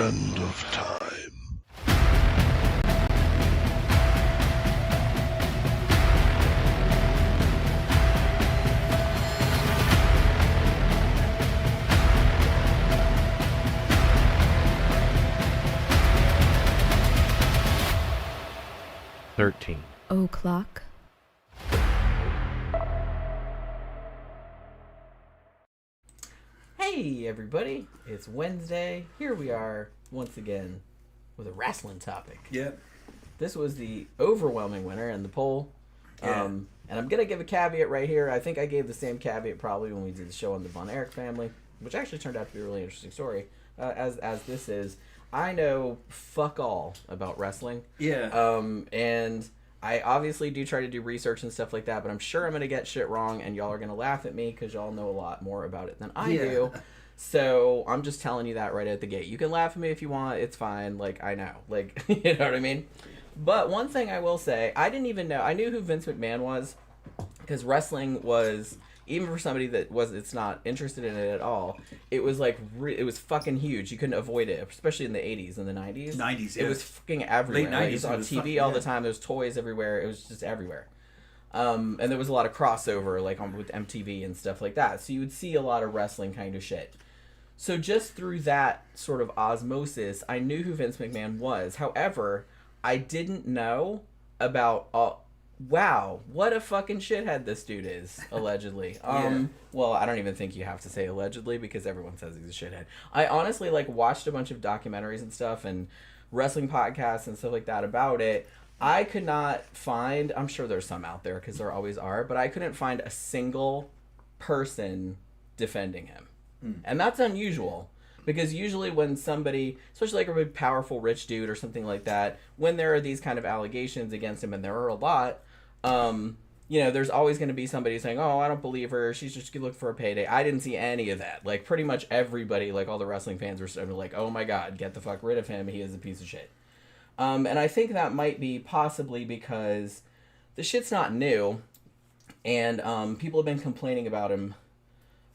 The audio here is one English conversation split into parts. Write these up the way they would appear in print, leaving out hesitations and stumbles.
end of time. O'clock. Hey everybody, it's Wednesday. Here we are once again with a wrestling topic. Yep. This was the overwhelming winner in the poll. Yeah. And I'm going to give a caveat right here. I think I gave the same caveat probably when we did the show on the Von Erich family, which actually turned out to be a really interesting story. As this is, I know fuck all about wrestling. Yeah. And I obviously do try to do research and stuff like that, but I'm sure I'm going to get shit wrong, and y'all are going to laugh at me because y'all know a lot more about it than I do. So I'm just telling you that right at the gate. You can laugh at me if you want. It's fine. Like, I know. Like, you know what I mean? But one thing I will say, I didn't even know. I knew who Vince McMahon was because wrestling was, even for somebody that it's not interested in it at all, it was like, it was fucking huge. You couldn't avoid it, especially in the 80s and the 90s. 90s, It was fucking everywhere. Late 90s. It was on TV all the time. There was toys everywhere. It was just everywhere. And there was a lot of crossover, like with MTV and stuff like that. So you would see a lot of wrestling kind of shit. So just through that sort of osmosis, I knew who Vince McMahon was. However, I didn't know about wow, what a fucking shithead this dude is, allegedly. Well, I don't even think you have to say allegedly because everyone says he's a shithead. I honestly watched a bunch of documentaries and stuff and wrestling podcasts and stuff like that about it. I could not find, I'm sure there's some out there because there always are, but I couldn't find a single person defending him. And that's unusual. Because usually when somebody, especially like a really powerful rich dude or something like that, when there are these kind of allegations against him, and there are a lot, there's always going to be somebody saying, oh, I don't believe her, she's just looking for a payday. I didn't see any of that. Like, pretty much everybody, like all the wrestling fans were sort of like, oh my god, get the fuck rid of him, he is a piece of shit. And I think that might be possibly because the shit's not new, and people have been complaining about him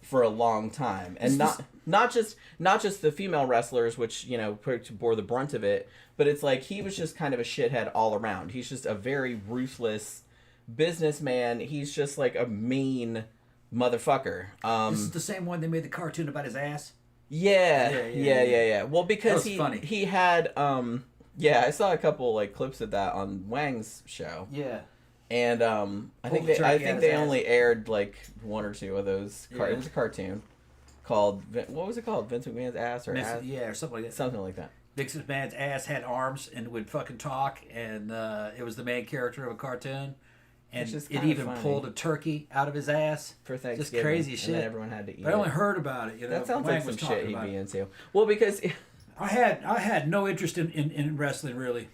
for a long time, and not just the female wrestlers, which bore the brunt of it, but it's like he was just kind of a shithead all around. He's just a very ruthless businessman. He's just like a mean motherfucker. This is the same one they made the cartoon about his ass. Yeah. Well, because funny. He had I saw a couple like clips of that on Wang's show. Yeah. And I think they only aired like one or two of those. It was a cartoon called, what was it called? Vince McMahon's ass or ass? Yeah, or something like that. Something like that. Vince McMahon's ass had arms and would fucking talk, and it was the main character of a cartoon. And it even pulled a turkey out of his ass for Thanksgiving. Just crazy shit. And then everyone had to eat but I only heard about it. That sounds like some shit he'd be into. Well, because I had no interest in wrestling really.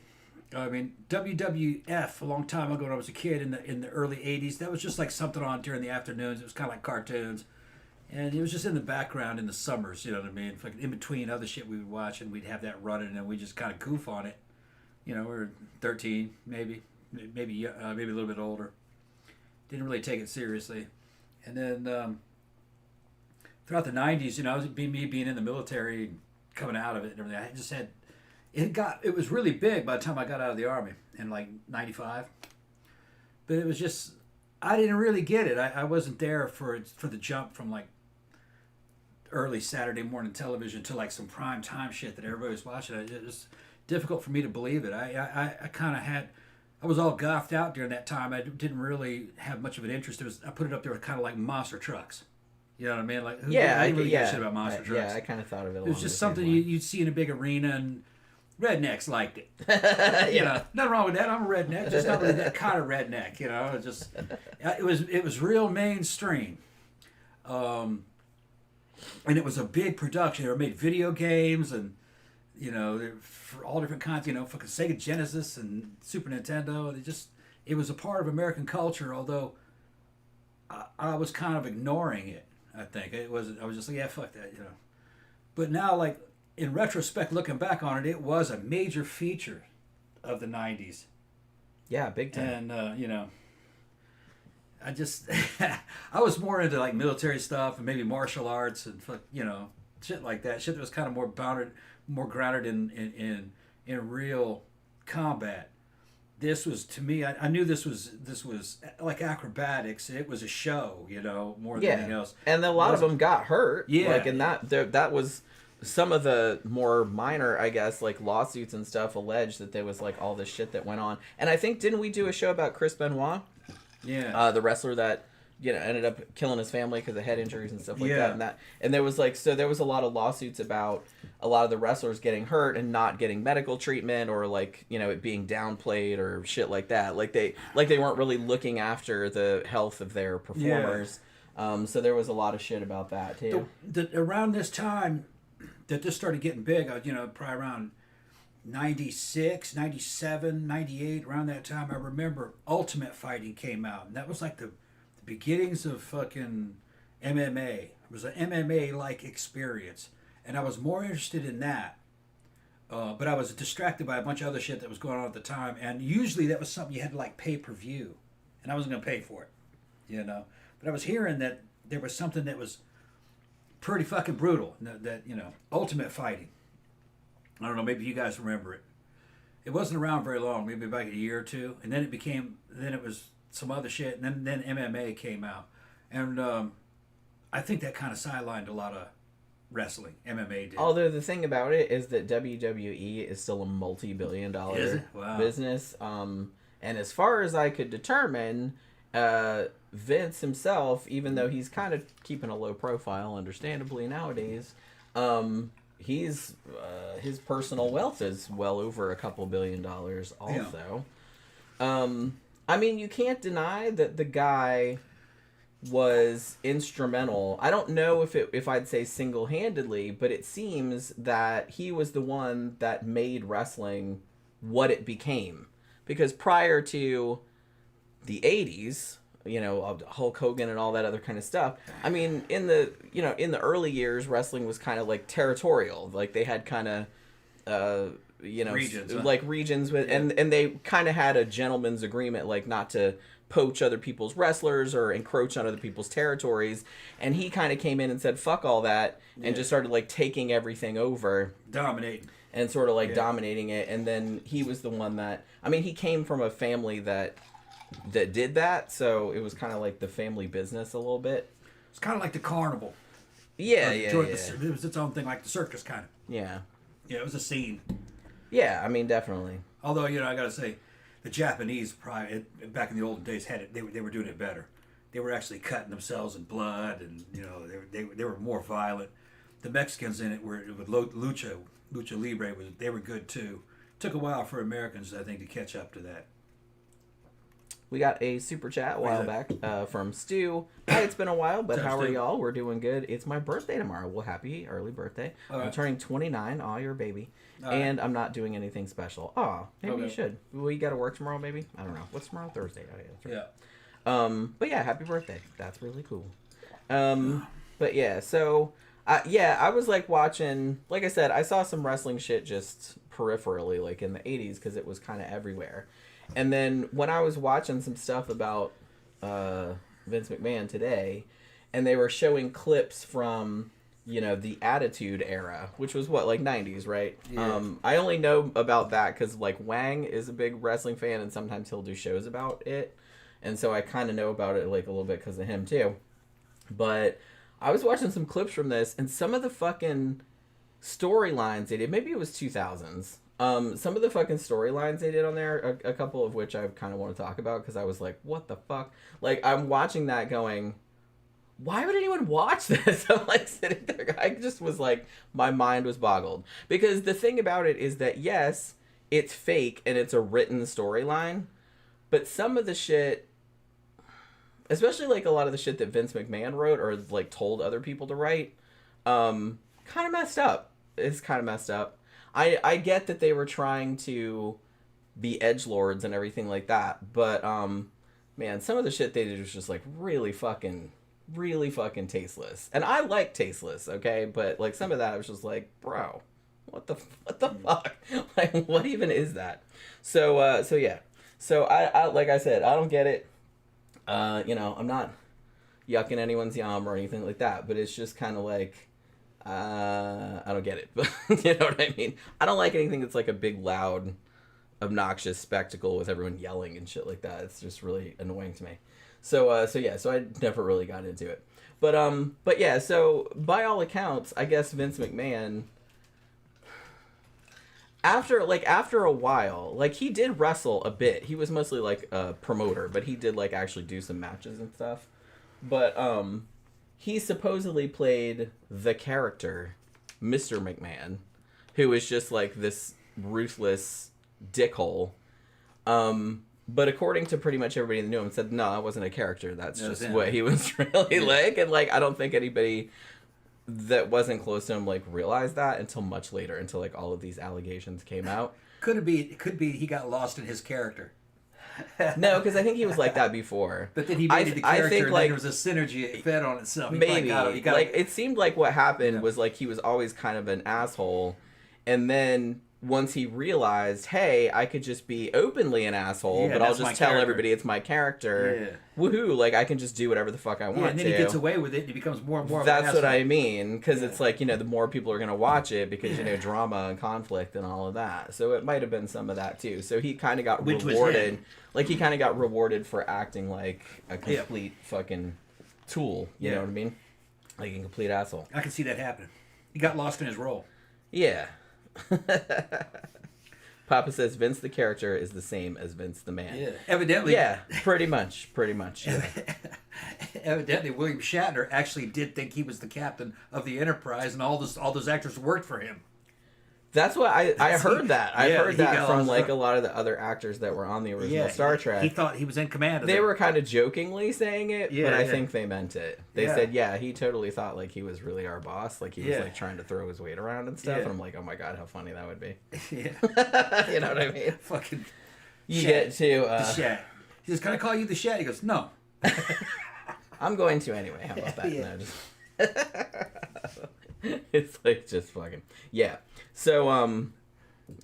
I mean, WWF a long time ago when I was a kid in the early 80s, that was just like something on during the afternoons. It was kind of like cartoons. And it was just in the background in the summers, you know what I mean? Like in between other shit we would watch, and we'd have that running, and we just kind of goof on it. We were 13, maybe a little bit older. Didn't really take it seriously. And then throughout the 90s, I was me being in the military, and coming out of it and everything. I just had... It was really big by the time I got out of the Army in like 95. But it was just, I didn't really get it. I wasn't there for the jump from like early Saturday morning television to like some prime time shit that everybody was watching. It was difficult for me to believe it. I kind of I was all goughed out during that time. I didn't really have much of an interest. I put it up there with kind of like monster trucks. You know what I mean? Like, I didn't really give a shit about monster trucks. Yeah, I kind of thought of it. It was just something you'd see in a big arena, and rednecks liked it. Nothing wrong with that. I'm a redneck, just not really that kind of redneck. It was real mainstream, and it was a big production. They were made video games, and for all different kinds. Fucking Sega Genesis and Super Nintendo. It was a part of American culture. Although I was kind of ignoring it. I think I was just like, yeah, fuck that. But now, like, in retrospect, looking back on it, it was a major feature of the 90s. Yeah, big time. And, I just, I was more into, like, military stuff and maybe martial arts and, shit like that. Shit that was kind of more grounded in real combat. This was, to me, I knew this was like acrobatics. It was a show, more than anything else. And a lot of them got hurt. Yeah. Like, and that was some of the more minor, I guess, like lawsuits and stuff alleged that there was like all this shit that went on. And I think, didn't we do a show about Chris Benoit? Yeah. The wrestler that, ended up killing his family because of head injuries and stuff like that. And there was there was a lot of lawsuits about a lot of the wrestlers getting hurt and not getting medical treatment, or like, it being downplayed or shit like that. Like they weren't really looking after the health of their performers. Yeah. So there was a lot of shit about that too. Around this time that this started getting big, probably around 96, 97, 98, around that time, I remember Ultimate Fighting came out, and that was like the beginnings of fucking MMA. It was an MMA-like experience, and I was more interested in that. But I was distracted by a bunch of other shit that was going on at the time, and usually that was something you had to like pay-per-view, and I wasn't going to pay for it, But I was hearing that there was something that was pretty fucking brutal, that Ultimate Fighting. I don't know, maybe you guys remember it. It wasn't around very long, maybe about a year or two, and then it was some other shit, and then MMA came out, and I think that kind of sidelined a lot of wrestling. MMA did. Although the thing about it is that WWE is still a multi-billion-dollar business, and as far as I could determine, Vince himself, even though he's kind of keeping a low profile, understandably nowadays, his personal wealth is well over $2 billion also. Yeah. I mean, you can't deny that the guy was instrumental. I don't know if I'd say single-handedly, but it seems that he was the one that made wrestling what it became. Because prior to the 80s, Hulk Hogan and all that other kind of stuff, I mean, in the early years, wrestling was kind of like territorial. Like they had kind of regions, like regions with, and they kind of had a gentleman's agreement, like not to poach other people's wrestlers or encroach on other people's territories. And he kind of came in and said, fuck all that, and just started like taking everything over, dominating, and sort of like dominating it. And then he was the one that, I mean, he came from a family that did that, so it was kind of like the family business a little bit. It's kind of like the carnival. Yeah. It was its own thing, like the circus kind of. Yeah, it was a scene. Yeah, I mean, definitely. Although, I gotta say, the Japanese probably back in the olden days had it. They were doing it better. They were actually cutting themselves in blood, and they were more violent. The Mexicans in it were with lucha libre. They were good too. Took a while for Americans, I think, to catch up to that. We got a super chat a while back from Stu. Hi, it's been a while, but how are y'all? We're doing good. It's my birthday tomorrow. Well, happy early birthday. I'm turning 29. Aw, you're a baby. And I'm not doing anything special. Aw, maybe you should. Well, you got to work tomorrow, maybe? I don't know. What's tomorrow? Thursday. Oh, yeah, that's right. Yeah. But yeah, happy birthday. That's really cool. But yeah, so, I was like watching, like I said, I saw some wrestling shit just peripherally, like in the 80s, because it was kind of everywhere. And then when I was watching some stuff about Vince McMahon today, and they were showing clips from, the Attitude Era, which was like 90s, right? Yeah. I only know about that because like Wang is a big wrestling fan, and sometimes he'll do shows about it. And so I kind of know about it like a little bit because of him too. But I was watching some clips from this, and some of the fucking storylines they did, maybe it was 2000s. Some of the fucking storylines they did on there, a couple of which I kind of want to talk about, because I was like, what the fuck? Like, I'm watching that going, why would anyone watch this? I'm like sitting there, I just was like, my mind was boggled. Because the thing about it is that, yes, it's fake and it's a written storyline, but some of the shit, especially like a lot of the shit that Vince McMahon wrote or like told other people to write, kind of messed up. It's kind of messed up. I get that they were trying to be edgelords and everything like that, but man, some of the shit they did was just like really fucking tasteless. And I like tasteless, okay? But like some of that I was just like, bro, what the fuck? Like, what even is that? So yeah. So I like I said, I don't get it. I'm not yucking anyone's yum or anything like that, but it's just kind of like, I don't get it, but you know what I mean? I don't like anything that's like a big, loud, obnoxious spectacle with everyone yelling and shit like that. It's just really annoying to me. So I never really got into it. But yeah, so by all accounts, I guess Vince McMahon, after a while, like, he did wrestle a bit. He was mostly like a promoter, but he did like actually do some matches and stuff. But he supposedly played the character Mr. McMahon, who is just like this ruthless dickhole. But according to pretty much everybody that knew him, said, no, that wasn't a character. That's just what he was really like. And like, I don't think anybody that wasn't close to him like realized that until much later, until like all of these allegations came out. Could be he got lost in his character. No, because I think he was like that before. But then he made the character, I think, and like, then there was a synergy. It fed on itself. Maybe. Like, it seemed like what happened was, like, he was always kind of an asshole. And then once he realized, hey, I could just be openly an asshole, but I'll just tell everybody it's my character. Yeah. Woohoo. Like, I can just do whatever the fuck I want to. And then he gets away with it, and he becomes more and more of an That's asshole. what I mean. Because it's like, you know, the more people are going to watch it because, you know, drama and conflict and all of that. So it might have been some of that, too. So he kind of got rewarded. Like, he kind of got rewarded for acting like a complete fucking tool. You know what I mean? Like a complete asshole. I can see that happening. He got lost in his role. Yeah. Papa says Vince the character is the same as Vince the man. Yeah. Evidently. Yeah, pretty much. Yeah. Evidently, William Shatner actually did think he was the captain of the Enterprise, and all those actors worked for him. That's what I heard that. I heard that from like a lot of the other actors that were on the original Star Trek. He thought he was in command of They them. were kind of jokingly saying it, but I think they meant it. They said, he totally thought like he was really our boss. Like he was like trying to throw his weight around and stuff. And I'm like, oh my God, how funny that would be. Yeah. You know what I mean? Fucking you Shat. Get to... the Shat. He says, can I call you the Shat? He goes, no. I'm going to anyway. How about that? No, just... It's like just fucking... Yeah. So,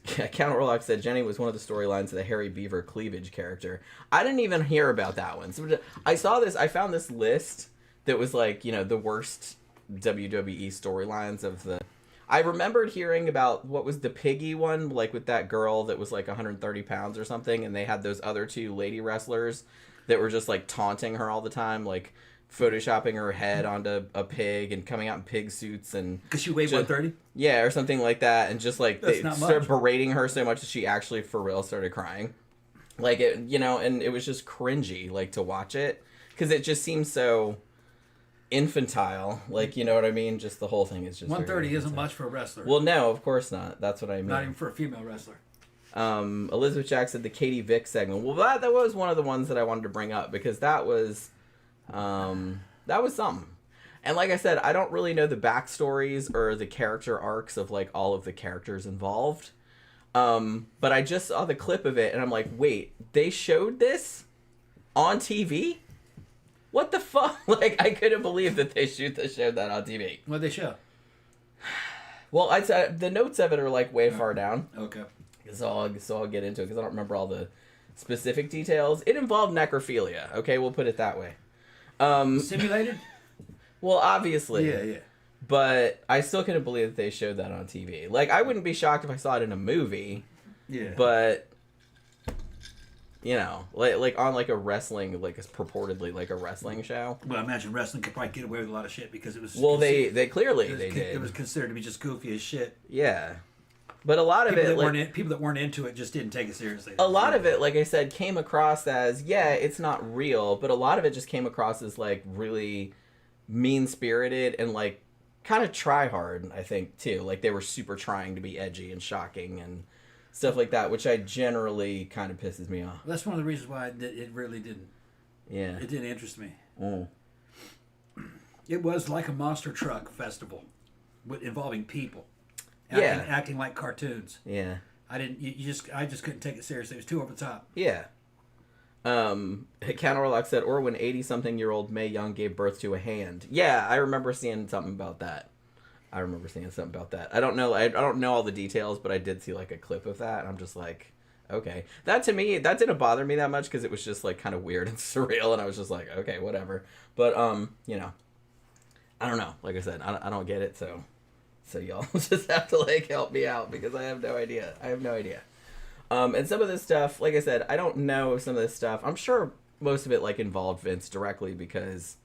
Count Orlock said Jenny was one of the storylines of the Harry Beaver cleavage character. I didn't even hear about that one. So I found this list that was like, you know, the worst WWE storylines of the... I remembered hearing about what was the Piggy one, like with that girl that was like 130 pounds or something, and they had those other two lady wrestlers that were just like taunting her all the time, like photoshopping her head onto a pig and coming out in pig suits and... Because she weighed 130? Yeah, or something like that, and just like they started berating her so much that she actually for real started crying. Like, it, you know, and it was just cringy, like, to watch it, because it just seems so infantile, like, you know what I mean? Just the whole thing is just 130 isn't much for a wrestler. Well, no, of course not. That's what I mean. Not even for a female wrestler. Elizabeth Jack said the Katie Vick segment. Well, that was one of the ones that I wanted to bring up, because that was something. And like I said, I don't really know the backstories or the character arcs of like all of the characters involved. But I just saw the clip of it and I'm like, wait, they showed this on TV? What the fuck? Like, I couldn't believe that they showed that on TV. What'd they show? Well, the notes of it are like way far down. Okay. So I'll get into it because I don't remember all the specific details. It involved necrophilia. Okay, we'll put it that way. Simulated? Well, obviously. Yeah. But I still couldn't believe that they showed that on TV. Like, I wouldn't be shocked if I saw it in a movie. Yeah. But, you know, like on like a wrestling, like purportedly like a wrestling show. Well, I imagine wrestling could probably get away with a lot of shit because it was... Well, they clearly did. It was considered to be just goofy as shit. Yeah. But a lot of people that weren't into it just didn't take it seriously. A lot of it, like I said, came across as, it's not real, but a lot of it just came across as like really mean-spirited and like kind of try hard, I think, too. Like they were super trying to be edgy and shocking and stuff like that, which I generally kind of pisses me off. That's one of the reasons why it really didn't. Yeah. It didn't interest me. Mm. It was like a monster truck festival involving people. Acting like cartoons. Yeah. I just couldn't take it seriously. It was too over the top. Yeah. Count Orlock said, or when 80-something-year-old Mae Young gave birth to a hand. Yeah, I remember seeing something about that. I don't know all the details, but I did see like a clip of that, and I'm just like, okay. That to me, that didn't bother me that much because it was just like kind of weird and surreal, and I was just like, okay, whatever. But you know, I don't know. Like I said, I don't get it, so So y'all just have to like help me out because I have no idea. And some of this stuff, like I said, I don't know some of this stuff. I'm sure most of it like involved Vince directly because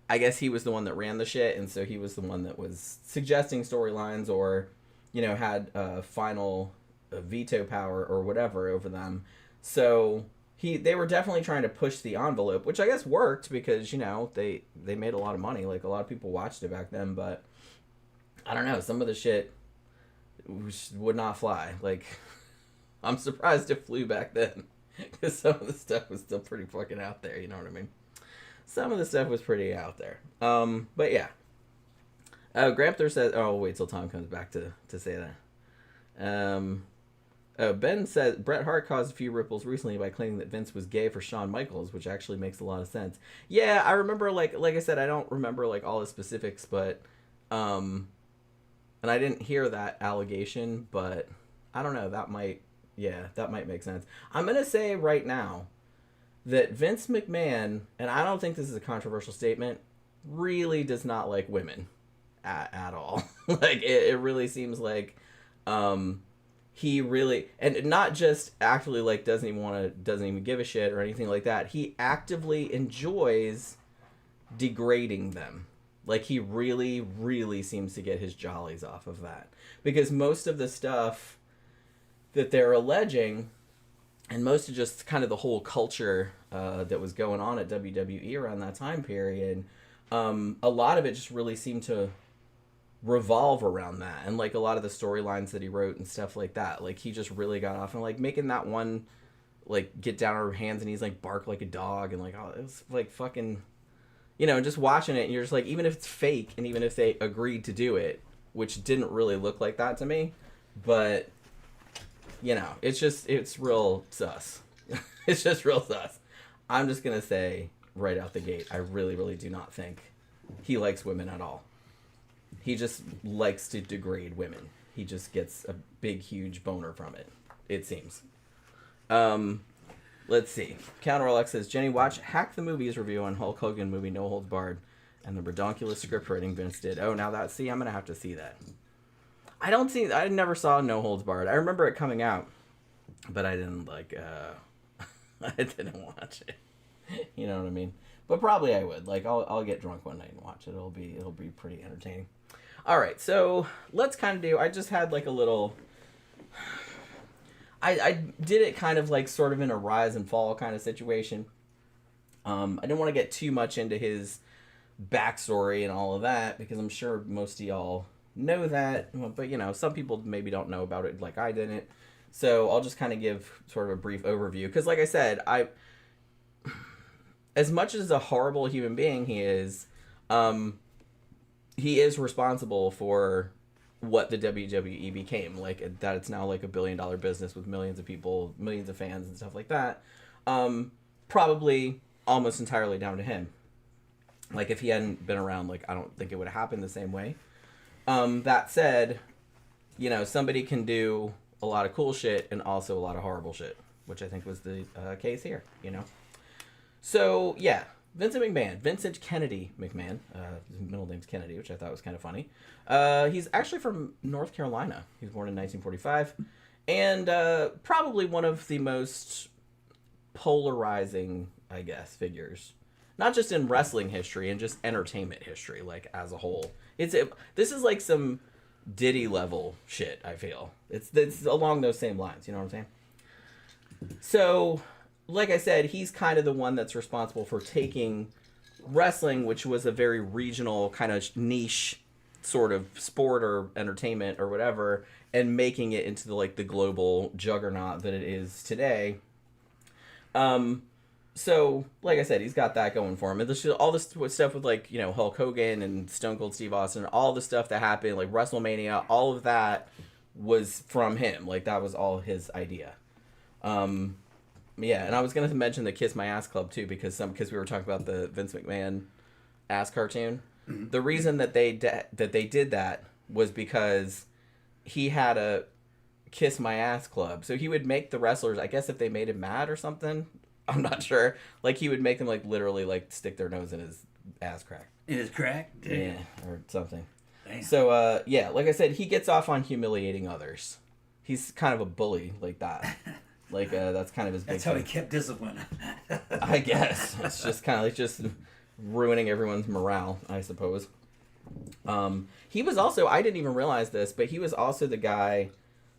I guess he was the one that ran the shit, and so he was the one that was suggesting storylines or, had final veto power or whatever over them. So they were definitely trying to push the envelope, which I guess worked because, they made a lot of money. Like, a lot of people watched it back then, but I don't know. Some of the shit would not fly. Like, I'm surprised it flew back then because some of the stuff was still pretty fucking out there. You know what I mean? Some of the stuff was pretty out there. But yeah. Grampter says, oh, wait till Tom comes back to say that. Ben says, Bret Hart caused a few ripples recently by claiming that Vince was gay for Shawn Michaels, which actually makes a lot of sense. Yeah, I remember, like I said, I don't remember, like, all the specifics, but, and I didn't hear that allegation, but I don't know, that might make sense. I'm going to say right now that Vince McMahon, and I don't think this is a controversial statement, really does not like women at all. Like, it really seems like, he really, and not just actively like doesn't even give a shit or anything like that. He actively enjoys degrading them. Like, he really, really seems to get his jollies off of that. Because most of the stuff that they're alleging, and most of just kind of the whole culture that was going on at WWE around that time period, a lot of it just really seemed to revolve around that, and like a lot of the storylines that he wrote and stuff like that, like he just really got off and like making that one like get down on her hands and he's like bark like a dog, and like, oh, it was like fucking, just watching it and you're just like, even if it's fake and even if they agreed to do it, which didn't really look like that to me, but it's real sus. It's just real sus. I'm just gonna say right out the gate, I really, really do not think he likes women at all. He just likes to degrade women. He just gets a big, huge boner from it, it seems. Let's see. Counter Alex says, Jenny, watch Hack the Movies review on Hulk Hogan movie No Holds Barred and the redonkulous script writing Vince did. Oh, now that, see, I'm going to have to see that. I never saw No Holds Barred. I remember it coming out, but I didn't, I didn't watch it. You know what I mean? But probably I would. Like, I'll get drunk one night and watch it. It'll be pretty entertaining. All right, so let's kind of do. I just had like a little. I did it kind of like sort of in a rise and fall kind of situation. I didn't want to get too much into his backstory and all of that because I'm sure most of y'all know that, but some people maybe don't know about it like I didn't. So I'll just kind of give sort of a brief overview because, like I said, as much as a horrible human being he is responsible for what the WWE became. Like, that it's now like $1 billion business with millions of people, millions of fans and stuff like that. Probably almost entirely down to him. Like, if he hadn't been around, like, I don't think it would have happened the same way. That said, somebody can do a lot of cool shit and also a lot of horrible shit, which I think was the case here, So, yeah, Vincent Kennedy McMahon, his middle name's Kennedy, which I thought was kind of funny. He's actually from North Carolina. He was born in 1945, and probably one of the most polarizing, I guess, figures. Not just in wrestling history and just entertainment history, like, as a whole. This is like some Diddy level shit, I feel. It's along those same lines, you know what I'm saying? So, like I said, he's kind of the one that's responsible for taking wrestling, which was a very regional kind of niche sort of sport or entertainment or whatever, and making it into the global juggernaut that it is today. So, like I said, he's got that going for him. And all this stuff with, Hulk Hogan and Stone Cold Steve Austin, all the stuff that happened, like WrestleMania, all of that was from him. Like, that was all his idea. Yeah, and I was going to mention the Kiss My Ass Club, too, because we were talking about the Vince McMahon ass cartoon. Mm-hmm. The reason that they did that was because he had a Kiss My Ass Club. So he would make the wrestlers, I guess if they made him mad or something, I'm not sure, he would make them, literally, stick their nose in his ass crack. In his crack? Damn. Yeah, or something. Damn. So, yeah, like I said, he gets off on humiliating others. He's kind of a bully like that. Like, that's kind of his big That's how he thing. kept discipline. I guess. It's just kind of like just ruining everyone's morale, I suppose. He was also, I didn't even realize this, but he was also the guy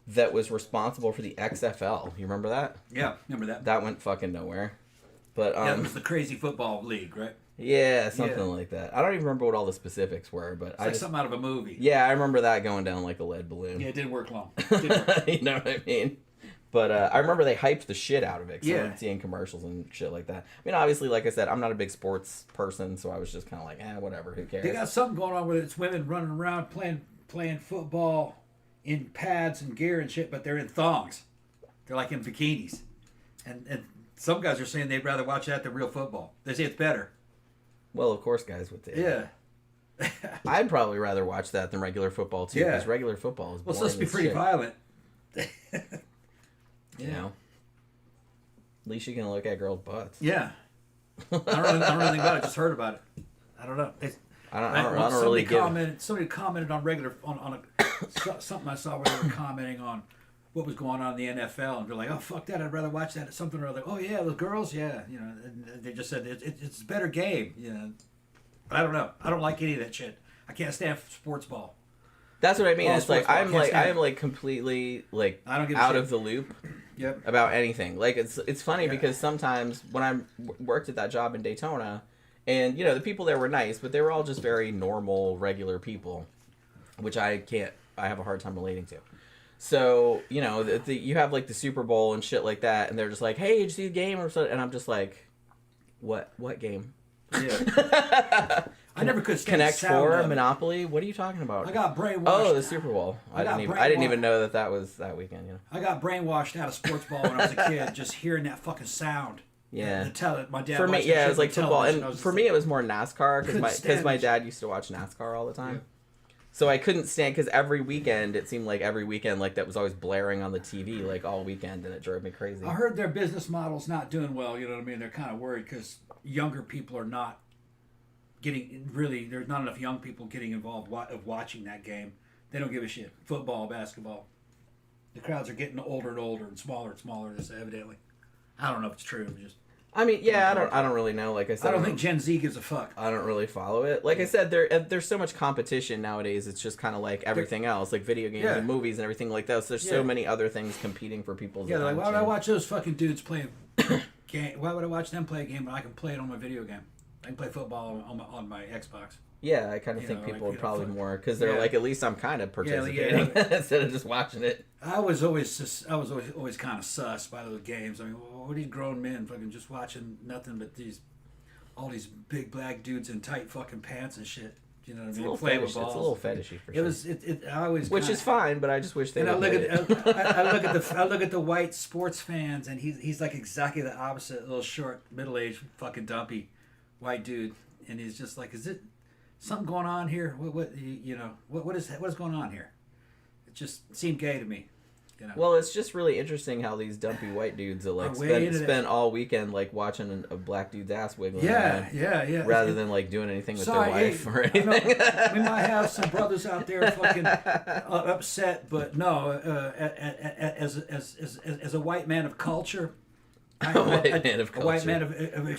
that was responsible for the XFL. You remember that? Yeah, remember that? That went fucking nowhere. But Yeah, it was the crazy football league, right? yeah, something like that. I don't even remember what all the specifics were, but It's like something out of a movie. yeah, I remember that going down like a lead balloon. Yeah, it didn't work long. Didn't work. You know what I mean? But I remember they hyped the shit out of it. 'Cause I Yeah. remember seeing commercials and shit like that. I mean, obviously, like I said, I'm not a big sports person, so I was just kind of like, whatever, who cares? They got something going on where it's women running around playing football in pads and gear and shit, but they're in thongs. They're like in bikinis. And some guys are saying they'd rather watch that than real football. They say it's better. Well, of course, guys would say. Yeah. I'd probably rather watch that than regular football too, Yeah. because regular football is Well, boring it's supposed to be as pretty shit, violent. you know. At least you can look at girls' butts. Yeah. I don't know anything about it. Just heard about it. I don't know. I don't really give. Somebody commented on something I saw where they were commenting on what was going on in the NFL, and they're like, "Oh fuck that! I'd rather watch that." Something or other. Oh yeah, the girls, yeah, you know. And they just said it's a better game, you know. But I don't know. I don't like any of that shit. I can't stand sports ball. That's what I mean. All It's like sports ball, I am like completely like I don't give a out shit. of the loop Yep. about anything. Like it's funny Yeah. because sometimes when I worked at that job in Daytona, and you know the people there were nice, but they were all just very normal, regular people, which I have a hard time relating to. So you know you have like the Super Bowl and shit like that, and they're just like, "Hey, did you see the game?" or something, and I'm just like, "What game?" Yeah. I never could stand Connect the sound Four, of it. Monopoly. What are you talking about? I got brainwashed. Oh, the Super Bowl. I got I didn't brainwashed. even know that was that weekend. You know. I got brainwashed out of sports ball when I was a kid, just hearing that fucking sound. Yeah. My dad For me, watched that yeah, shit it was like on football, television. I and was for just me, like, it was more NASCAR Couldn't because stand my it. dad used to watch NASCAR all the time. Yeah. So I couldn't stand because every weekend it seemed like like that was always blaring on the TV like all weekend, and it drove me crazy. I heard their business model's not doing well. You know what I mean? They're kind of worried because younger people are not there's not enough young people getting involved of watching that game. They don't give a shit. Football, basketball. The crowds are getting older and older and smaller, this evidently. I don't know if it's true. I mean, yeah, I don't really know. Like I said, I don't think Gen Z gives a fuck. I don't really follow it. Like I said, there's so much competition nowadays. It's just kind of like everything else, like video games and movies and everything like that. So there's so many other things competing for people's Yeah, they're like, why would I attention. watch those fucking dudes playing game? Why would I watch them play a game when I can play it on my video game? I can play football on my Xbox. Yeah, I kind of You think know, people like, would you know, probably fuck- more because they're yeah. like, at least I'm kind of participating yeah. instead of just watching it. I was always kind of sus by those games. I mean, what are these grown men fucking just watching nothing but all these big black dudes in tight fucking pants and shit. You know what I mean? Playing with balls. It's a little fetishy for sure. I always Which is fine, but I just wish they. And I would look admit it. at I look at the white sports fans, and he's like exactly the opposite, little short, middle aged, fucking dumpy, white dude, and he's just like, is it something going on here? What is going on here? It just seemed gay to me. You know? Well, it's just really interesting how these dumpy white dudes are like Are way into spend all weekend like watching a black dude's ass wiggling around, yeah. rather than like doing anything with Sorry, their wife or I know anything. we might have some brothers out there fucking upset, but no, as a white man of culture, A white man of a white culture. man of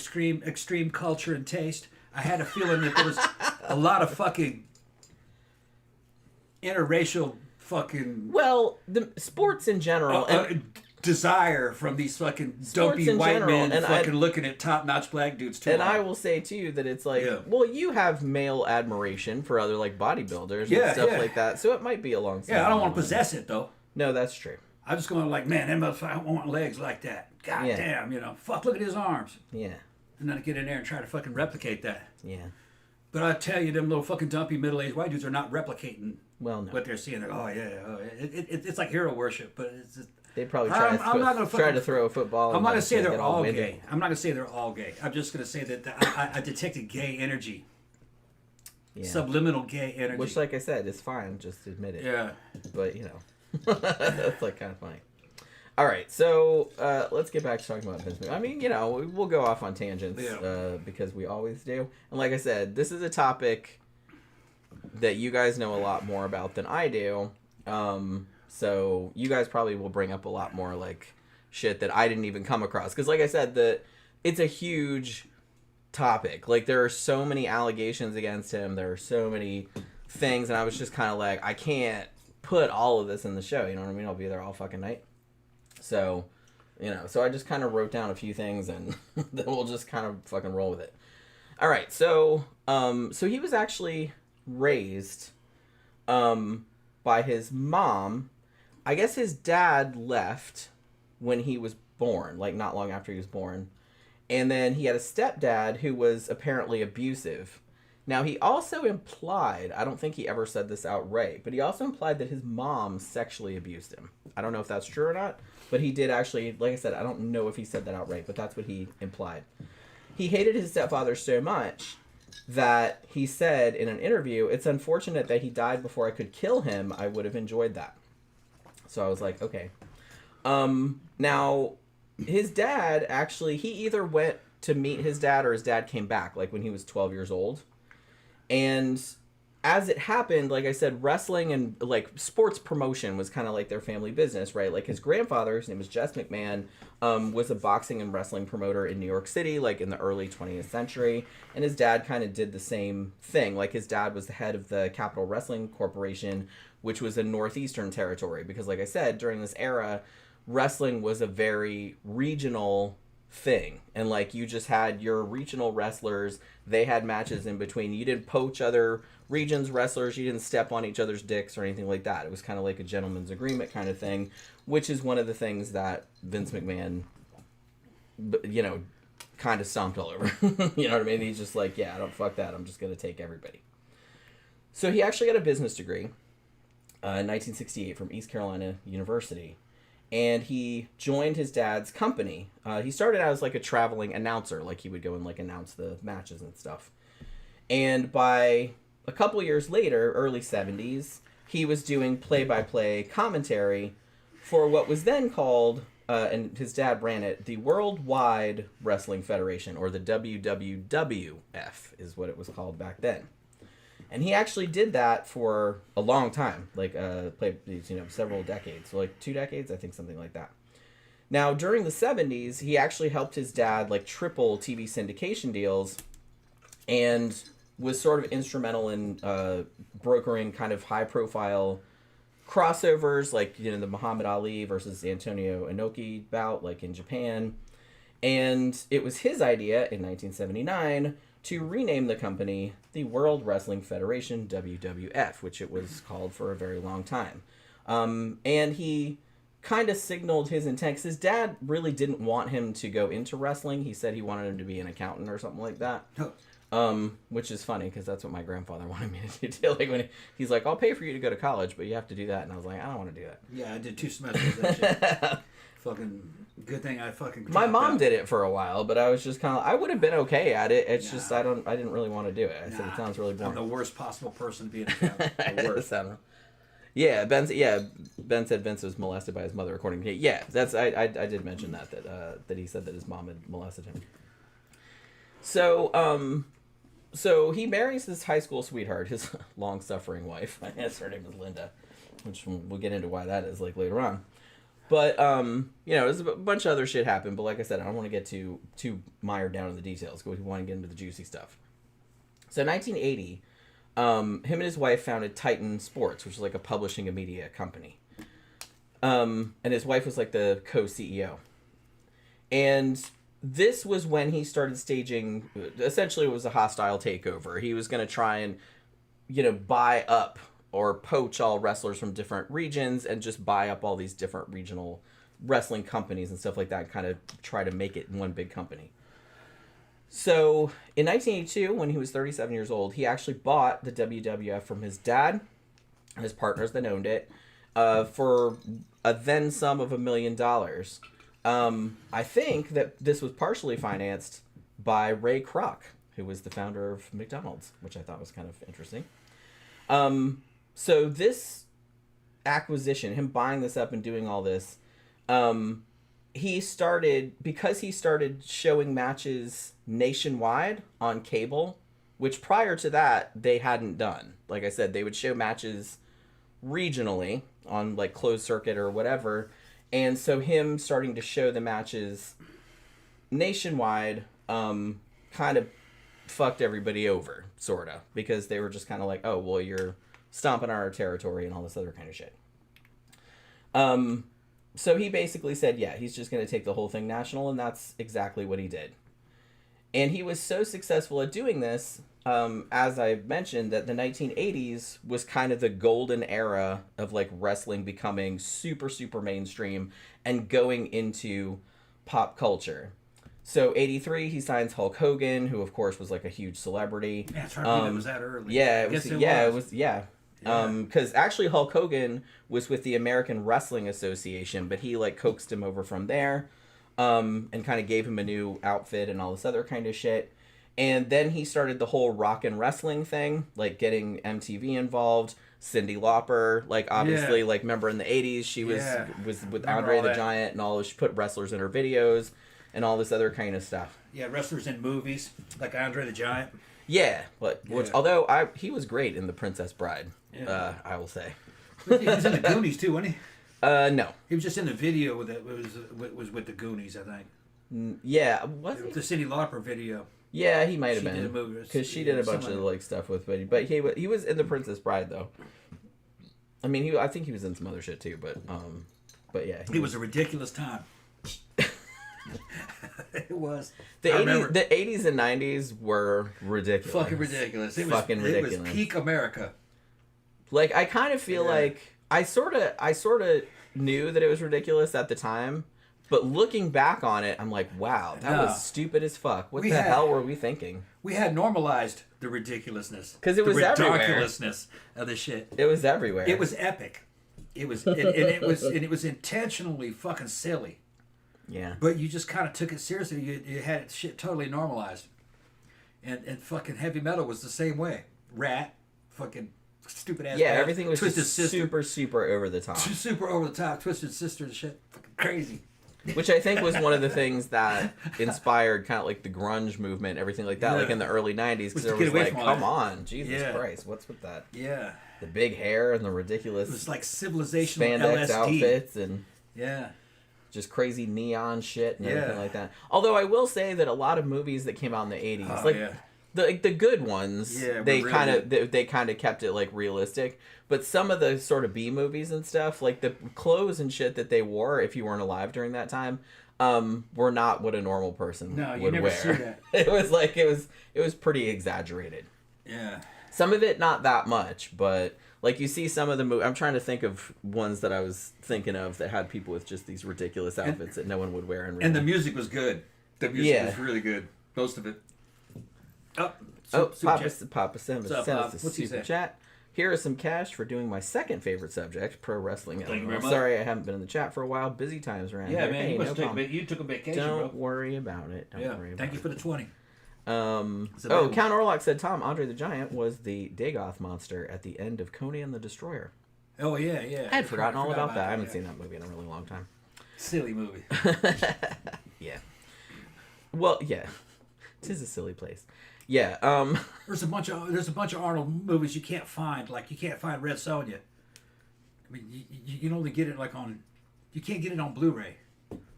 extreme culture and taste, I had a feeling that there was a lot of fucking interracial fucking Well, the sports in general, and desire from these fucking Sports dopey in white general, men and fucking looking at top-notch black dudes too. I will say too that it's like, Yeah. well, you have male admiration for other like bodybuilders Yeah, and stuff yeah. like that, so it might be along. Yeah, I don't want to possess it though. No, that's true. I'm just going like, man, that motherfucker, I want legs like that. God Yeah. damn, fuck, look at his arms. Yeah, And then I get in there and try to fucking replicate that. yeah. But I tell you, them little fucking dumpy middle-aged white dudes are not replicating Well, no, what they're seeing. They're, it's like hero worship, but it's just, they probably I'm not gonna try fucking- to throw a football. I'm and not gonna like, say get they're all all windy. gay. I'm not gonna say they're all gay. I'm just gonna say that I detected gay energy, Yeah. subliminal gay energy. Which, like I said, is fine. Just admit it. yeah. But that's like kind of funny. All right, so let's get back to talking about Vince McMahon. I mean, we'll go off on tangents Yeah. because we always do. And like I said, this is a topic that you guys know a lot more about than I do. So you guys probably will bring up a lot more like shit that I didn't even come across. Because like I said, it's a huge topic. Like there are so many allegations against him. There are so many things, and I was just kind of like, I can't put all of this in the show. You know what I mean? I'll be there all fucking night. So, so I just kind of wrote down a few things, and then we'll just kind of fucking roll with it. All right. So he was actually raised, by his mom. I guess his dad left when he was born, like not long after he was born. And then he had a stepdad who was apparently abusive. Now, he also implied, I don't think he ever said this outright, but he also implied that his mom sexually abused him. I don't know if that's true or not, but he did actually, like I said, I don't know if he said that outright, but that's what he implied. He hated his stepfather so much that he said in an interview, "It's unfortunate that he died before I could kill him. I would have enjoyed that." So I was like, okay. Now, his dad, actually, he either went to meet his dad or his dad came back, like when he was 12 years old. And as it happened, like I said, wrestling and like sports promotion was kind of like their family business, right? Like his grandfather, his name was Jess McMahon, was a boxing and wrestling promoter in New York City, like in the early 20th century. And his dad kind of did the same thing. Like his dad was the head of the Capital Wrestling Corporation, which was a Northeastern territory. Because like I said, during this era, wrestling was a very regional thing. And like you just had your regional wrestlers, they had matches in between. You didn't poach other regions wrestlers, you didn't step on each other's dicks or anything like that. It was kind of like a gentleman's agreement kind of thing, which is one of the things that Vince McMahon, kind of stomped all over. You know what I mean? He's just like, yeah, I don't fuck that. I'm just going to take everybody. So he actually got a business degree in 1968 from East Carolina University. And he joined his dad's company. He started out as like a traveling announcer, like he would go and like announce the matches and stuff. And by a couple years later, early 70s, he was doing play-by-play commentary for what was then called, and his dad ran it, the Worldwide Wrestling Federation, or the WWWF is what it was called back then. And he actually did that for a long time, like several decades, so like 2 decades, I think, something like that. Now, during the 70s, he actually helped his dad like triple TV syndication deals, and was sort of instrumental in brokering kind of high-profile crossovers, like the Muhammad Ali versus Antonio Inoki bout, like in Japan. And it was his idea in 1979 to rename the company the World Wrestling Federation, WWF, which it was called for a very long time. And he kind of signaled his intent, 'cause his dad really didn't want him to go into wrestling. He said he wanted him to be an accountant or something like that. Which is funny, because that's what my grandfather wanted me to do. Like when he's like, "I'll pay for you to go to college, but you have to do that," and I was like, "I don't want to do that." Yeah, I did 2 semesters of that shit. Fucking good thing I fucking. My mom did it for a while, but I was just kind of, I would have been okay at it. It's just I didn't really want to do it. I said it sounds really boring. I'm the worst possible person to be an accountant. The worst. Yeah, Ben said Vince was molested by his mother, according to yeah. I did mention that he said that his mom had molested him. So he marries his high school sweetheart, his long-suffering wife. I guess her name is Linda, which we'll get into why that is like later on. But there's a bunch of other shit happened. But like I said, I don't want to get too mired down in the details. We want to get into the juicy stuff. So 1980, him and his wife founded Titan Sports, which is like a publishing and media company. And his wife was like the co-CEO. And this was when he started staging, essentially it was a hostile takeover. He was going to try and, buy up or poach all wrestlers from different regions and just buy up all these different regional wrestling companies and stuff like that, and kind of try to make it one big company. So in 1982, when he was 37 years old, he actually bought the WWF from his dad and his partners that owned it for a then sum of $1 million. I think that this was partially financed by Ray Kroc, who was the founder of McDonald's, which I thought was kind of interesting. So this acquisition, him buying this up and doing all this, he started showing matches nationwide on cable which prior to that they hadn't done. Like I said, they would show matches regionally on like closed circuit or whatever, and so him starting to show the matches nationwide kind of fucked everybody over, sorta, because they were just kind of like, oh well, you're stomping on our territory and all this other kind of shit. So he basically said, yeah, he's just going to take the whole thing national, and that's exactly what he did. And he was so successful at doing this, as I mentioned, that the 1980s was kind of the golden era of like wrestling becoming super, super mainstream and going into pop culture. So 83, he signs Hulk Hogan, who of course was like a huge celebrity. Yeah, it's hard to believe it was that early. Yeah, it was. Because actually Hulk Hogan was with the American Wrestling Association, but he like coaxed him over from there, and kind of gave him a new outfit and all this other kind of shit. And then he started the whole rock and wrestling thing, like getting MTV involved. Cyndi Lauper, like obviously, like remember in the 80s, she was with Andre the Giant and all. She put wrestlers in her videos and all this other kind of stuff. Yeah, wrestlers in movies like Andre the Giant. Yeah, but which although he was great in The Princess Bride, I will say. He was in the Goonies too, wasn't he? No. He was just in the video with it. Was with the Goonies, I think. Yeah, was he? The Cyndi Lauper video. Yeah, he might have She did a been movie. because she did a bunch of like stuff with, but he was in The Princess Bride though. I mean, I think he was in some other shit too, but yeah, it was a ridiculous time. It was. The 80s and 90s were ridiculous. Fucking ridiculous. It was peak America. Like I kind of feel like I sort of knew that it was ridiculous at the time, but looking back on it, I'm like, wow, that was stupid as fuck. What the hell were we thinking? We had normalized the ridiculousness because it was everywhere. The ridiculousness of the shit. It was everywhere. It was epic. It was and it was intentionally fucking silly. Yeah. But you just kind of took it seriously. You had shit totally normalized. And fucking heavy metal was the same way. Rat, fucking stupid ass. Yeah, band, everything was Twisted just Sister, super over the top. Super over the top. Twisted Sister and shit. Fucking crazy. Which I think was one of the things that inspired kind of like the grunge movement, everything like that, like in the early 90s. Because there was like, come on, Jesus Christ, what's with that? Yeah. The big hair and the ridiculous. It was like civilizational spandex LSD. outfits and. Yeah. Just crazy neon shit and everything like that. Although I will say that a lot of movies that came out in the 80s, the good ones, they kind of kept it like realistic. But some of the sort of B movies and stuff, like the clothes and shit that they wore, if you weren't alive during that time, were not what a normal person would never wear. see that. It was like it was pretty exaggerated. Yeah. Some of it not that much, but like you see some of the I'm trying to think of ones that I was thinking of that had people with just these ridiculous outfits that no one would wear in real. And the music was good. The music was really good. Most of it. Papa sent us a super chat. Here is some cash for doing my second favorite subject, pro wrestling. Thank you very I'm much. sorry I haven't been in the chat for a while. Busy times around here. Man, Hey, you took a vacation, Don't worry about it. Don't worry about Thank you for the 20. Count Orlok said Tom Andre the Giant was the Dagoth monster at the end of Conan the Destroyer. Oh yeah. I had forgotten all about that. I haven't seen that movie in a really long time. Silly movie. Yeah. Well, yeah. 'Tis a silly place. Yeah. There's a bunch of Arnold movies you can't find. Like you can't find Red Sonja. I mean, you can only get it like you can't get it on Blu-ray,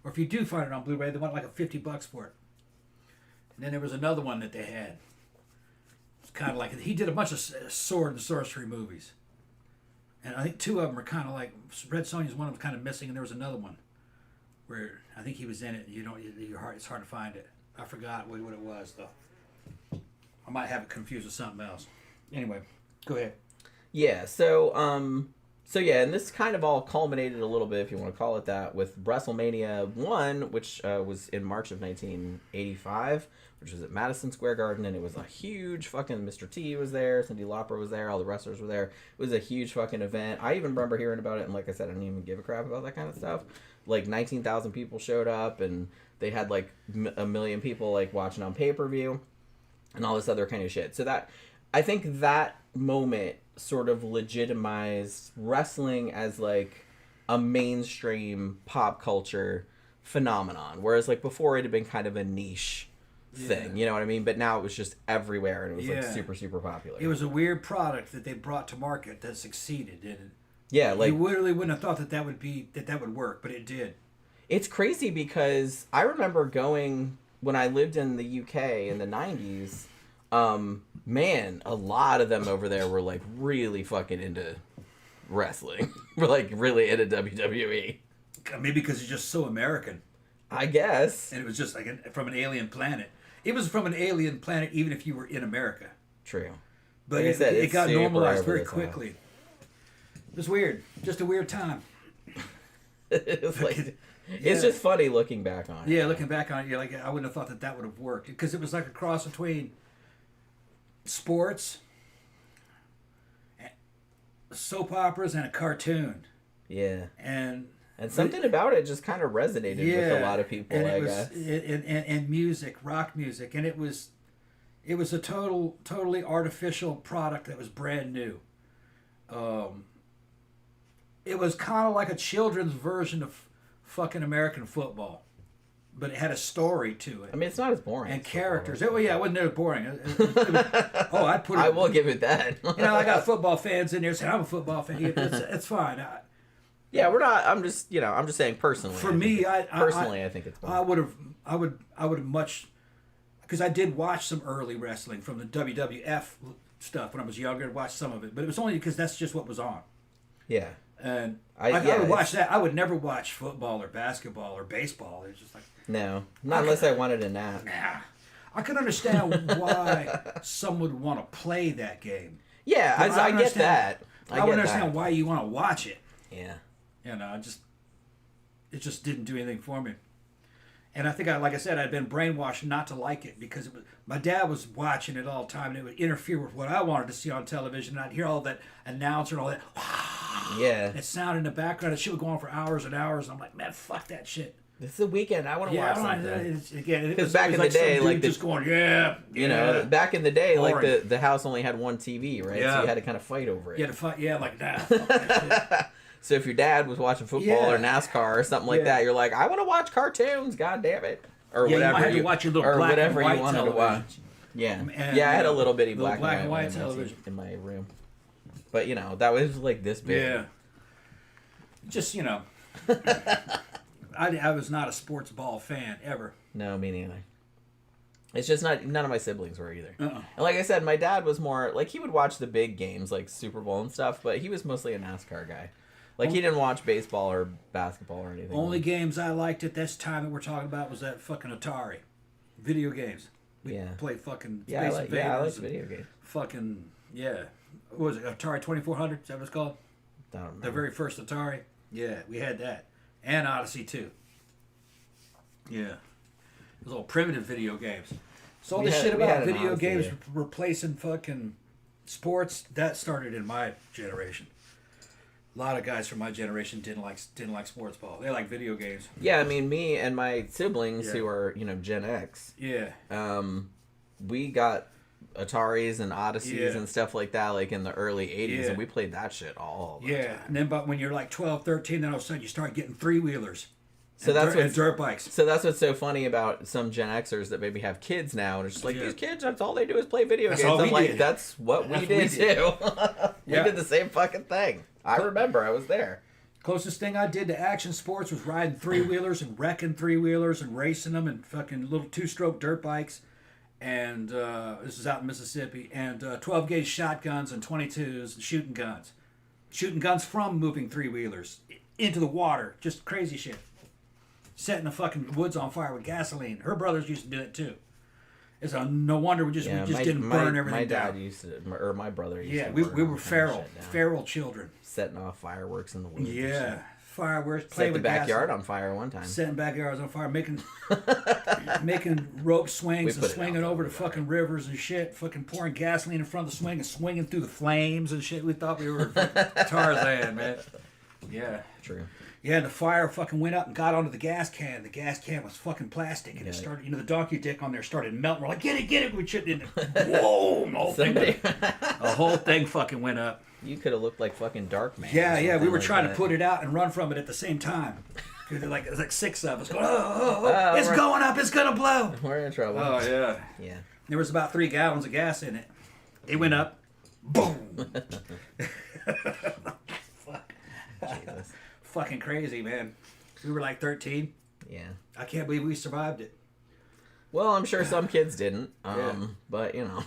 or if you do find it on Blu-ray, they want like $50 for it. And then there was another one that they had. It's kind of like he did a bunch of sword and sorcery movies, and I think two of them are kind of like Red Sonja's one of them kind of missing, and there was another one where I think he was in it. It's hard to find it. I forgot what it was though. I might have it confused with something else. Anyway, go ahead. Yeah. So and this kind of all culminated a little bit, if you want to call it that, with WrestleMania 1, which was in March of 1985, which was at Madison Square Garden, and it was a huge fucking Mr. T was there, Cyndi Lauper was there, all the wrestlers were there. It was a huge fucking event. I even remember hearing about it, and like I said, I didn't even give a crap about that kind of stuff. Like 19,000 people showed up, and they had like a million people like watching on pay-per-view, and all this other kind of shit. So that, I think that moment sort of legitimized wrestling as like a mainstream pop culture phenomenon, whereas like before it had been kind of a niche thing. You know what I mean? But now it was just everywhere, and it was like Yeah. super, super popular. It was a weird product that they brought to market that succeeded. And Yeah, like you literally wouldn't have thought that would work, but it did. it's crazy because I remember going when I lived in the UK in the 90s. Man, a lot of them over there were like really fucking into wrestling. Were like really into WWE. Maybe because it's just so American. I guess. And it was just like from an alien planet. It was from an alien planet even if you were in America. True. But Like I said, it it's got super normalized over very the top. quickly. It was weird. Just a weird time. It's like Yeah. it's just funny looking back on it. Yeah, looking back on it, you're like, I wouldn't have thought that would have worked. Because it was like a cross between sports, soap operas, and a cartoon. Yeah. And something about it just kind of resonated with a lot of people, and I it was, guess. And music, rock music, and it was a totally artificial product that was brand new. It was kind of like a children's version of fucking American football, but it had a story to it. I mean, it's not as boring. And as characters. football. It wasn't that boring. I'd put it. I will give it that. I got football fans in there saying I'm a football fan. It's fine. Yeah, we're not. I'm just saying personally. For me, I think it's I boring. would have much, because I did watch some early wrestling from the WWF stuff when I was younger. I watched some of it, but it was only because that's just what was on. Yeah. And I would watch that. I would never watch football or basketball or baseball. It's just like, No, not unless I wanted a nap. nah. I can understand why some would want to play that game. Yeah, But I get that. I would understand why you want to watch it. Yeah. It just didn't do anything for me. And I think, like I said, I'd been brainwashed not to like it because my dad was watching it all the time, and it would interfere with what I wanted to see on television. And I'd hear all that announcer and all that. Yeah. That sound in the background. That shit would go on for hours and hours. And I'm like, man, fuck that shit. It's the weekend. I want to watch something. It Because was back in the some day, dude like just going, yeah. You know, back in the day, Boring. like the house only had one TV, right? Yeah. So you had to kind of fight over it. You had to fight, like that. Fuck that shit. So if your dad was watching football Yeah. or NASCAR or something like that, you're like, I want to watch cartoons. God damn it, or Yeah, you whatever might have to watch your little or black and whatever white you wanted television. to watch. Yeah, And, yeah. I had a little bitty little black and white television in my room, but that was like this big. Yeah. Just I was not a sports ball fan ever. No, me neither. It's just not. None of my siblings were either. Uh-uh. And like I said, my dad was more like he would watch the big games like Super Bowl and stuff, but he was mostly a NASCAR guy. Like he didn't watch baseball or basketball or anything. Only games I liked at this time that we're talking about was that fucking Atari. Video games. We played fucking Space I like Invaders. video games. Fucking, yeah. What was it? Atari 2400? Is that what it's called? I don't know. The very first Atari? Yeah, we had that. And Odyssey 2. Yeah. Those little primitive video games. So all this shit we about had an video Odyssey, games yeah. replacing fucking sports, that started in my generation. A lot of guys from my generation didn't like sports ball. They like video games. Yeah, I mean, me and my siblings Yeah. who are, Gen X, Yeah. we got Ataris and Odysseys Yeah. and stuff like that, like in the early 80s, Yeah. and we played that shit all the Yeah. time. And then but when you're like 12, 13, then all of a sudden you start getting three-wheelers. So that's and what's dirt bikes. So that's what's so funny about some Gen Xers that maybe have kids now, and it's just like, Yeah. these kids, that's all they do is play video That's games. all I'm we like, did. that's what we That's did what we did. too. We Yeah. did the same fucking thing. I remember, I was there. Closest thing I did to action sports was riding three-wheelers and wrecking three-wheelers and racing them and fucking little two-stroke dirt bikes. And this is out in Mississippi. And 12-gauge shotguns and 22s and shooting guns. Shooting guns from moving three-wheelers into the water. Just crazy shit. Setting the fucking woods on fire with gasoline. Her brothers used to do it too. It's no wonder we just didn't burn everything My dad down. used to, or my brother used Yeah, to. we burn were all kinds of feral shit down. feral children. Setting off fireworks in the woods. and Yeah, shit. fireworks. Play Set the with backyard gasoline. on fire one time. Setting backyards on fire, making rope swings and put it swinging out over there, to fucking rivers and shit. Fucking pouring gasoline in front of the swing and swinging through the flames and shit. We thought we were fucking Tarzan, man. Yeah. True. Yeah, and the fire fucking went up and got onto the gas can. The gas can was fucking plastic, and it Yeah. started. The donkey dick on there started melting. We're like, get it! We chipped in. Whoa! And the whole thing fucking went up. You could have looked like fucking Dark Man. Yeah, or we something were like trying that. to put it out and run from it at the same time. There's like six of us going, oh, it's going up, it's gonna blow. We're in trouble. Oh yeah. Yeah. There was about 3 gallons of gas in it. It went up. Boom. Fuck. Jesus. Fucking crazy, man. We were like 13. Yeah. I can't believe we survived it. Well, I'm sure some kids didn't. Yeah. But you know.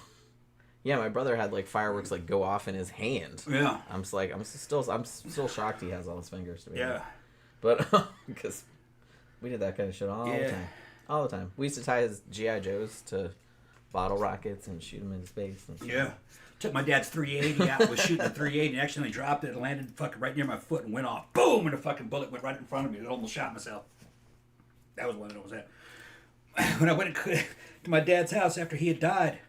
Yeah, my brother had like fireworks like go off in his hand. Yeah. I'm still shocked he has all his fingers to be honest. Yeah. But because we did that kind of shit all the Yeah. time. All the time. We used to tie his GI Joes to bottle rockets and shoot them into space. And shit. Yeah. Took my dad's 380 out, was shooting a 380 and accidentally dropped it and landed fucking right near my foot and went off. Boom! And a fucking bullet went right in front of me. I almost shot myself. That was one that was that. When I went to my dad's house after he had died,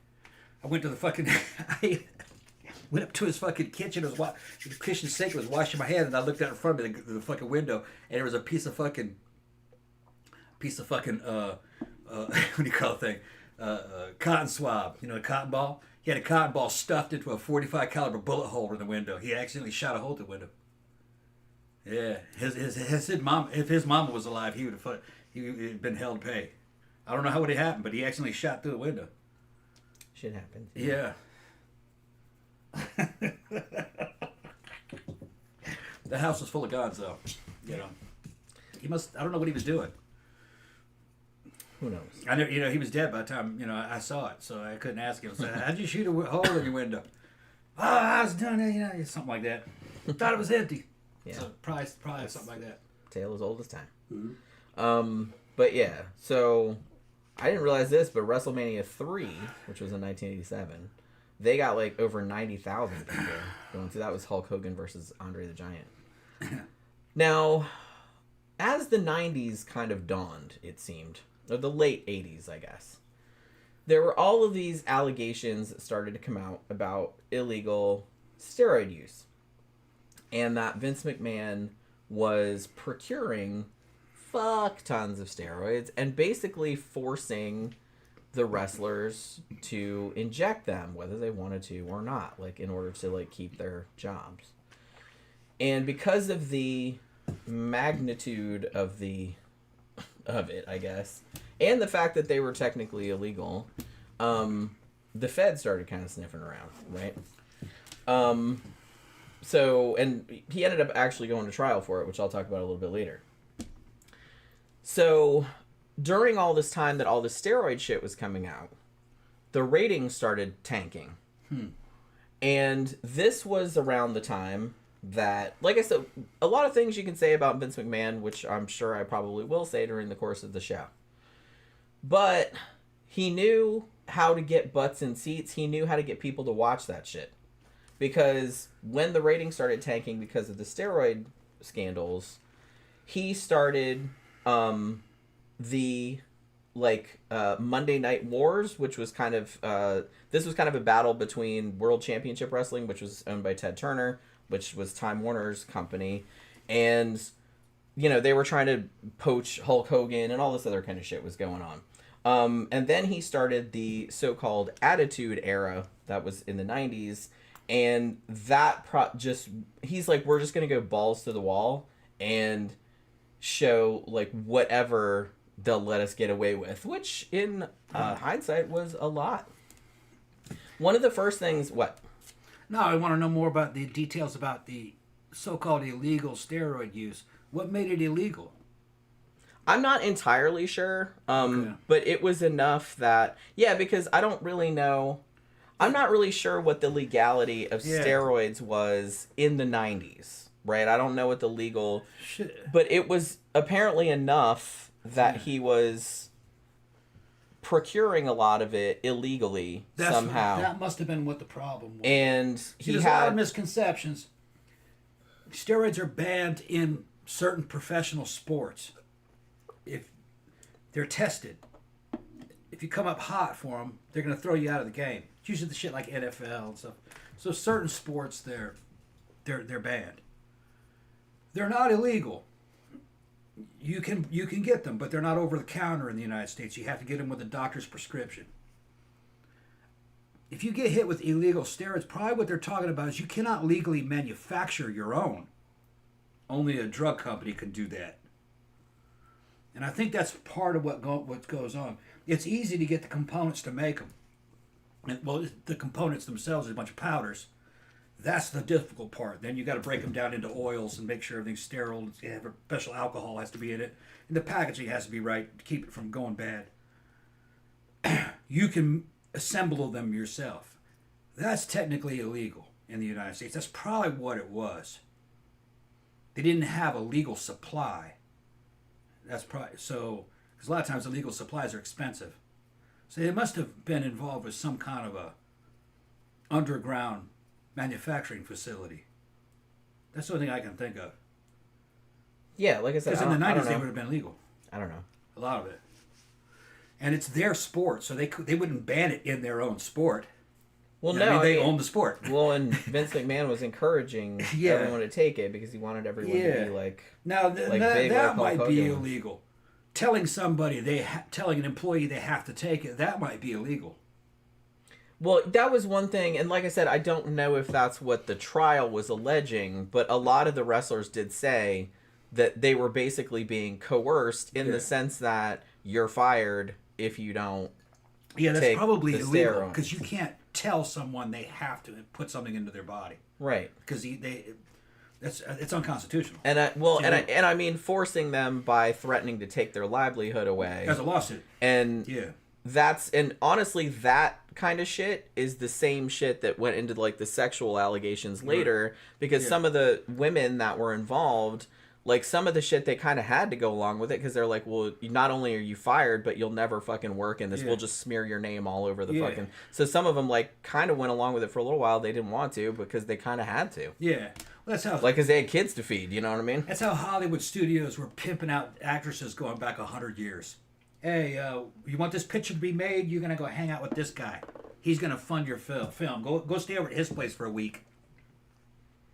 I went to the fucking... I went up to his fucking kitchen. It was the kitchen sink. I was washing my hands, and I looked out in front of me, the fucking window, and there was a piece of fucking, what do you call the thing? Cotton swab. You know, a cotton ball? He had a cotton ball stuffed into a 45 caliber bullet hole in the window. He accidentally shot a hole through the window. Yeah, his mom. If his mama was alive, he would have been held to pay. I don't know how it happened, but he accidentally shot through the window. Shit happens. Yeah. The house was full of guns, though. You know, I don't know what he was doing. Who knows? I never, he was dead by the time I saw it, so I couldn't ask him. So, how'd you shoot a hole in your window? Oh, I was doing it, something like that. Thought it was empty. Yeah. So probably something like that. Tale as old as time. Mm-hmm. But yeah, so I didn't realize this, but WrestleMania 3, which was in 1987, they got like over 90,000 people going. So that was Hulk Hogan versus Andre the Giant. Now, as the 90s kind of dawned, it seemed, or the late 80s, I guess, there were all of these allegations that started to come out about illegal steroid use. And that Vince McMahon was procuring fuck tons of steroids and basically forcing the wrestlers to inject them, whether they wanted to or not, like in order to like keep their jobs. And because of the magnitude of it, I guess, and the fact that they were technically illegal, the Fed started kind of sniffing around, right? So, and he ended up actually going to trial for it, which I'll talk about a little bit later. So, during all this time that all the steroid shit was coming out, the ratings started tanking. And this was around the time that, like I said, a lot of things you can say about Vince McMahon, which I'm sure I probably will say during the course of the show. But he knew how to get butts in seats. He knew how to get people to watch that shit. Because when the ratings started tanking because of the steroid scandals, he started the Monday Night Wars, which was kind of this was kind of a battle between World Championship Wrestling, which was owned by Ted Turner, which was Time Warner's company, and they were trying to poach Hulk Hogan and all this other kind of shit was going on. And then he started the so-called Attitude Era that was in the 90s. And that he's like, we're just going to go balls to the wall and show like whatever they'll let us get away with, which in hindsight was a lot. One of the first things, what? No, I want to know more about the details about the so-called illegal steroid use. What made it illegal? I'm not entirely sure, Okay. but it was enough that, because I don't really know. I'm not really sure what the legality of steroids was in the 90s, right? I don't know what the legal... Shit. But it was apparently enough that he was procuring a lot of it illegally somehow. That must have been what the problem was. And There's a lot of misconceptions. Steroids are banned in certain professional sports. If they're tested. If you come up hot for them, they're going to throw you out of the game. It's usually the shit like NFL and stuff. So certain sports, they're banned. They're not illegal. You can get them, but they're not over the counter in the United States. You have to get them with a doctor's prescription. If you get hit with illegal steroids, probably what they're talking about is you cannot legally manufacture your own. Only a drug company can do that. And I think that's part of what goes on. It's easy to get the components to make them. And, well, the components themselves are a bunch of powders. That's the difficult part. Then you got to break them down into oils and make sure everything's sterile. Special alcohol has to be in it. And the packaging has to be right to keep it from going bad. You can assemble them yourself. That's technically illegal in the United States. That's probably what it was. They didn't have a legal supply. That's probably so, because a lot of times illegal supplies are expensive. So they must have been involved with some kind of a underground manufacturing facility. That's the only thing I can think of. Yeah, like I said, because in the 90s they would have been legal. I don't know. A lot of it. And it's their sport, so they wouldn't ban it in their own sport. Well, you know, no, they own the sport. Well, and Vince McMahon was encouraging everyone to take it because he wanted everyone to be like. Now big that like might be Hogan. illegal. Telling somebody telling an employee they have to take it, that might be illegal. Well, that was one thing, and like I said, I don't know if that's what the trial was alleging, but a lot of the wrestlers did say that they were basically being coerced in the sense that you're fired if you don't. Yeah, that's probably the illegal steroids. because you can't tell someone they have to put something into their body, Right. because it's unconstitutional. And I mean forcing them by threatening to take their livelihood away. As a lawsuit. And Yeah. and honestly that kind of shit is the same shit that went into like the sexual allegations later, because some of the women that were involved, like some of the shit they kind of had to go along with it because they're like, well, not only are you fired, but you'll never fucking work in this. We'll just smear your name all over the fucking. So some of them like kind of went along with it for a little while. They didn't want to because they kind of had to. Yeah. Well, that's how. Like, because they had kids to feed. You know what I mean? That's how Hollywood studios were pimping out actresses going back 100 years. Hey, you want this picture to be made? You're gonna go hang out with this guy. He's gonna fund your film. Go stay over at his place for a week.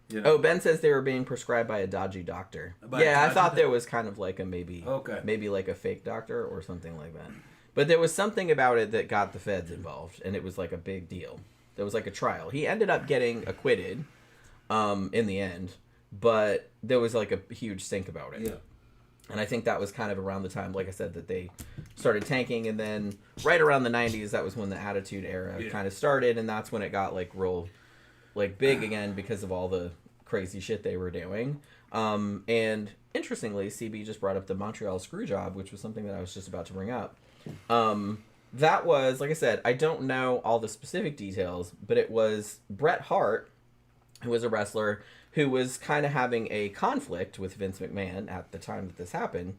You know? Oh, Ben says they were being prescribed by a dodgy doctor. I thought there was kind of like a maybe like a fake doctor or something like that. But there was something about it that got the feds involved, and it was like a big deal. There was like a trial. He ended up getting acquitted in the end, but there was like a huge stink about it. Yeah. And I think that was kind of around the time, like I said, that they started tanking, and then right around the 90s, that was when the Attitude Era kind of started, and that's when it got like real like big again because of all the crazy shit they were doing. And interestingly, CB just brought up the Montreal Screwjob, which was something that I was just about to bring up. That was, like I said, I don't know all the specific details, but it was Bret Hart, who was a wrestler, who was kind of having a conflict with Vince McMahon at the time that this happened.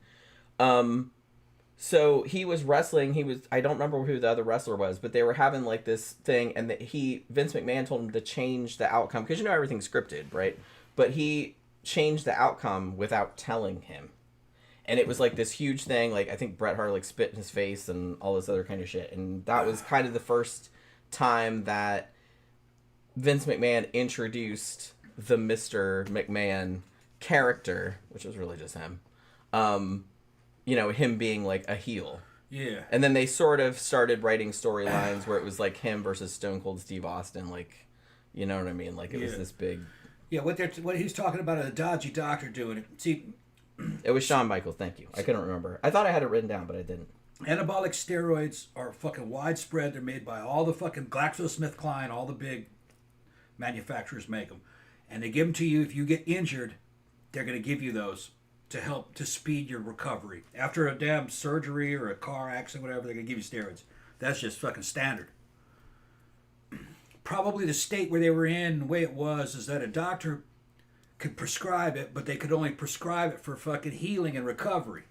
So he was wrestling. I don't remember who the other wrestler was, but they were having like this thing, and Vince McMahon told him to change the outcome because everything's scripted, right? But he changed the outcome without telling him, and it was like this huge thing. Like I think Bret Hart like spit in his face and all this other kind of shit, and that was kind of the first time that Vince McMahon introduced the Mr. McMahon character, which was really just him. Him being like a heel. Yeah. And then they sort of started writing storylines where it was like him versus Stone Cold Steve Austin, like, you know what I mean? Like it was this big. Yeah, what he's talking about a dodgy doctor doing it. See, it was Shawn Michaels. Thank you. I couldn't remember. I thought I had it written down, but I didn't. Anabolic steroids are fucking widespread. They're made by all the fucking GlaxoSmithKline, all the big manufacturers make them. And they give them to you if you get injured. They're going to give you those to help to speed your recovery. After a damn surgery or a car accident, whatever, they're going to give you steroids. That's just fucking standard. Probably the state where they were in, the way it was, is that a doctor could prescribe it, but they could only prescribe it for fucking healing and recovery.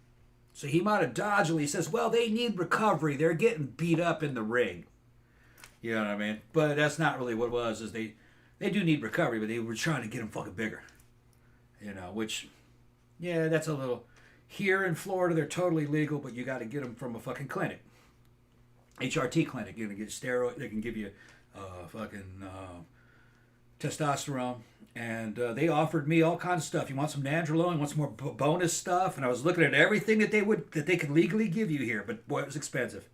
So he might have dodgily says, well, they need recovery. They're getting beat up in the ring. You know what I mean? But that's not really what it was, is they do need recovery, but they were trying to get them fucking bigger. Which, yeah, that's a little... Here in Florida, they're totally legal, but you got to get them from a fucking clinic. HRT clinic. You're going to get steroid. They can give you testosterone. And they offered me all kinds of stuff. You want some nandrolone? You want some more bonus stuff? And I was looking at everything that they could legally give you here, but boy, it was expensive.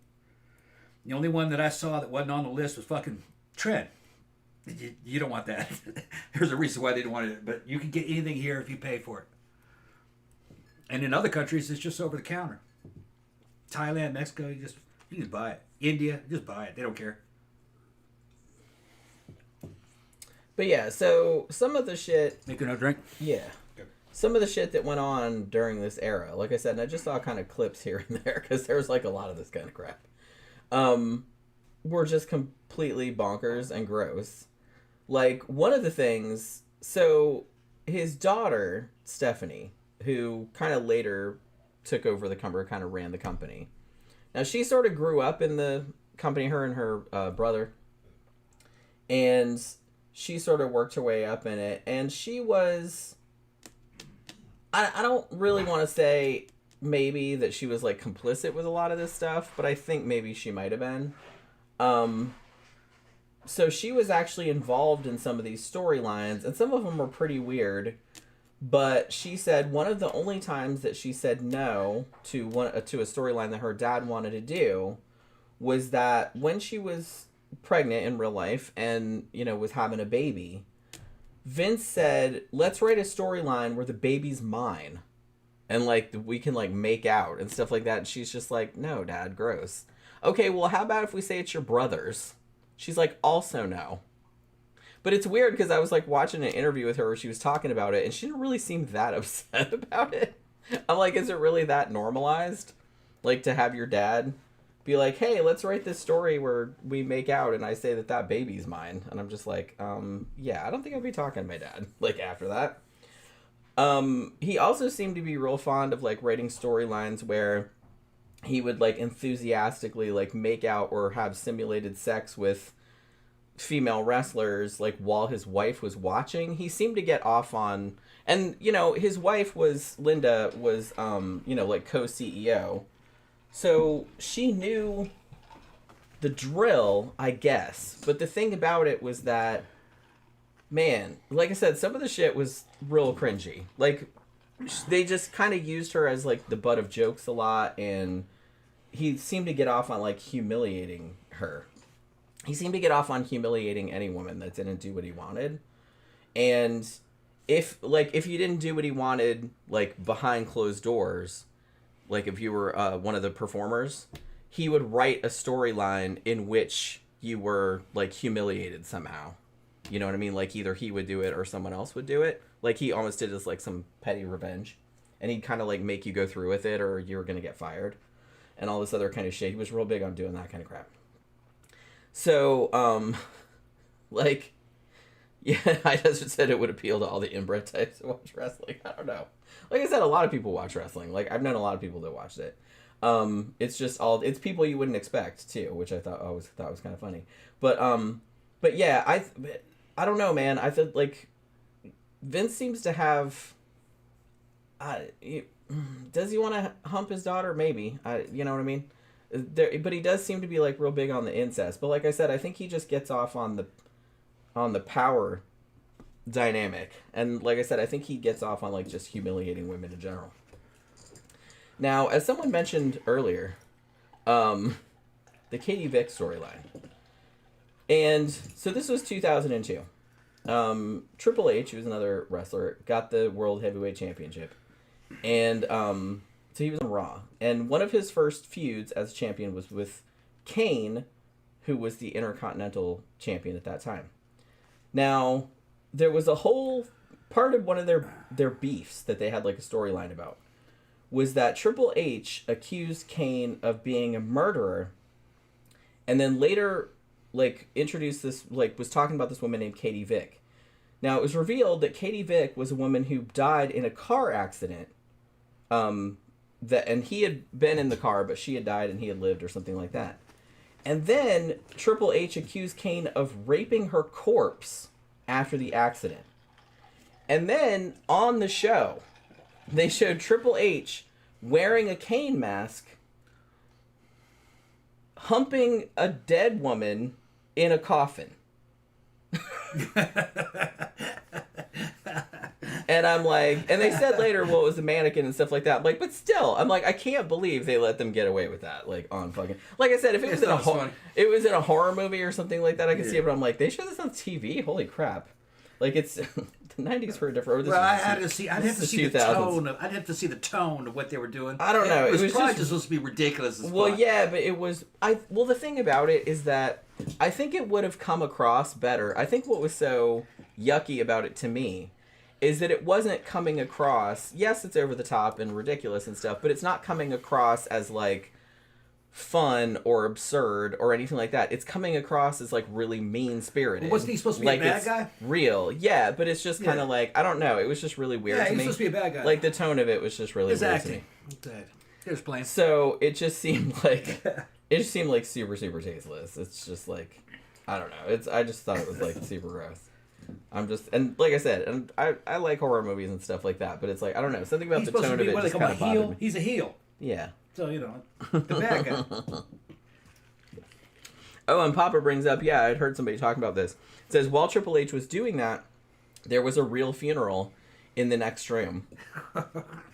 The only one that I saw that wasn't on the list was fucking Tren. You don't want that. There's a reason why they didn't want it, but you can get anything here if you pay for it. And in other countries, it's just over the counter. Thailand, Mexico, you just buy it. India, just buy it. They don't care. But yeah, so some of the shit... Make another drink? Yeah. Some of the shit that went on during this era, like I said, and I just saw kind of clips here and there, because there was like a lot of this kind of crap, were just completely bonkers and gross. Like, one of the things... So, his daughter, Stephanie, who kind of later took over the company, kind of ran the company. Now, she sort of grew up in the company, her and her brother. And she sort of worked her way up in it. And she was... I don't really want to say maybe that she was, like, complicit with a lot of this stuff, but I think maybe she might have been. So she was actually involved in some of these storylines, and some of them were pretty weird. But she said one of the only times that she said no to a storyline that her dad wanted to do was that when she was pregnant in real life and, you know, was having a baby, Vince said, let's write a storyline where the baby's mine. And, like, we can, like, make out and stuff like that. And she's just like, no, Dad, gross. Okay, well, how about if we say it's your brother's? She's like, also no. But it's weird because I was, like, watching an interview with her where she was talking about it, and she didn't really seem that upset about it. I'm like, is it really that normalized? Like, to have your dad be like, hey, let's write this story where we make out and I say that baby's mine. And I'm just like, yeah, I don't think I'd be talking to my dad, like, after that. He also seemed to be real fond of, like, writing storylines where he would, like, enthusiastically, like, make out or have simulated sex with female wrestlers, like, while his wife was watching. He seemed to get off on... And, you know, his wife was... Linda was, you know, like, co-CEO. So she knew the drill, I guess. But the thing about it was that, man, like I said, some of the shit was real cringy. Like, they just kind of used her as, like, the butt of jokes a lot, and he seemed to get off on, like, humiliating her. He seemed to get off on humiliating any woman that didn't do what he wanted. And if you didn't do what he wanted, like, behind closed doors, like, if you were one of the performers, he would write a storyline in which you were, like, humiliated somehow. You know what I mean? Like, either he would do it or someone else would do it. Like, he almost did as, like, some petty revenge. And he'd kind of, like, make you go through with it or you were going to get fired. And all this other kind of shit. He was real big on doing that kind of crap. So, like, yeah, I just said it would appeal to all the inbred types who watch wrestling. I don't know. Like I said, a lot of people watch wrestling. Like, I've known a lot of people that watched it. It's just it's people you wouldn't expect too, which I thought was kind of funny. But yeah, I don't know, man. I feel like Vince seems to have. Does he want to hump his daughter? Maybe. You know what I mean? But he does seem to be, like, real big on the incest. But like I said, I think he just gets off on the power dynamic. And like I said, I think he gets off on, like, just humiliating women in general. Now, as someone mentioned earlier, the Katie Vick storyline. And so this was 2002. Triple H, who was another wrestler, got the World Heavyweight Championship. And so he was on Raw. And one of his first feuds as champion was with Kane, who was the Intercontinental Champion at that time. Now, there was a whole part of one of their beefs that they had, like, a storyline about, was that Triple H accused Kane of being a murderer, and then later, like, introduced this, like, was talking about this woman named Katie Vick. Now, it was revealed that Katie Vick was a woman who died in a car accident, and he had been in the car, but she had died and he had lived or something like that. And then Triple H accused Kane of raping her corpse after the accident. And then on the show, they showed Triple H wearing a Kane mask, humping a dead woman in a coffin. And I'm like, and they said later, well, it was a mannequin and stuff like that. I'm like, but still, I'm like, I can't believe they let them get away with that. Like, on fucking, like I said, if it was in a horror movie or something like that, I could see it. But I'm like, they show this on TV? Holy crap! Like it's the 90s were different. Well, I'd have to see the 2000s. tone. I'd have to see the tone of what they were doing. I don't know. It was probably just just supposed to be ridiculous as well, fuck. yeah, but it was. Well, the thing about it is that I think it would have come across better. I think what was so yucky about it to me is that it wasn't coming across. Yes, it's over the top and ridiculous and stuff, but it's not coming across as like fun or absurd or anything like that. It's coming across as like really mean spirited. Well, wasn't he supposed to be like a bad it's guy? Real, yeah, but it's just kind of Yeah. like I don't know. It was just really weird Yeah, to he was me. supposed to be a bad guy. Like the tone of it was just really His weird acting. to me. Here's plain. So it just seemed like super tasteless. It's just like I don't know. I just thought it was like super gross. And like I said, and I like horror movies and stuff like that, but it's like I don't know, something about He's the supposed tone to of be it what they just call kind a of bothered heel. me. He's a heel. Yeah. So, the bad guy. Oh, and Papa brings up, yeah, I'd heard somebody talking about this. It says while Triple H was doing that, there was a real funeral in the next room.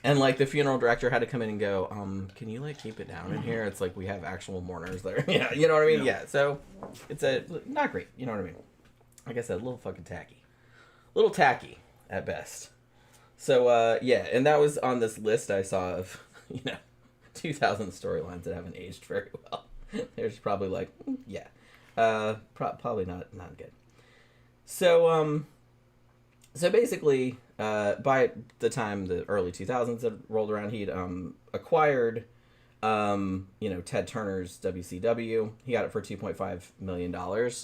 And like the funeral director had to come in and go, can you like keep it down in here? It's like we have actual mourners there. Yeah, you know what I mean? Yeah. So it's not great, you know what I mean? Like I said, a little fucking tacky. A little tacky at best. So yeah, and that was on this list I saw of, 2000 storylines that haven't aged very well. There's probably like, yeah. Probably not good. So so basically, by the time the early 2000s had rolled around, he'd acquired, Ted Turner's WCW. He got it for $2.5 million.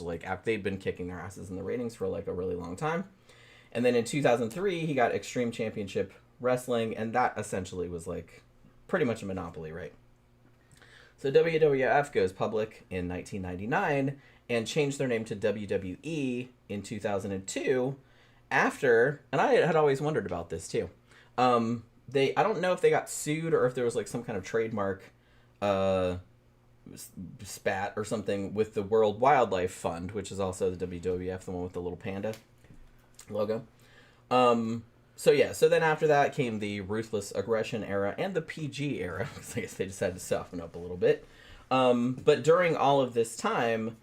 Like after they'd been kicking their asses in the ratings for like a really long time. And then in 2003, he got Extreme Championship Wrestling, and that essentially was like pretty much a monopoly, right? So WWF goes public in 1999 and changed their name to WWE in 2002 after, and I had always wondered about this too. I don't know if they got sued or if there was like some kind of trademark spat or something with the World Wildlife Fund, which is also the WWF, the one with the little panda logo. So then after that came the Ruthless Aggression era and the PG era, because I guess they decided to soften up a little bit. But during all of this time,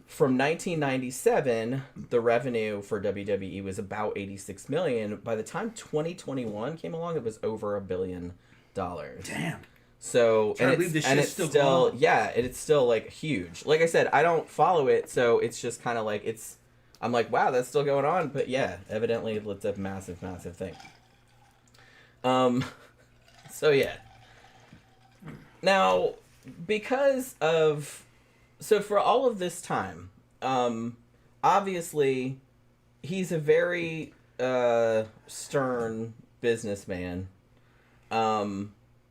from 1997, the revenue for WWE was about $86 million. By the time 2021 came along, it was over $1 billion. Damn. So it's still like huge. Like I said, I don't follow it, so it's just kind of like I'm like, wow, that's still going on, but yeah, evidently it's a massive thing. So yeah. Now, for all of this time, obviously, he's a very stern businessman.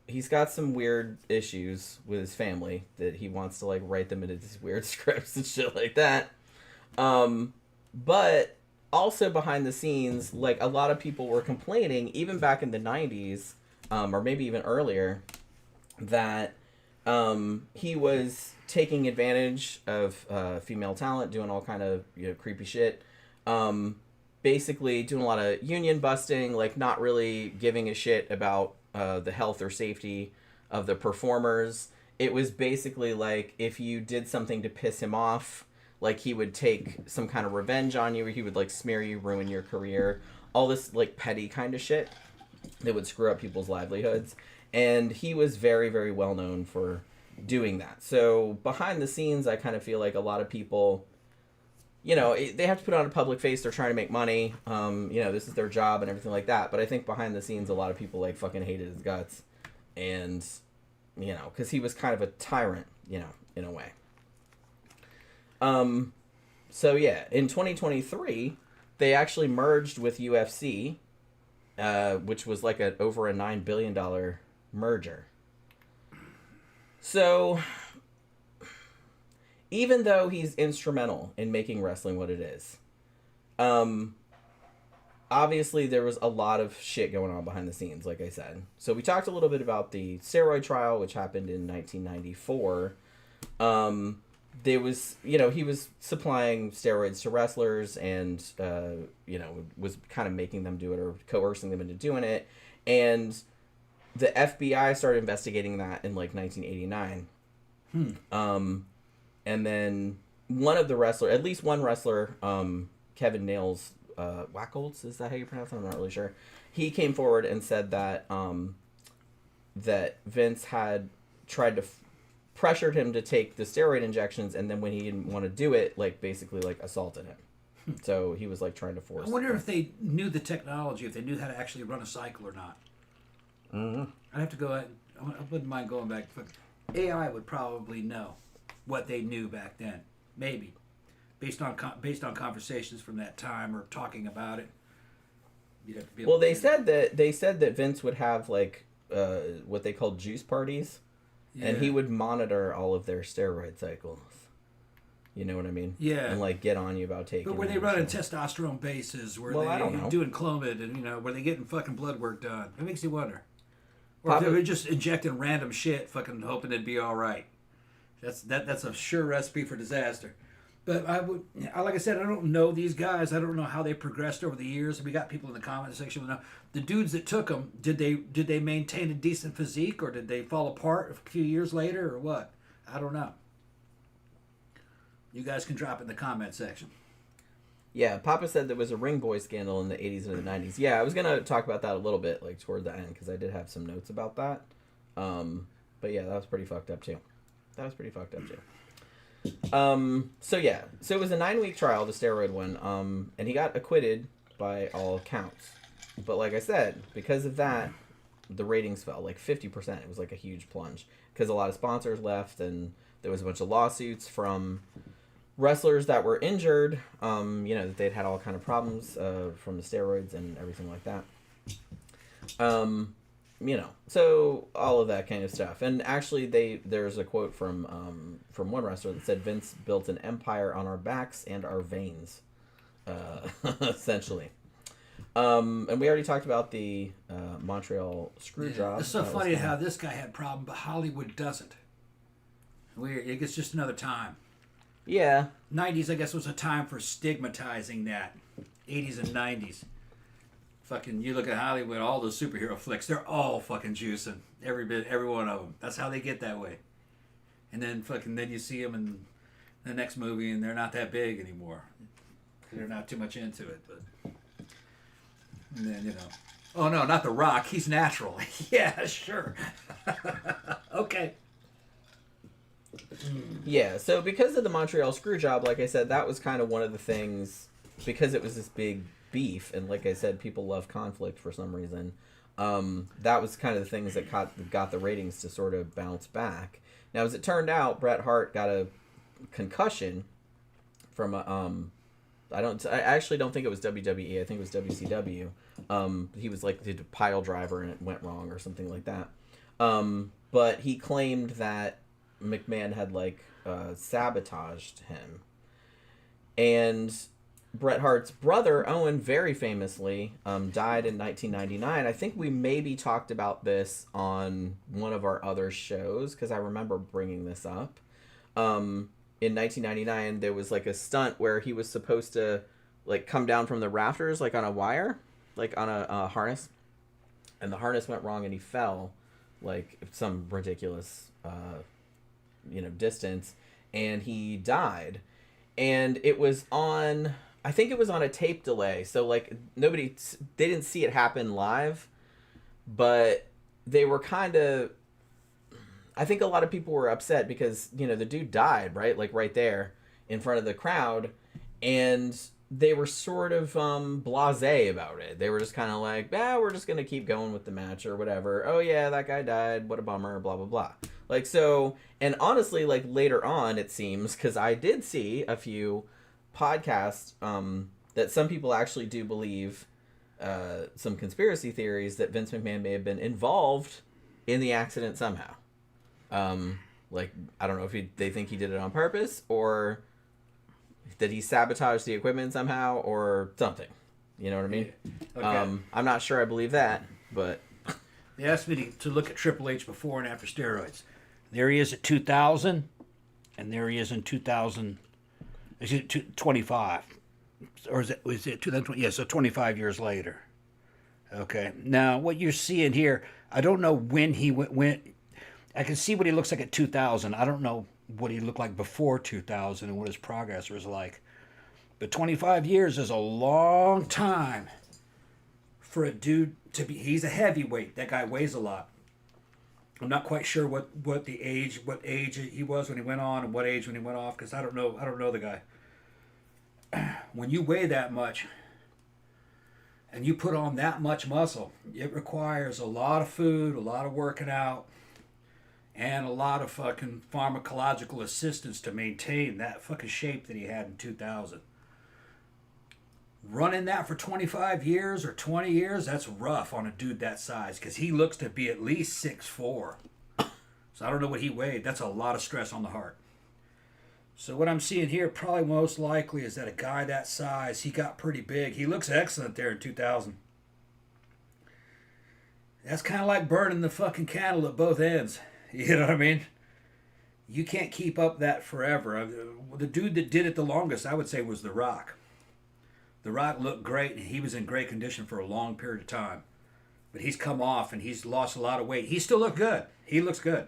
He's got some weird issues with his family that he wants to like write them into these weird scripts and shit like that. But also behind the scenes, like a lot of people were complaining, even back in the 90s, or maybe even earlier, that he was taking advantage of female talent, doing all kind of creepy shit. Basically doing a lot of union busting, like not really giving a shit about the health or safety of the performers. It was basically like if you did something to piss him off, like he would take some kind of revenge on you, or he would like smear you, ruin your career, all this like petty kind of shit that would screw up people's livelihoods. And he was very, very well known for doing that. So behind the scenes, I kind of feel like a lot of people, they have to put on a public face. They're trying to make money. This is their job and everything like that. But I think behind the scenes, a lot of people like fucking hated his guts. And, because he was kind of a tyrant, in a way. So yeah, in 2023, they actually merged with UFC, which was like over a $9 billion merger. So, even though he's instrumental in making wrestling what it is, obviously there was a lot of shit going on behind the scenes, like I said. So we talked a little bit about the steroid trial, which happened in 1994. There was, he was supplying steroids to wrestlers and, was kind of making them do it or coercing them into doing it. And the FBI started investigating that in like 1989. And then at least one wrestler, Kevin Nails, Wacholz, is that how you pronounce it? I'm not really sure. He came forward and said that that Vince had tried to pressured him to take the steroid injections, and then when he didn't want to do it, like basically like assaulted him. So he was like trying to force. I wonder if they knew the technology, if they knew how to actually run a cycle or not. Mm-hmm. I'd have to go. I wouldn't mind going back. AI would probably know what they knew back then, maybe, based on conversations from that time or talking about it. You'd have to be able Well, to they said that Vince would have like what they called juice parties, and he would monitor all of their steroid cycles. You know what I mean? Yeah. And like get on you about taking. But were they running testosterone bases? Were I don't they know. doing Clomid? And were they getting fucking blood work done? It makes you wonder. Or if they were just injecting random shit, fucking hoping it'd be all right. That's a sure recipe for disaster. But like I said, I don't know these guys. I don't know how they progressed over the years. We got people in the comment section. Now, the dudes that took them, did they maintain a decent physique, or did they fall apart a few years later, or what? I don't know. You guys can drop it in the comment section. Yeah, Papa said there was a ring boy scandal in the 80s and the 90s. Yeah, I was going to talk about that a little bit, like, toward the end, because I did have some notes about that. But yeah, that was pretty fucked up, too. So yeah, so it was a 9-week trial, the steroid one, and he got acquitted by all accounts. But like I said, because of that, the ratings fell, like 50%. It was like a huge plunge, because a lot of sponsors left, and there was a bunch of lawsuits from wrestlers that were injured, that they'd had all kind of problems from the steroids and everything like that. So all of that kind of stuff. And actually, there's a quote from one wrestler that said, "Vince built an empire on our backs and our veins," essentially. And we already talked about the Montreal screw job. It's so funny how this guy had a problem, but Hollywood doesn't. Weird. I guess just another time. Yeah. 90s, I guess, was a time for stigmatizing that. 80s and 90s. Fucking, you look at Hollywood, all those superhero flicks, they're all fucking juicing. Every one of them. That's how they get that way. And then you see them in the next movie, and they're not that big anymore. They're not too much into it, but... And then, oh no, not The Rock, he's natural. Yeah, sure. Okay. Yeah, so because of the Montreal screw job, like I said, that was kind of one of the things, because it was this big beef, and like I said, people love conflict for some reason. That was kind of the things that got the ratings to sort of bounce back. Now, as it turned out, Bret Hart got a concussion from I actually don't think it was WWE. I think it was WCW. He was like did a pile driver and it went wrong or something like that. But he claimed that McMahon had sabotaged him. And Bret Hart's brother, Owen, very famously died in 1999. I think we maybe talked about this on one of our other shows, because I remember bringing this up. In 1999, there was a stunt where he was supposed to come down from the rafters on a wire, on a harness. And the harness went wrong and he fell some ridiculous distance, and he died. And it was on, I think it was on a tape delay, so they didn't see it happen live, but they were kind of, I think a lot of people were upset because the dude died right there in front of the crowd, and they were sort of blasé about it. They were just kind of we're just gonna keep going with the match or whatever. Oh yeah, that guy died, what a bummer, blah blah blah. So, and honestly, later on, it seems, because I did see a few podcasts that some people actually do believe some conspiracy theories that Vince McMahon may have been involved in the accident somehow. I don't know if they think he did it on purpose, or that he sabotaged the equipment somehow, or something. You know what I mean? Okay. I'm not sure I believe that, but... They asked me to look at Triple H before and after steroids. There he is at 2000, and there he is in 2025. Or was it 2020? Yeah, so 25 years later. Okay. Now, what you're seeing here, I don't know when he went. I can see what he looks like at 2000. I don't know what he looked like before 2000 and what his progress was like. But 25 years is a long time for a dude to be. He's a heavyweight. That guy weighs a lot. I'm not quite sure what age he was when he went on and what age when he went off, because I don't know the guy. When you weigh that much and you put on that much muscle, it requires a lot of food, a lot of working out, and a lot of fucking pharmacological assistance to maintain that fucking shape that he had in 2000. Running that for 25 years or 20 years, that's rough on a dude that size, because he looks to be at least 6'4". So I don't know what he weighed. That's a lot of stress on the heart. So what I'm seeing here probably most likely is that a guy that size, he got pretty big. He looks excellent there in 2000. That's kind of like burning the fucking candle at both ends. You know what I mean? You can't keep up that forever. The dude that did it the longest, I would say, was The Rock. The Rock looked great, and he was in great condition for a long period of time. But he's come off, and he's lost a lot of weight. He still looks good. He looks good.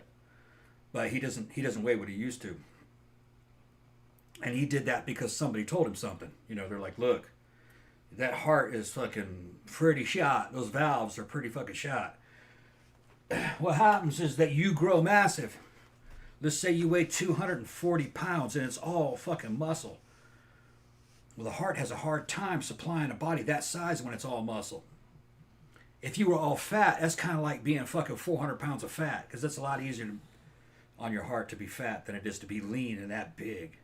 But he doesn't weigh what he used to. And he did that because somebody told him something. You know, they're like, look, that heart is fucking pretty shot. Those valves are pretty fucking shot. What happens is that you grow massive. Let's say you weigh 240 pounds, and it's all fucking muscle. Well, the heart has a hard time supplying a body that size when it's all muscle. If you were all fat, that's kind of like being fucking 400 pounds of fat, because that's a lot easier on your heart to be fat than it is to be lean and that big.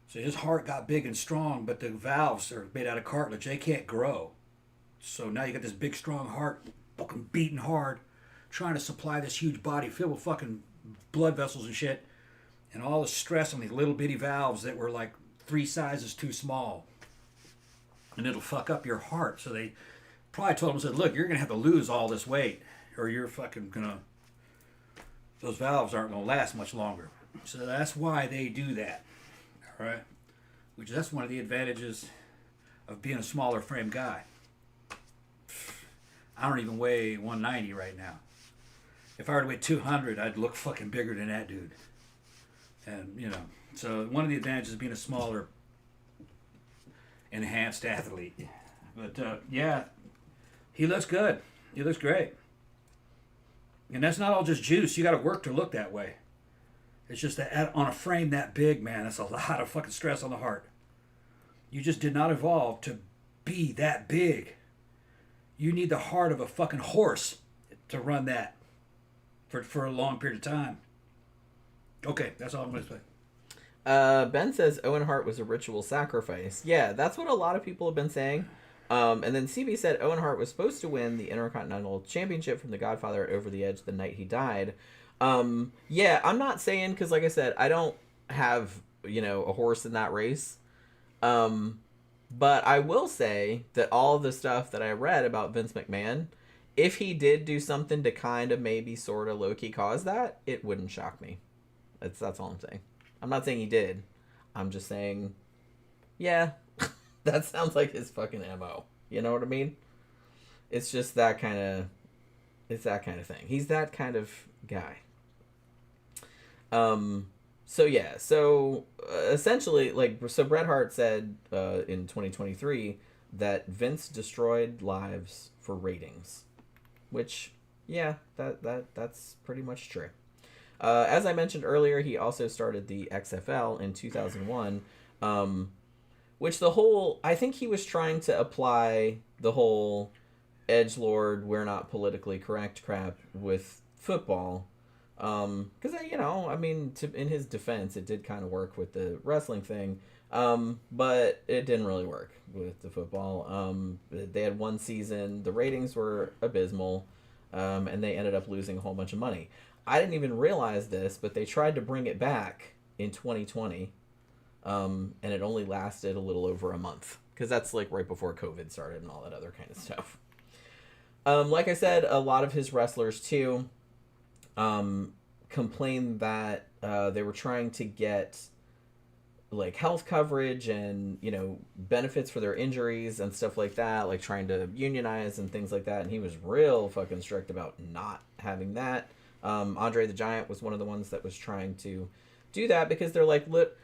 So his heart got big and strong, but the valves are made out of cartilage. They can't grow. So now you got this big, strong heart, fucking beating hard, trying to supply this huge body filled with fucking blood vessels and shit, and all the stress on these little bitty valves that were like 3 sizes too small, and it'll fuck up your heart. So they probably told him, said, look, you're gonna have to lose all this weight, or you're fucking gonna, those valves aren't gonna last much longer. So that's why they do that. All right, which that's one of the advantages of being a smaller frame guy. I don't even weigh 190 right now. If I were to weigh 200, I'd look fucking bigger than that dude. And you know, so one of the advantages of being a smaller, enhanced athlete. But yeah, he looks good. He looks great. And that's not all just juice. You got to work to look that way. It's just that on a frame that big, man, that's a lot of fucking stress on the heart. You just did not evolve to be that big. You need the heart of a fucking horse to run that for a long period of time. Okay, that's all I'm going to say. Ben says Owen Hart was a ritual sacrifice. Yeah, that's what a lot of people have been saying. And then CB said Owen Hart was supposed to win the Intercontinental Championship from The Godfather over the edge the night he died. Yeah, I'm not saying, because like I said, I don't have, you know, a horse in that race. But I will say that all the stuff that I read about Vince McMahon, if he did do something to kind of maybe sort of low-key cause that, it wouldn't shock me. That's all I'm saying. I'm not saying he did. I'm just saying, yeah, that sounds like his fucking MO. You know what I mean? It's just that kind of, it's that kind of thing. He's that kind of guy. So yeah, so essentially, like, so Bret Hart said in 2023 that Vince destroyed lives for ratings, which, yeah, that's pretty much true. As I mentioned earlier, he also started the XFL in 2001, which I think he was trying to apply the whole edgelord, we're not politically correct crap with football. Because, you know, I mean, in his defense, it did kind of work with the wrestling thing, but it didn't really work with the football. They had one season, the ratings were abysmal, and they ended up losing a whole bunch of money. I didn't even realize this, but they tried to bring it back in 2020, and it only lasted a little over a month, because that's like right before COVID started and all that other kind of stuff. Like I said, a lot of his wrestlers too complained that they were trying to get like health coverage and, you know, benefits for their injuries and stuff like that, like trying to unionize and things like that, and he was real fucking strict about not having that. Andre the Giant was one of the ones that was trying to do that, because they're like, look,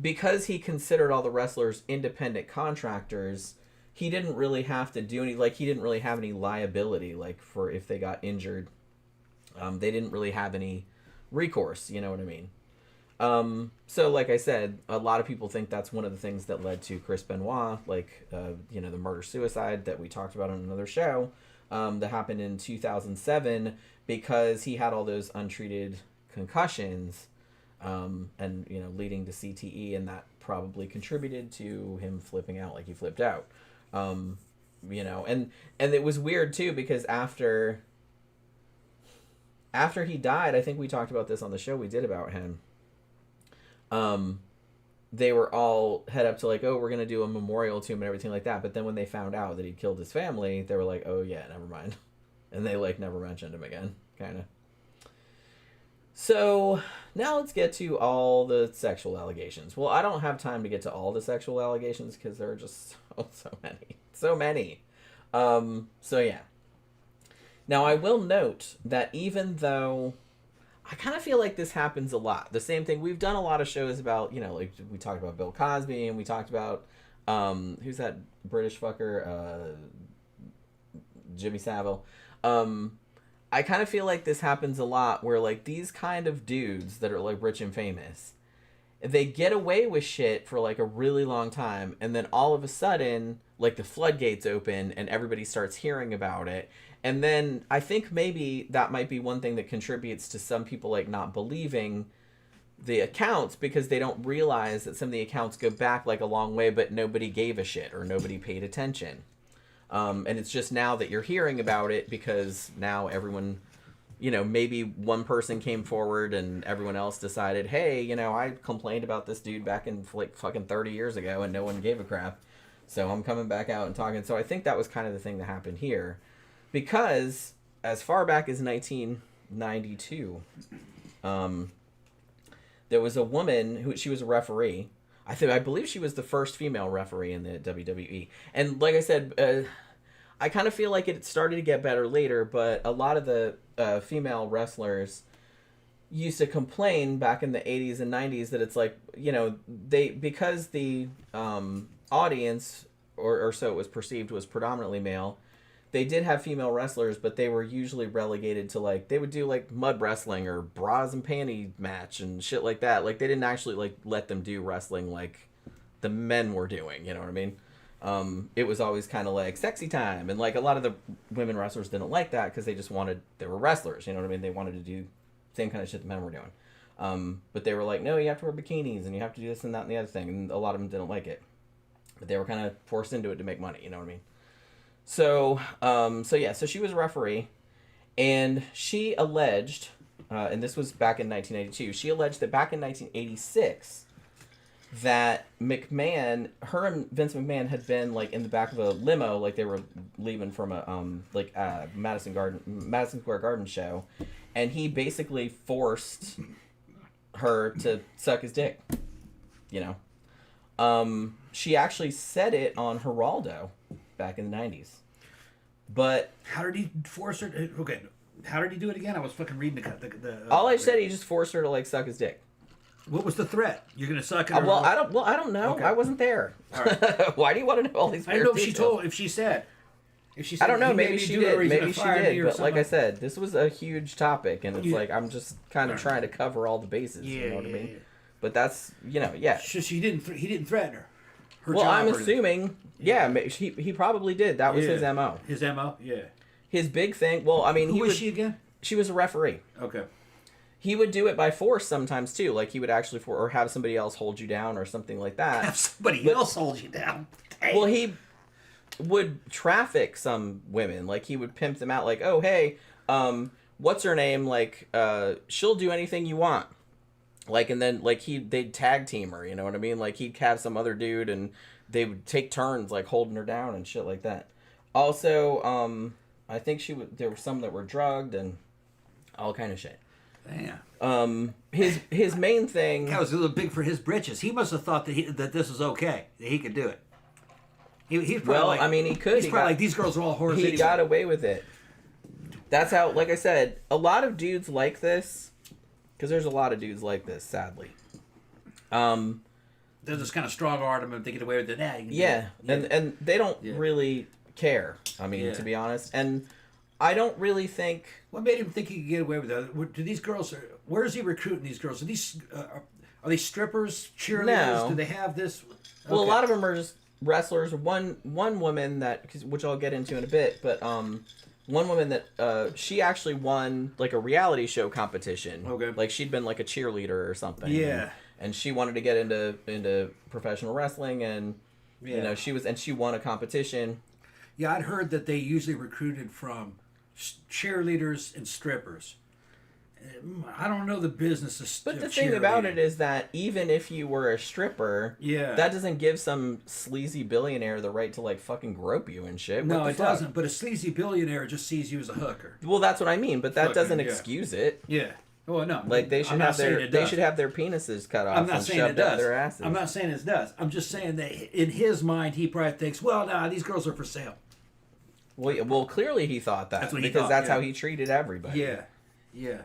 because he considered all the wrestlers independent contractors, he didn't really have to do any, like, he didn't really have any liability, like, for if they got injured. They didn't really have any recourse, you know what I mean? So like I said, a lot of people think that's one of the things that led to Chris Benoit, like, the murder-suicide that we talked about on another show, that happened in 2007, because he had all those untreated concussions, and, leading to CTE, and that probably contributed to him flipping out like he flipped out. And it was weird too, because after he died, I think we talked about this on the show we did about him. They were all head up to like, oh, we're going to do a memorial to him and everything like that. But then when they found out that he killed his family, they were like, oh yeah, never mind. And they like never mentioned him again, kind of. So now let's get to all the sexual allegations. Well, I don't have time to get to all the sexual allegations because there are just so many. So yeah. Now I will note that even though I kind of feel like this happens a lot. The same thing. We've done a lot of shows about, like we talked about Bill Cosby, and we talked about, who's that British fucker? Jimmy Savile. I kind of feel like this happens a lot where, like, these kind of dudes that are, like, rich and famous, they get away with shit for, like, a really long time, and then all of a sudden, like, the floodgates open, and everybody starts hearing about it. And then I think maybe that might be one thing that contributes to some people, like, not believing the accounts, because they don't realize that some of the accounts go back, like, a long way, but nobody gave a shit or nobody paid attention. And it's just now that you're hearing about it because now everyone, maybe one person came forward and everyone else decided, hey, I complained about this dude back in, like, fucking 30 years ago and no one gave a crap. So I'm coming back out and talking. So I think that was kind of the thing that happened here. Because as far back as 1992, there was a woman she was a referee. I believe she was the first female referee in the WWE. And like I said, I kind of feel like it started to get better later, but a lot of the female wrestlers used to complain back in the 80s and 90s that it's like, because the audience, or so it was perceived, was predominantly male, they did have female wrestlers, but they were usually relegated to, like, they would do, like, mud wrestling or bras and panty match and shit like that. Like, they didn't actually, like, let them do wrestling like the men were doing, you know what I mean? It was always kind of like sexy time. And, like, a lot of the women wrestlers didn't like that because they were wrestlers, you know what I mean? They wanted to do the same kind of shit the men were doing. But they were like, no, you have to wear bikinis and you have to do this and that and the other thing. And a lot of them didn't like it. But they were kind of forced into it to make money, you know what I mean? So she was a referee, and she alleged, and this was back in 1982, she alleged that back in 1986, that her and Vince McMahon had been, like, in the back of a limo, like they were leaving from a, Madison Square Garden show, and he basically forced her to suck his dick, She actually said it on Geraldo back in the 90s. But how did he force her to, okay, how did he do it again? I was fucking reading the all I said, he just forced her to, like, suck his dick. What was the threat? You're gonna suck it? I don't know. Okay. I wasn't there. All right. Why do you want to know all these? I don't know if she said. I don't know. Maybe she did. Maybe she did. But like I said, this was a huge topic, and it's like I'm just kind of trying to cover all the bases. You know what I mean? Yeah. But that's yeah. He didn't threaten her. Well, I'm assuming, he probably did. That was his MO. His MO, yeah. His big thing. Well, I mean, who was she again? She was a referee. Okay. He would do it by force sometimes too. Like he would actually or have somebody else hold you down or something like that. Have somebody else hold you down. Dang. Well, he would traffic some women. Like he would pimp them out. Like, oh hey, what's her name? Like, she'll do anything you want. Like, and then, like, they'd tag team her, you know what I mean? Like, he'd have some other dude, and they would take turns, like, holding her down and shit like that. Also, I think there were some that were drugged and all kind of shit. Damn. His main thing... That was a little big for his britches. He must have thought that this was okay, that he could do it. He's probably like... I mean, he could. He's probably like, these girls are all whores anyway. He got away with it. That's how, like I said, a lot of dudes like this... Because there's a lot of dudes like this, sadly. they're just kind of strong-arm them and they get away with it. Nah, you can do Yeah, it. and they don't Yeah. really care. I mean, Yeah. to be honest, and I don't really think. What made him think he could get away with that? Do these girls? Where is he recruiting these girls? Are these strippers, cheerleaders? No. Do they have this? Well, a Okay. lot of them are just wrestlers. One woman that, which I'll get into in a bit, but one woman that she actually won like a reality show competition. Okay. Like she'd been like a cheerleader or something. Yeah. And she wanted to get into professional wrestling, and Yeah. you know she won a competition. Yeah, I'd heard that they usually recruited from cheerleaders and strippers. I don't know the business of But the thing about it is that even if you were a stripper, Yeah. that doesn't give some sleazy billionaire the right to like fucking grope you and shit. No, What the it fuck? doesn't. But a sleazy billionaire just sees you as a hooker. Well, that's what I mean, but that Fucking, doesn't yeah. excuse it. Yeah. Well, no. Like they should I'm not have saying their it they does. should have their penises cut off I'm not and saying it shoved up does. their asses. I'm not saying it does. I'm just saying that in his mind, he probably thinks, well, nah, these girls are for sale. Well, clearly he thought that That's what he because thought, that's yeah. how he treated everybody. Yeah. Yeah.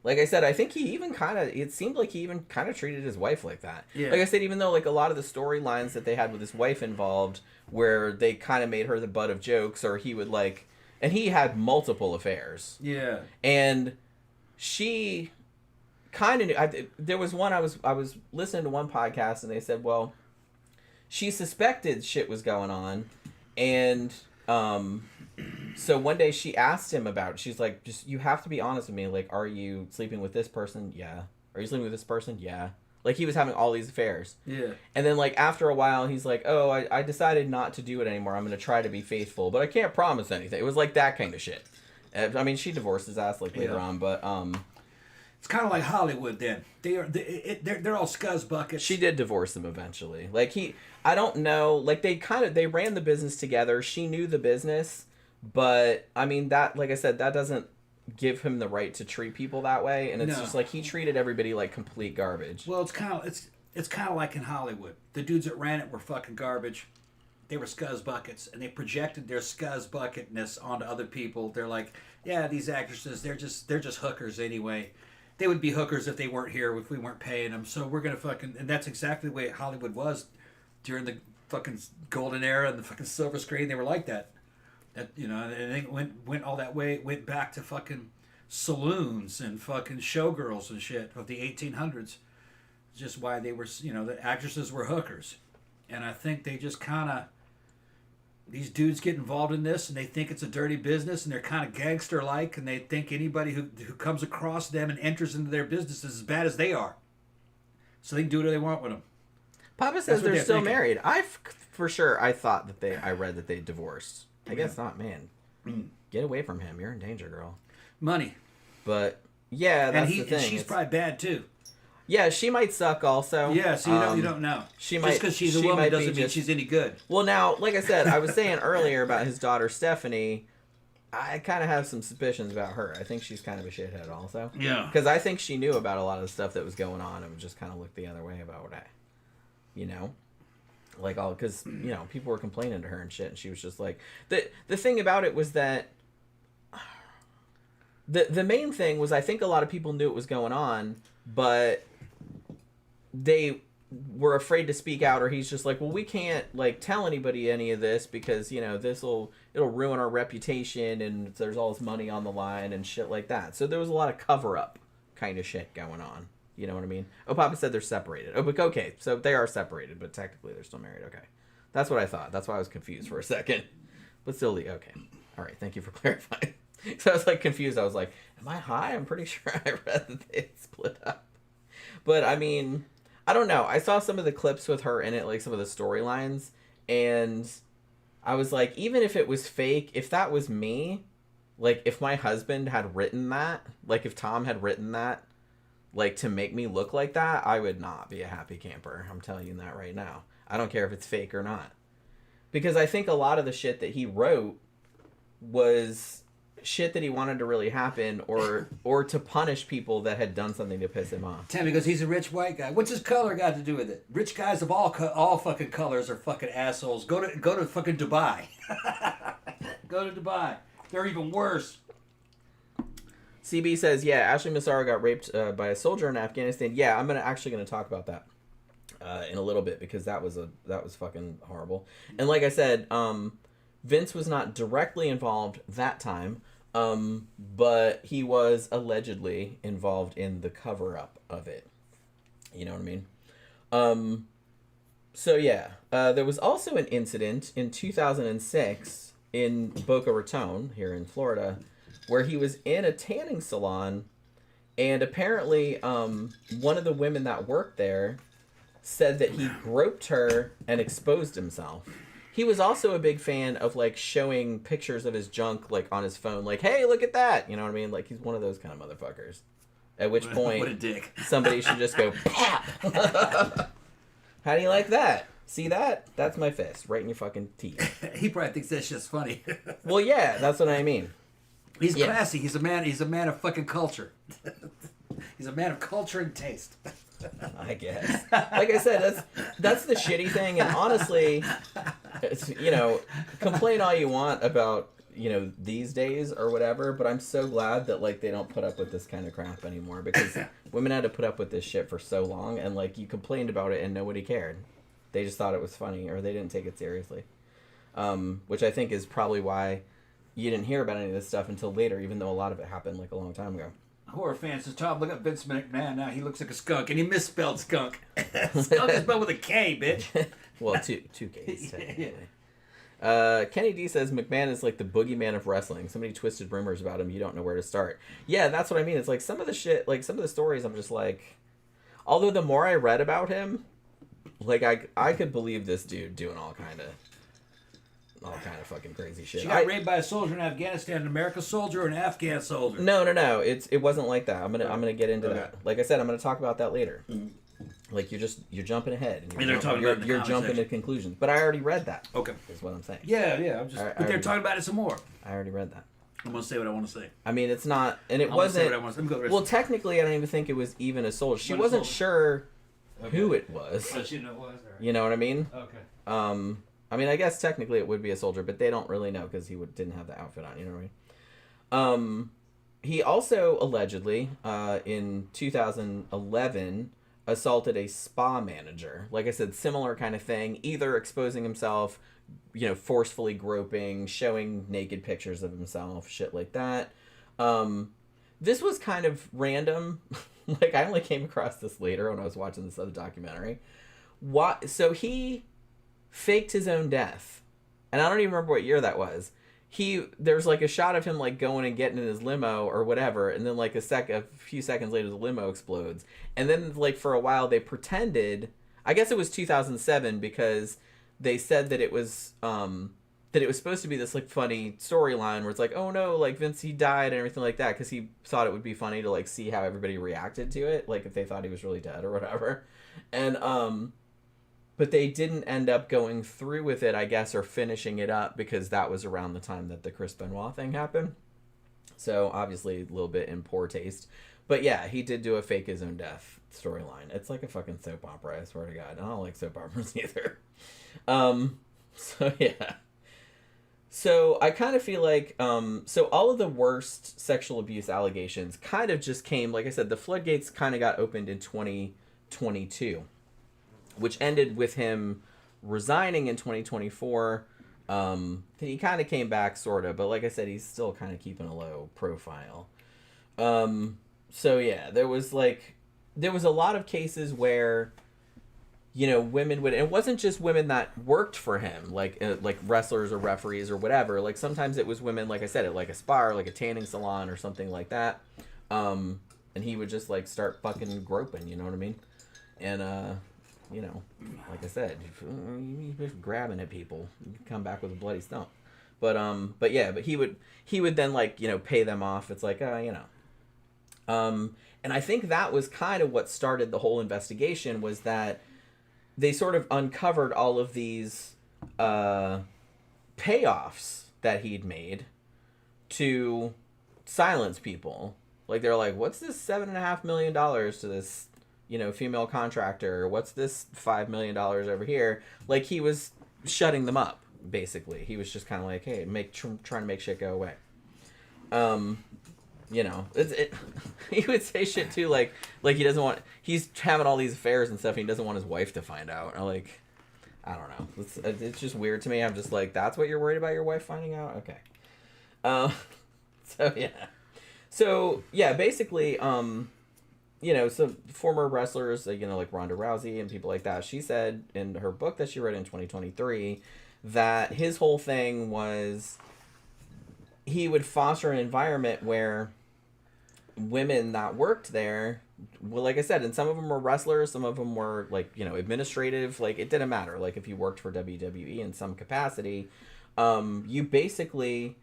Like I said, I think he even it seemed like he even kind of treated his wife like that. Yeah. Like I said, even though like a lot of the storylines that they had with his wife involved, where they kind of made her the butt of jokes, or he would like, and he had multiple affairs, Yeah. and she kind of knew. There was one I was listening to one podcast, and they said, well, she suspected shit was going on, and so one day she asked him about it. She's like, just, you have to be honest with me. Like, are you sleeping with this person? Yeah. Are you sleeping with this person? Yeah. Like, he was having all these affairs. Yeah. And then, like, after a while, he's like, oh, I decided not to do it anymore. I'm going to try to be faithful, but I can't promise anything. It was like that kind of shit. I mean, she divorced his ass, like, later Yeah. on, but, It's kind of like Hollywood then. They're all scuzz buckets. she did divorce him eventually. Like, I don't know, like, they ran the business together. She knew the business, but, I mean, that, like I said, that doesn't give him the right to treat people that way, and it's No. just like he treated everybody like complete garbage. Well, it's kind of like in Hollywood. The dudes that ran it were fucking garbage. They were scuzz buckets, and they projected their scuzz bucketness onto other people. They're like, yeah, these actresses, they're just hookers anyway. They would be hookers if they weren't here, if we weren't paying them. So we're gonna fucking, and that's exactly the way Hollywood was during the fucking golden era and the fucking silver screen. They were like that. That, you know, and they went all that way. Went back to fucking saloons and fucking showgirls and shit of the 1800s. Just why they were, you know, the actresses were hookers, and I think they just kind of, these dudes get involved in this and they think it's a dirty business and they're kind of gangster like, and they think anybody who comes across them and enters into their business is as bad as they are, so they can do whatever they want with them. Papa says That's what they're they're still thinking. married. For sure, I thought that I read that they divorced. I guess not, man. Get away from him. You're in danger, girl. Money. But yeah, that's the thing. And she's It's- probably bad too. yeah, she might suck also. Yeah, so you don't know. she Just might- because she's a she woman might be doesn't mean just- she's any good. Well, now, like I said, I was saying earlier about his daughter Stephanie. I kind of have some suspicions about her. I think she's kind of a shithead also. Yeah. Because I think she knew about a lot of the stuff that was going on and just kind of looked the other way about it. You know? Like, all, because, you know, people were complaining to her and shit, and she was just like, the thing about it was that the main thing was I think a lot of people knew it was going on, but they were afraid to speak out, or he's just like, well, we can't like tell anybody any of this because, you know, it'll ruin our reputation, and there's all this money on the line and shit like that. So there was a lot of cover up kind of shit going on. You know what I mean? Oh, Papa said they're separated. Oh, but okay, so they are separated, but technically they're still married. Okay, that's what I thought. That's why I was confused for a second. But still, okay. All right, thank you for clarifying. So I was like confused. I was like, am I high? I'm pretty sure I read that they had split up. But I mean, I don't know. I saw some of the clips with her in it, like some of the storylines, and I was like, even if it was fake, if that was me, like if my husband had written that, like if Tom had written that, like to make me look like that, I would not be a happy camper. I'm telling you that right now. I don't care if it's fake or not. Because I think a lot of the shit that he wrote was shit that he wanted to really happen, or to punish people that had done something to piss him off. Tammy goes, he's a rich white guy. What's his color got to do with it? Rich guys of all fucking colors are fucking assholes. Go to fucking Dubai. Go to Dubai. They're even worse. CB says, yeah, Ashley Massaro got raped by a soldier in Afghanistan. Yeah, I'm actually going to talk about that. in a little bit, because that was fucking horrible. And like I said, Vince was not directly involved that time, but he was allegedly involved in the cover-up of it. You know what I mean? So yeah, there was also an incident in 2006 in Boca Raton here in Florida, where he was in a tanning salon, and apparently one of the women that worked there said that he groped her and exposed himself. He was also a big fan of like showing pictures of his junk like on his phone, like, hey, look at that, you know what I mean? Like, he's one of those kind of motherfuckers. At which point, what a dick. Somebody should just go, pap! How do you like that? See that? That's my fist, right in your fucking teeth. He probably thinks that's just funny. Well, yeah, that's what I mean. He's classy. He's a man of fucking culture. He's a man of culture and taste. I guess. Like I said, that's the shitty thing, and honestly, it's, complain all you want about, these days or whatever, but I'm so glad that, like, they don't put up with this kind of crap anymore, because women had to put up with this shit for so long, and, like, you complained about it and nobody cared. They just thought it was funny, or they didn't take it seriously. Which I think is probably why you didn't hear about any of this stuff until later, even though a lot of it happened, like, a long time ago. Horror fans says, Tom, look at Vince McMahon now. He looks like a skunk, and he misspelled skunk. Skunk is spelled with a K, bitch. Well, two Ks, technically. Kenny D says McMahon is like the boogeyman of wrestling. Somebody twisted rumors about him. You don't know where to start. Yeah, that's what I mean. It's like some of the shit, like some of the stories, I'm just like, although the more I read about him, like I could believe this dude doing all kind of fucking crazy shit. She got raped by a soldier in Afghanistan, an American soldier or an Afghan soldier? No. It wasn't like that. I'm gonna get into that. Like I said, I'm gonna talk about that later. Mm-hmm. Like you're jumping ahead and you're jumping to conclusions. But I already read that. Okay, is what I'm saying. Yeah. But they're talking about it some more. I already read that. I'm gonna say what I want to say. I mean, it's not, and it wasn't. Well, technically, I don't even think it was even a soldier. She wasn't sure who it was. Oh, she didn't know it was. Or... You know what I mean? Okay. I mean, I guess technically it would be a soldier, but they don't really know because he didn't have the outfit on. You know what I mean? He also allegedly, in 2011, assaulted a spa manager. Like I said, similar kind of thing. Either exposing himself, forcefully groping, showing naked pictures of himself, shit like that. This was kind of random. Like, I only came across this later when I was watching this other documentary. So he faked his own death, and I don't even remember what year that was. There's like a shot of him like going and getting in his limo or whatever, and then like a few seconds later the limo explodes, and then like for a while they pretended, I guess it was 2007, because they said that it was supposed to be this like funny storyline where it's like, oh no, like Vince, he died and everything like that, because he thought it would be funny to like see how everybody reacted to it, like if they thought he was really dead or whatever. And but they didn't end up going through with it, I guess, or finishing it up, because that was around the time that the Chris Benoit thing happened. So obviously a little bit in poor taste. But yeah, he did do a fake his own death storyline. It's like a fucking soap opera, I swear to God. I don't like soap operas either. So yeah. So I kind of feel like, so all of the worst sexual abuse allegations kind of just came, like I said, the floodgates kind of got opened in 2022. Which ended with him resigning in 2024. He kind of came back, sort of, but like I said, he's still kind of keeping a low profile. So yeah, there was a lot of cases where, women would, and it wasn't just women that worked for him, like wrestlers or referees or whatever. Like sometimes it was women, like I said, at like a spa or like a tanning salon or something like that. And he would just like start fucking groping, you know what I mean? And like I said, you're just grabbing at people, you come back with a bloody stump. But he would then like, pay them off. It's like, and I think that was kind of what started the whole investigation, was that they sort of uncovered all of these payoffs that he'd made to silence people. Like, they're like, what's this $7.5 million to this female contractor? What's this $5 million over here? Like, he was shutting them up, basically. He was just kind of like, hey, trying to make shit go away. you know, he would say shit too, like he doesn't want, he's having all these affairs and stuff, and he doesn't want his wife to find out. Or like, I don't know. It's just weird to me. I'm just like, that's what you're worried about, your wife finding out? Okay. So yeah, basically, you know, so former wrestlers, you know, like Ronda Rousey and people like that, she said in her book that she wrote in 2023 that his whole thing was he would foster an environment where women that worked there, well, like I said, and some of them were wrestlers, some of them were like, you know, administrative, like it didn't matter. Like if you worked for WWE in some capacity, you basically,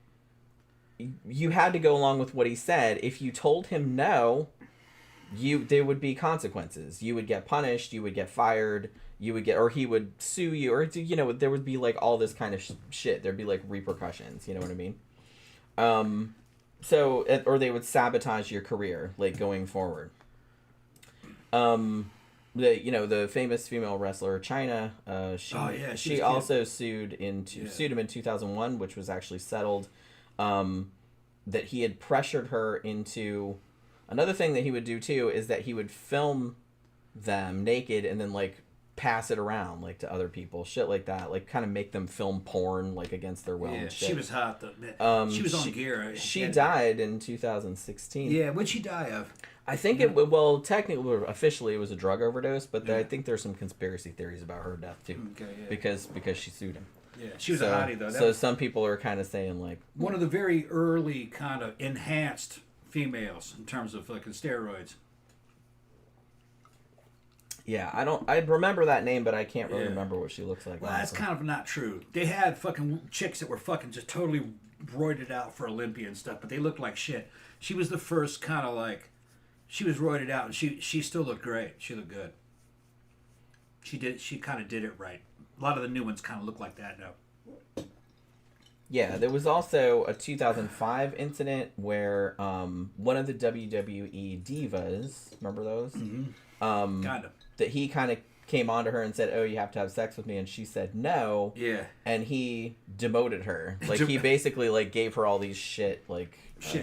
you had to go along with what he said. If you told him no, there would be consequences. You would get punished, you would get fired, you would get, or he would sue you, or, you know, there would be like all this kind of shit. There'd be like repercussions, you know what I mean? So, or they would sabotage your career, like going forward. The famous female wrestler China, she also sued him in 2001, which was actually settled, that he had pressured her into. Another thing that he would do too is that he would film them naked and then like pass it around like to other people, shit like that, like kind of make them film porn like against their will. Yeah, and shit. She was hot though. She was on gear. She died in 2016. Yeah, what'd she die of? I think technically, officially, it was a drug overdose, but I think there's some conspiracy theories about her death too, because she sued him. Yeah, she was a hottie though. So some people are kind of saying like one of the very early kind of enhanced females in terms of fucking steroids. Yeah, I remember that name, but I can't really remember what she looks like. Well, that's kind of not true. They had fucking chicks that were fucking just totally roided out for Olympia and stuff, but they looked like shit. She was the first kind of like, she was roided out, and she still looked great. She looked good. She kind of did it right. A lot of the new ones kind of look like that now. Yeah, there was also a 2005 incident where one of the WWE divas, remember those? Mm-hmm. Kind of. That he kind of came on to her and said, "Oh, you have to have sex with me," and she said no. Yeah. And he demoted her. Like he basically like gave her all these shit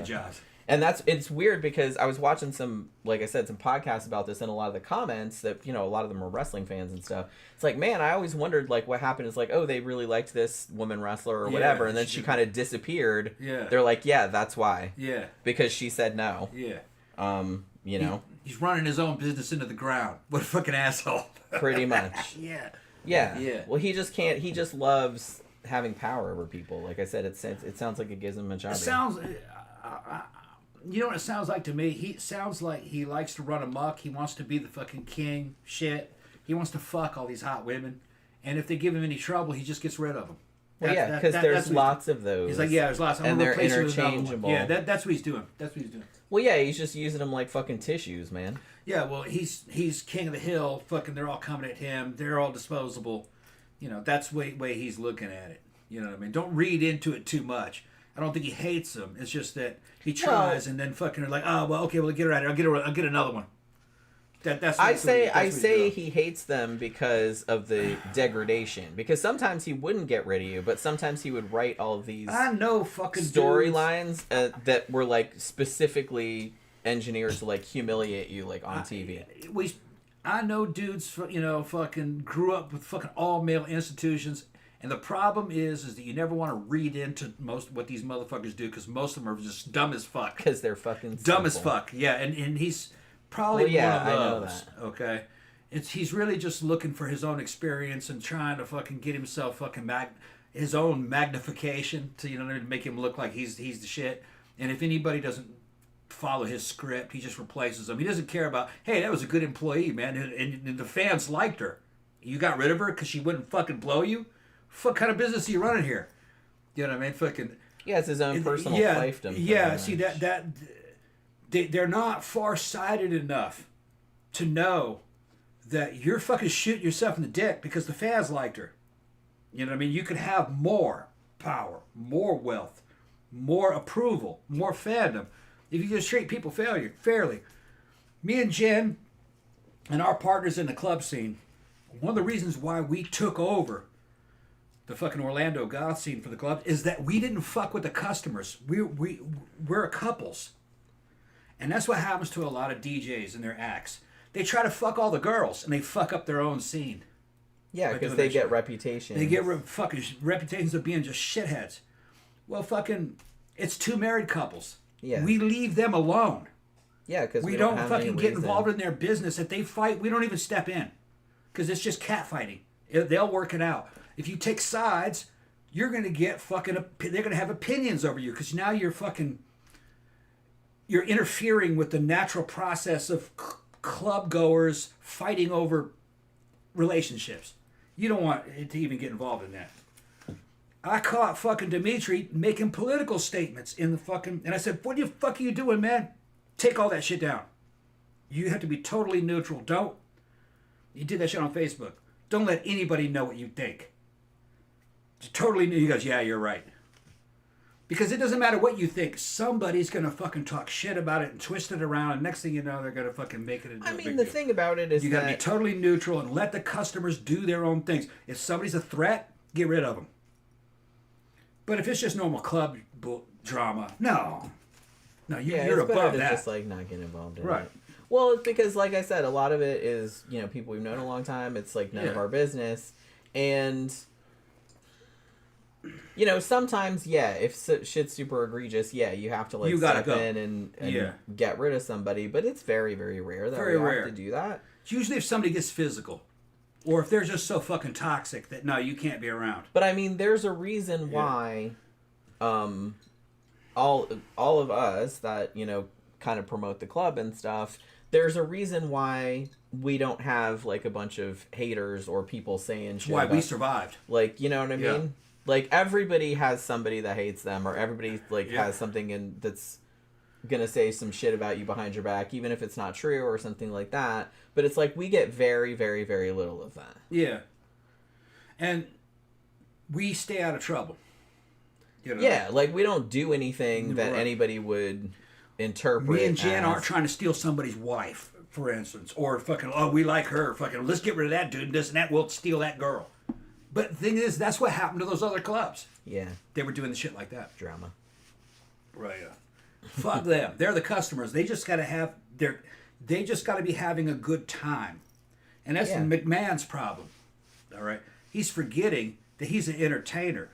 jobs. And it's weird because I was watching some, like I said, some podcasts about this, and a lot of the comments that, you know, a lot of them are wrestling fans and stuff. It's like, man, I always wondered like what happened is like, oh, they really liked this woman wrestler or whatever, and then she kind of disappeared. Yeah. They're like, yeah, that's why. Yeah. Because she said no. Yeah. You know. He's running his own business into the ground. What a fucking asshole. Pretty much. Yeah. Yeah. Well, he just can't. He just loves having power over people. Like I said, it sounds like it gives him a job. It sounds. You know what it sounds like to me? He sounds like he likes to run amok. He wants to be the fucking king. Shit. He wants to fuck all these hot women. And if they give him any trouble, he just gets rid of them. Well, yeah, because there's lots of those. He's like, yeah, there's lots. And they're interchangeable. Yeah, that's what he's doing. Well, yeah, he's just using them like fucking tissues, man. Yeah, well, he's king of the hill. Fucking, they're all coming at him. They're all disposable. You know, that's the way he's looking at it. You know what I mean? Don't read into it too much. I don't think he hates them. It's just that he tries and then fucking are like, oh, well, okay, well, get her out of here. I'll get another one. I say he hates them because of the degradation. Because sometimes he wouldn't get rid of you, but sometimes he would write all of these storylines that were like specifically engineered to like humiliate you, like on TV. I know dudes, you know, fucking grew up with fucking all male institutions, and the problem is that you never want to read into most what these motherfuckers do because most of them are just dumb as fuck. Because they're fucking dumb as fuck. Yeah, and he's. Probably one of those. I know that. Okay, he's really just looking for his own experience and trying to fucking get himself fucking his own magnification to, you know, to make him look like he's the shit. And if anybody doesn't follow his script, he just replaces them. He doesn't care about, hey, that was a good employee, man, and the fans liked her. You got rid of her because she wouldn't fucking blow you. What kind of business are you running here? You know what I mean? Fucking. Yeah, it's his own personal fiefdom. Yeah, see that. They're not far-sighted enough to know that you're fucking shooting yourself in the dick because the fans liked her. You know what I mean? You could have more power, more wealth, more approval, more fandom if you just treat people fairly. Me and Jen and our partners in the club scene, one of the reasons why we took over the fucking Orlando goth scene for the club is that we didn't fuck with the customers. We're couples. And that's what happens to a lot of DJs and their acts. They try to fuck all the girls, and they fuck up their own scene. Yeah, because they get reputations. They get fucking reputations of being just shitheads. Well, fucking, it's two married couples. Yeah. We leave them alone. Yeah, because we don't fucking get involved in their business. If they fight, we don't even step in. Because it's just catfighting. They'll work it out. If you take sides, you're going to get fucking... They're going to have opinions over you. Because now you're fucking... You're interfering with the natural process of club goers fighting over relationships. You don't want to even get involved in that. I caught fucking Dimitri making political statements in the fucking... And I said, what the fuck are you doing, man? Take all that shit down. You have to be totally neutral. Don't... You did that shit on Facebook. Don't let anybody know what you think. Just totally... He goes, yeah, you're right. Because it doesn't matter what you think. Somebody's going to fucking talk shit about it and twist it around. And next thing you know, they're going to fucking make it into a big deal. The thing about it is you got to be totally neutral and let the customers do their own things. If somebody's a threat, get rid of them. But if it's just normal club drama, no, you're above that. Just like not get involved in right. it. Well, it's because, like I said, a lot of it is people we've known a long time. It's like none of our business, and sometimes if shit's super egregious, you have to like step in and get rid of somebody. But it's very, very rare that we have to do that. It's usually if somebody gets physical. Or if they're just so fucking toxic that, no, you can't be around. But, I mean, there's a reason why all of us that, kind of promote the club and stuff, there's a reason why we don't have, like, a bunch of haters or people saying shit. Why we survived. Like, you know what I mean? Like, everybody has somebody that hates them, or everybody, like, has something that's gonna say some shit about you behind your back, even if it's not true or something like that. But it's like we get very, very, very little of that. Yeah. And we stay out of trouble. Yeah, like we don't do anything that anybody would interpret. Me and Jen aren't trying to steal somebody's wife, for instance. Or fucking, oh, we like her. Fucking, let's get rid of that dude. This and that, we'll steal that girl. But the thing is, that's what happened to those other clubs. Yeah. They were doing the shit like that. Drama. Right, Fuck them. They're the customers. They just got to have they just got to be having a good time. And that's McMahon's problem. All right? He's forgetting that he's an entertainer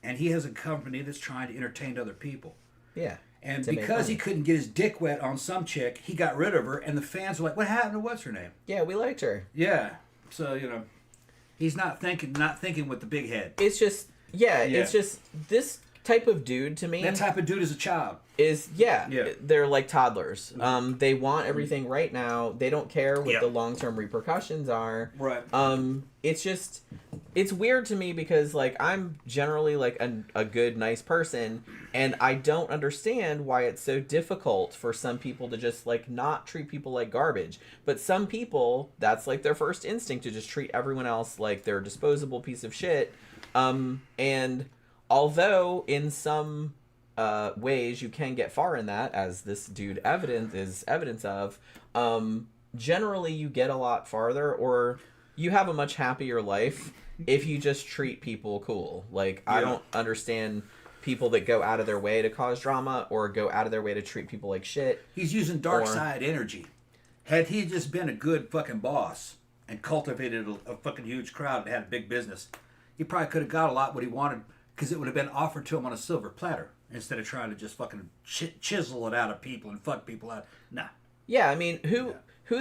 and he has a company that's trying to entertain other people. Yeah. And because he couldn't get his dick wet on some chick, he got rid of her and the fans were like, "What happened to what's her name?" Yeah, we liked her. Yeah. So, he's not thinking with the big head. It's just it's just this type of dude to me. That type of dude is a child. They're like toddlers. They want everything right now. They don't care what the long-term repercussions are. Right. It's weird to me because like I'm generally like a good, nice person, and I don't understand why it's so difficult for some people to just like not treat people like garbage. But some people, that's like their first instinct to just treat everyone else like they're a disposable piece of shit. And although in some ways you can get far in that, as this dude is evidence of, generally you get a lot farther, or you have a much happier life if you just treat people cool. Like, I don't understand people that go out of their way to cause drama or go out of their way to treat people like shit. He's using dark side energy. Had he just been a good fucking boss and cultivated a fucking huge crowd and had a big business, he probably could have got a lot what he wanted, because it would have been offered to him on a silver platter instead of trying to just fucking chisel it out of people and fuck people out. Nah. Yeah, I mean, who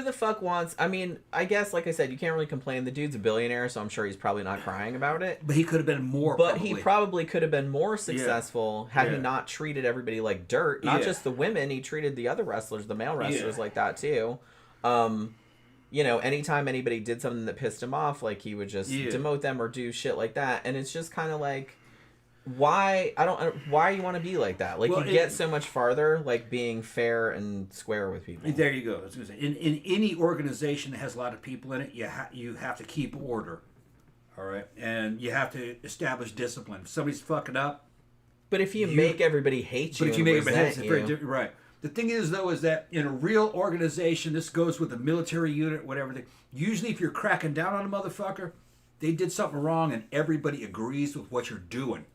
the fuck wants... I mean, I guess, like I said, you can't really complain. The dude's a billionaire, so I'm sure he's probably not crying about it. But he could have been more, he probably could have been more successful had he not treated everybody like dirt. Not just the women, he treated the other wrestlers, the male wrestlers, like that, too. Anytime anybody did something that pissed him off, like, he would just demote them or do shit like that. And it's just kind of like... Why you want to be like that? Like, you get so much farther, like, being fair and square with people. There you go. I was gonna say, in any organization that has a lot of people in it, you have to keep order, all right, and you have to establish discipline. If somebody's fucking up, but if you make everybody hate you, but if you make everybody hate you, right. The thing is, though, is that in a real organization, this goes with a military unit, whatever. Usually, if you're cracking down on a motherfucker, they did something wrong, and everybody agrees with what you're doing.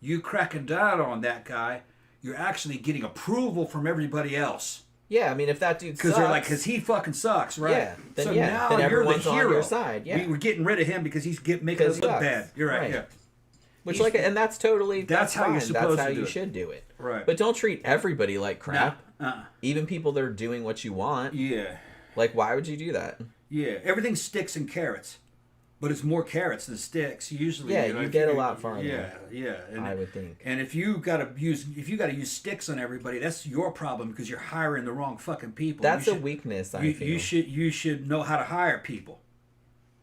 You cracking down on that guy, you're actually getting approval from everybody else. Yeah, I mean, if that dude sucks... Because they're like, because he fucking sucks, right? Yeah. Then, so yeah, now then you're the everyone's on hero. your side. Yeah. We're getting rid of him because he's making us look bad. You're right, yeah. Which, and that's totally... That's how fine. you're supposed to do it. That's how you should do it. Right. But don't treat everybody like crap. No. Even people that are doing what you want. Yeah. Like, why would you do that? Yeah. Everything sticks and carrots. But it's more carrots than sticks usually. Yeah, you get a lot farther. Yeah. And, I would think. And if you gotta use sticks on everybody, that's your problem because you're hiring the wrong fucking people. That's a weakness. I feel you should know how to hire people.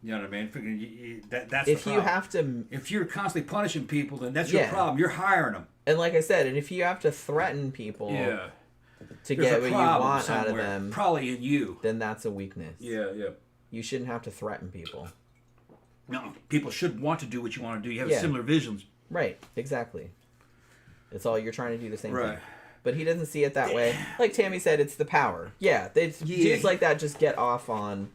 You know what I mean? That's if the you have to. If you're constantly punishing people, then that's your problem. You're hiring them. And like I said, and if you have to threaten people. Yeah. To get what you want somewhere, out of them, probably in you. Then that's a weakness. Yeah. You shouldn't have to threaten people. No, people should want to do what you want to do. You have similar visions. Right, exactly. It's all you're trying to do the same thing. Right. But he doesn't see it that way. Like Tammy said, it's the power. Yeah, dudes like that just get off on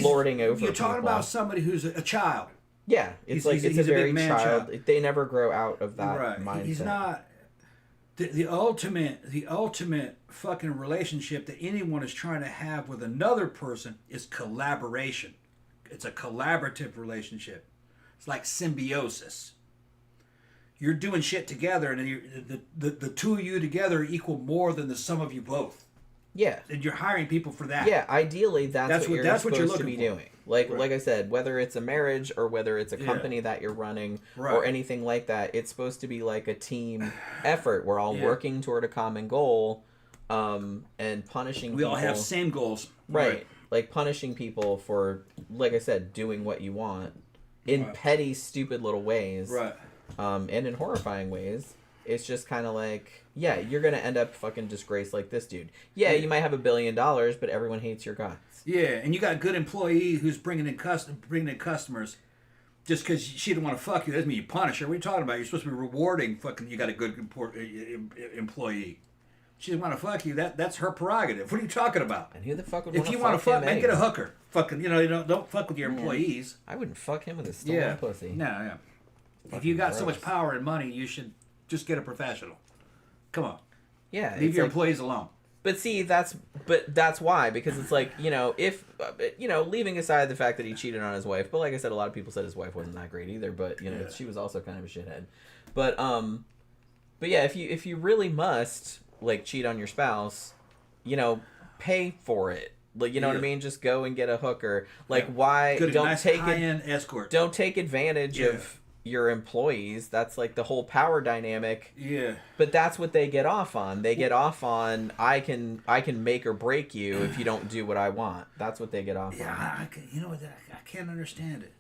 lording over You're talking people. about somebody who's a child. Yeah, it's it's a very child. They never grow out of that mindset. He's not... The ultimate fucking relationship that anyone is trying to have with another person is collaboration. It's a collaborative relationship. It's like symbiosis. You're doing shit together, and the two of you together equal more than the sum of you both. Yeah. And you're hiring people for that. Yeah, ideally that's what you're supposed to be doing. Like I said, whether it's a marriage or whether it's a company that you're running or anything like that, it's supposed to be like a team effort. We're all working toward a common goal, and punishing people. We all have same goals. Right. Like punishing people for, like I said, doing what you want in petty, stupid little ways. Right. And in horrifying ways. It's just kind of like, yeah, you're going to end up fucking disgraced like this dude. Yeah, you might have $1 billion, but everyone hates your guts. Yeah, and you got a good employee who's bringing in customers just because she didn't want to fuck you. That doesn't mean you punish her. What are you talking about? You're supposed to be rewarding fucking, you got a good employee. She didn't want to fuck you. That's her prerogative. What are you talking about? And who the fuck would if you want to fuck, man, get a hooker. Fucking, don't fuck with your employees. I wouldn't fuck him with a stolen pussy. No, yeah. If you got so much power and money, you should just get a professional. Come on. Yeah. Leave your employees alone. But see, that's why, because it's like, if, leaving aside the fact that he cheated on his wife, but like I said, a lot of people said his wife wasn't that great either, but, she was also kind of a shithead. But yeah, if you really must, like, cheat on your spouse, pay for it. Like, you know what I mean? Just go and get a hooker. Like, why don't take high-end escort. Don't take advantage of your employees. That's like the whole power dynamic. Yeah. But that's what they get off on. They get off on I can make or break you if you don't do what I want. That's what they get off on. Yeah, I can't understand it.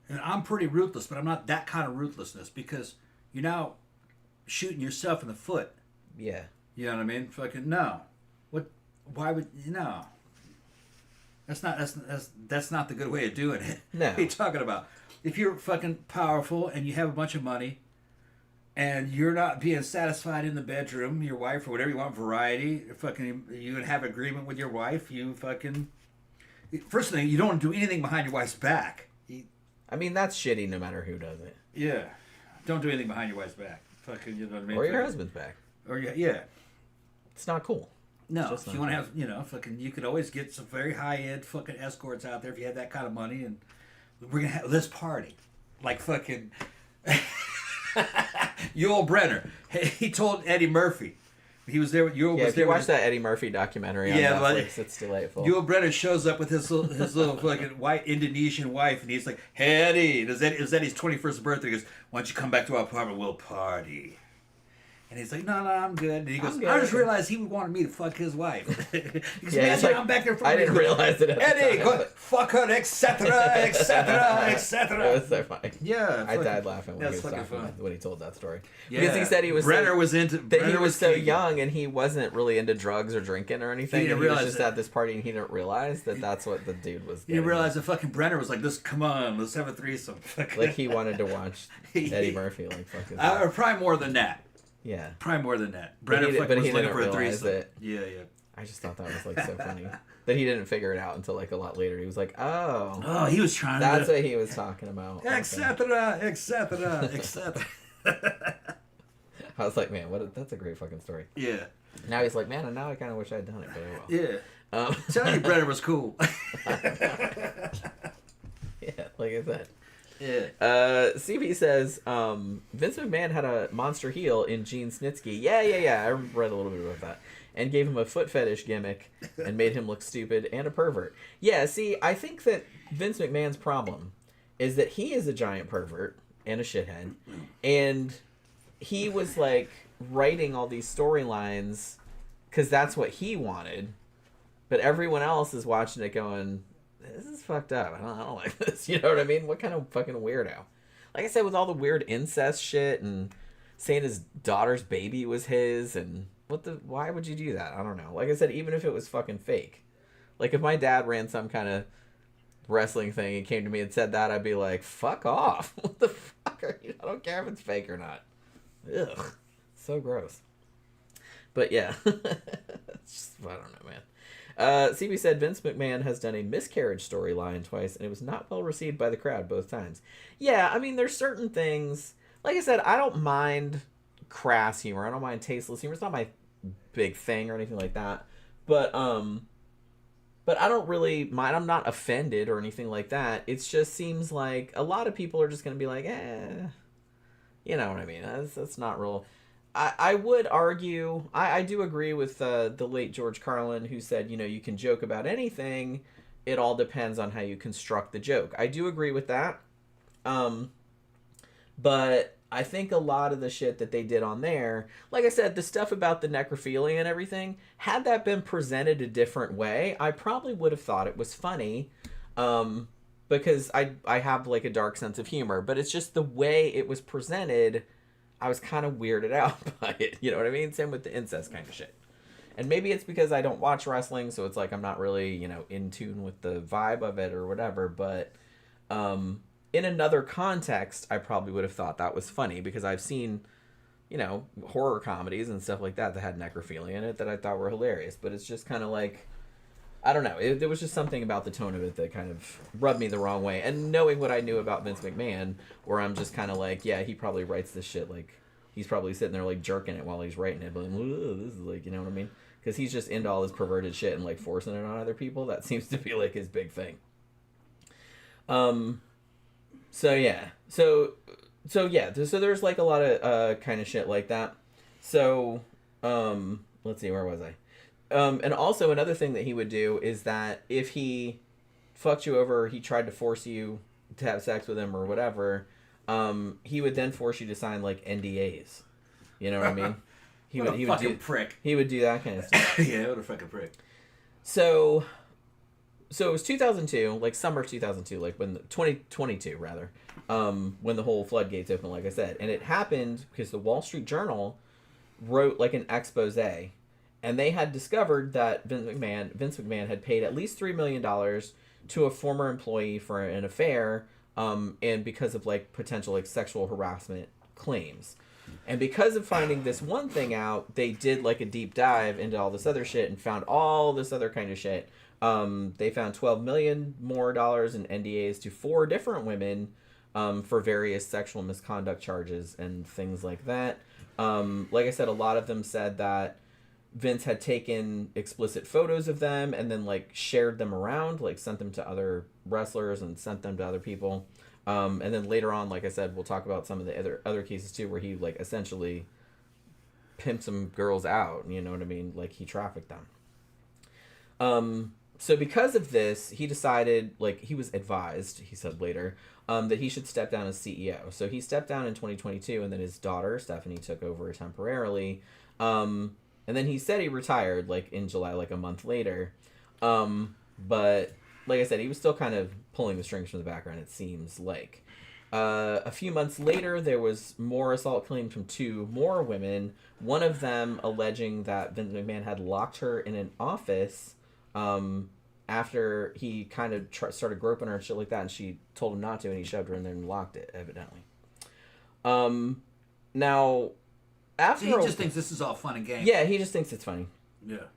And I'm pretty ruthless, but I'm not that kind of ruthlessness because you're now shooting yourself in the foot. Yeah. You know what I mean? Fucking no. What? Why would no? That's not the good way of doing it. No. What are you talking about? If you're fucking powerful and you have a bunch of money and you're not being satisfied in the bedroom, your wife or whatever you want, variety, fucking, you would have agreement with your wife, you fucking... First thing, you don't do anything behind your wife's back. I mean, that's shitty no matter who does it. Yeah. Don't do anything behind your wife's back. Fucking, you know what I mean? Or your husband's back. Or, yeah. It's not cool. No, if you want to have, fucking, you could always get some very high-end fucking escorts out there if you had that kind of money, and we're going to have this party. Like fucking Yul Brenner. He told Eddie Murphy. He was there with Yul. Yeah, if you watch that Eddie Murphy documentary on Netflix, it's delightful. Yul Brenner shows up with his little fucking white Indonesian wife, and he's like, "Hey Eddie, it was Eddie's 21st birthday. He goes, why don't you come back to our apartment? We'll party." And he's like, no, I'm good. And he goes, I just realized he wanted me to fuck his wife. He goes, yeah, like, I'm back there. I didn't realize it. Eddie, go, fuck her, etc., etc., etc. It was so funny. Yeah, I died laughing when he told that story. Yeah. Because he said he was Brenner was so young and he wasn't really into drugs or drinking or anything. He was just at this party and he didn't realize that that's what the dude was. He didn't realize that fucking Brenner was like, come on, let's have a threesome. Like he wanted to watch Eddie Murphy like fucking. Or probably more than that. Yeah. Probably more than that. Brenner was looking for a threesome. Yeah. I just thought that was like so funny. That he didn't figure it out until like a lot later. He was like, oh. Oh, he was trying That's what he was talking about. Etc., etc., etc. I was like, man, that's a great fucking story. Yeah. Now he's like, man, and now I kind of wish I had done it, but oh well. Yeah. Tell you Brenner was cool. Yeah, like I said. Yeah. CB says, Vince McMahon had a monster heel in Gene Snitsky. Yeah. I read a little bit about that. And gave him a foot fetish gimmick and made him look stupid and a pervert. Yeah, see, I think that Vince McMahon's problem is that he is a giant pervert and a shithead. And he was, like, writing all these storylines because that's what he wanted. But everyone else is watching it going, this is fucked up. I don't like this. You know what I mean? What kind of fucking weirdo? Like I said, with all the weird incest shit and saying his daughter's baby was his and... why would you do that? I don't know. Like I said, even if it was fucking fake. Like, if my dad ran some kind of wrestling thing and came to me and said that, I'd be like, fuck off. What the fuck are you? I don't care if it's fake or not. Ugh. So gross. But yeah. It's just, I don't know, man. CB said Vince McMahon has done a miscarriage storyline twice, and it was not well received by the crowd both times. Yeah, I mean, there's certain things... Like I said, I don't mind... crass humor. I don't mind tasteless humor. It's not my big thing or anything like that. But I don't really mind. I'm not offended or anything like that. It just seems like a lot of people are just going to be like, you know what I mean? That's not real. I would argue, I do agree with the late George Carlin, who said, you can joke about anything. It all depends on how you construct the joke. I do agree with that. But I think a lot of the shit that they did on there, like I said, the stuff about the necrophilia and everything, had that been presented a different way, I probably would have thought it was funny, because I have, like, a dark sense of humor, but it's just the way it was presented, I was kind of weirded out by it, you know what I mean? Same with the incest kind of shit. And maybe it's because I don't watch wrestling, so it's like I'm not really, in tune with the vibe of it or whatever, but, in another context, I probably would have thought that was funny because I've seen, horror comedies and stuff like that had necrophilia in it that I thought were hilarious. But it's just kind of like, I don't know. There was just something about the tone of it that kind of rubbed me the wrong way. And knowing what I knew about Vince McMahon, where I'm just kind of like, yeah, he probably writes this shit like, he's probably sitting there like jerking it while he's writing it. But this is like, you know what I mean? Because he's just into all this perverted shit and like forcing it on other people. That seems to be like his big thing. So yeah, so there's like a lot of kind of shit like that. So let's see, where was I? And also another thing that he would do is that if he fucked you over, or he tried to force you to have sex with him or whatever, he would then force you to sign like NDAs. You know what I mean? He would prick. He would do that kind of stuff. Yeah, what a fucking prick. So it was 2002, like summer of 2002, like when 2022 rather, when the whole floodgates opened, like I said. And it happened because the Wall Street Journal wrote like an expose, and they had discovered that Vince McMahon had paid at least $3 million to a former employee for an affair, and because of like potential like sexual harassment claims. And because of finding this one thing out, they did like a deep dive into all this other shit and found all this other kind of shit. They found $12 million more in NDAs to 4 different women for various sexual misconduct charges and things like that. Like I said, a lot of them said that Vince had taken explicit photos of them and then like shared them around, like sent them to other wrestlers and sent them to other people. And then later on, like I said, we'll talk about some of the other cases too, where he like essentially pimped some girls out. You know what I mean? Like he trafficked them. So because of this, he decided, like he was advised, he said later, that he should step down as CEO. So he stepped down in 2022, and then his daughter Stephanie took over temporarily. And then he said he retired like in July, like a month later. But like I said, he was still kind of pulling the strings from the background, it seems like. A few months later, there was more assault claims from 2 more women, one of them alleging that Vince McMahon had locked her in an office after he kind of started groping her and shit like that, and she told him not to, and he shoved her in there and locked it, evidently. Now, after... So he just thinks this is all fun and games. Yeah, he just thinks it's funny. Yeah.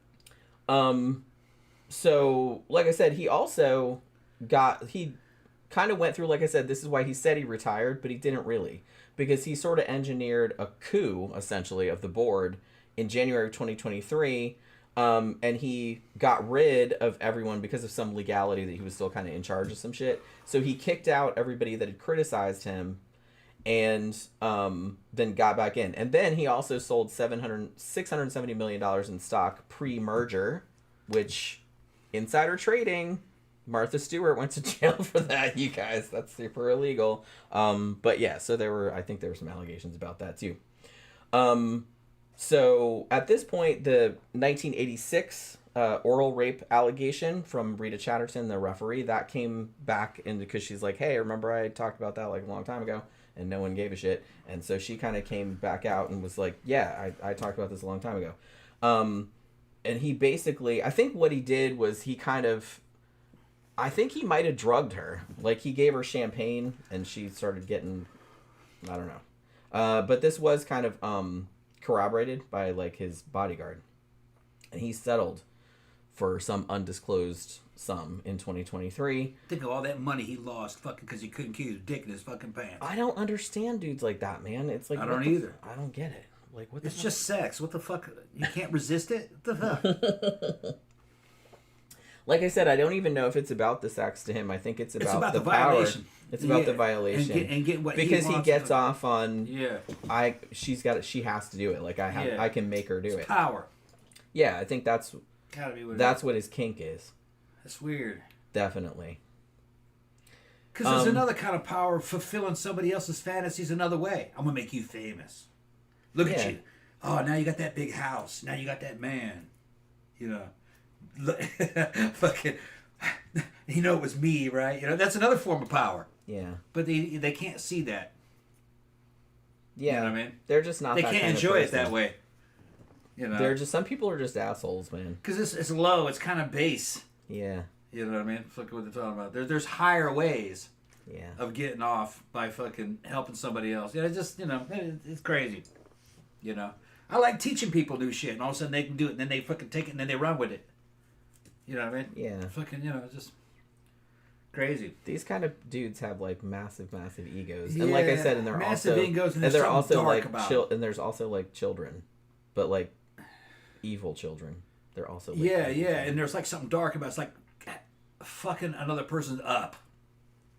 So, like I said, he also he kind of went through, like I said, this is why he said he retired, but he didn't really. Because he sort of engineered a coup, essentially, of the board in January of 2023. And he got rid of everyone because of some legality that he was still kind of in charge of some shit. So he kicked out everybody that had criticized him, and then got back in. And then he also sold $670 million in stock pre-merger, which insider trading, Martha Stewart went to jail for that, you guys. That's super illegal. But yeah, so I think there were some allegations about that too. So at this point, the 1986 oral rape allegation from Rita Chatterton, the referee, that came back in because she's like, hey, remember I talked about that like a long time ago, and no one gave a shit. And so she kind of came back out and was like, yeah, I talked about this a long time ago. And he basically, I think what he did was I think he might have drugged her. Like, he gave her champagne and she started getting, I don't know. But this was kind of corroborated by like his bodyguard, and he settled for some undisclosed sum in 2023. Think of all that money he lost fucking because he couldn't keep his dick in his fucking pants. I don't understand dudes like that, man. It's like, I don't either. I don't get it. Like, what the It's fuck? just sex. What the fuck? You can't resist it? What the fuck? Like I said, I don't even know if it's about the sex to him. I think it's about the power. violation. It's about the violation. And get what because he he gets off on, yeah. she has to do it. Like, I can make her do it. Power. Yeah, I think that's Gotta be what his kink is. That's weird. Definitely. Because there's another kind of power, fulfilling somebody else's fantasies another way. I'm gonna make you famous. Look at you. Oh, now you got that big house. Now you got that man. You know. Fucking, you know, it was me, right? You know, that's another form of power. Yeah. But they can't see that. Yeah. You know what I mean? They're just not. They that can't kind enjoy of it that way. You know. They're just, some people are just assholes, man. Because it's low. It's kind of base. Yeah. You know what I mean? Look what they're talking about. There's higher ways. Yeah. Of getting off by fucking helping somebody else. Yeah, it's just, you know, it's crazy. You know, I like teaching people new shit, and all of a sudden they can do it, and then they fucking take it, and then they run with it. You know what I mean? Yeah. Fucking, you know, it's just crazy. These kind of dudes have like massive egos, Yeah, and like I said, and they're massive also egos, and and they're also dark like about and there's also like children, but like evil children. They're also like yeah, evil children. and there's like something dark about it. It's like fucking another person's up.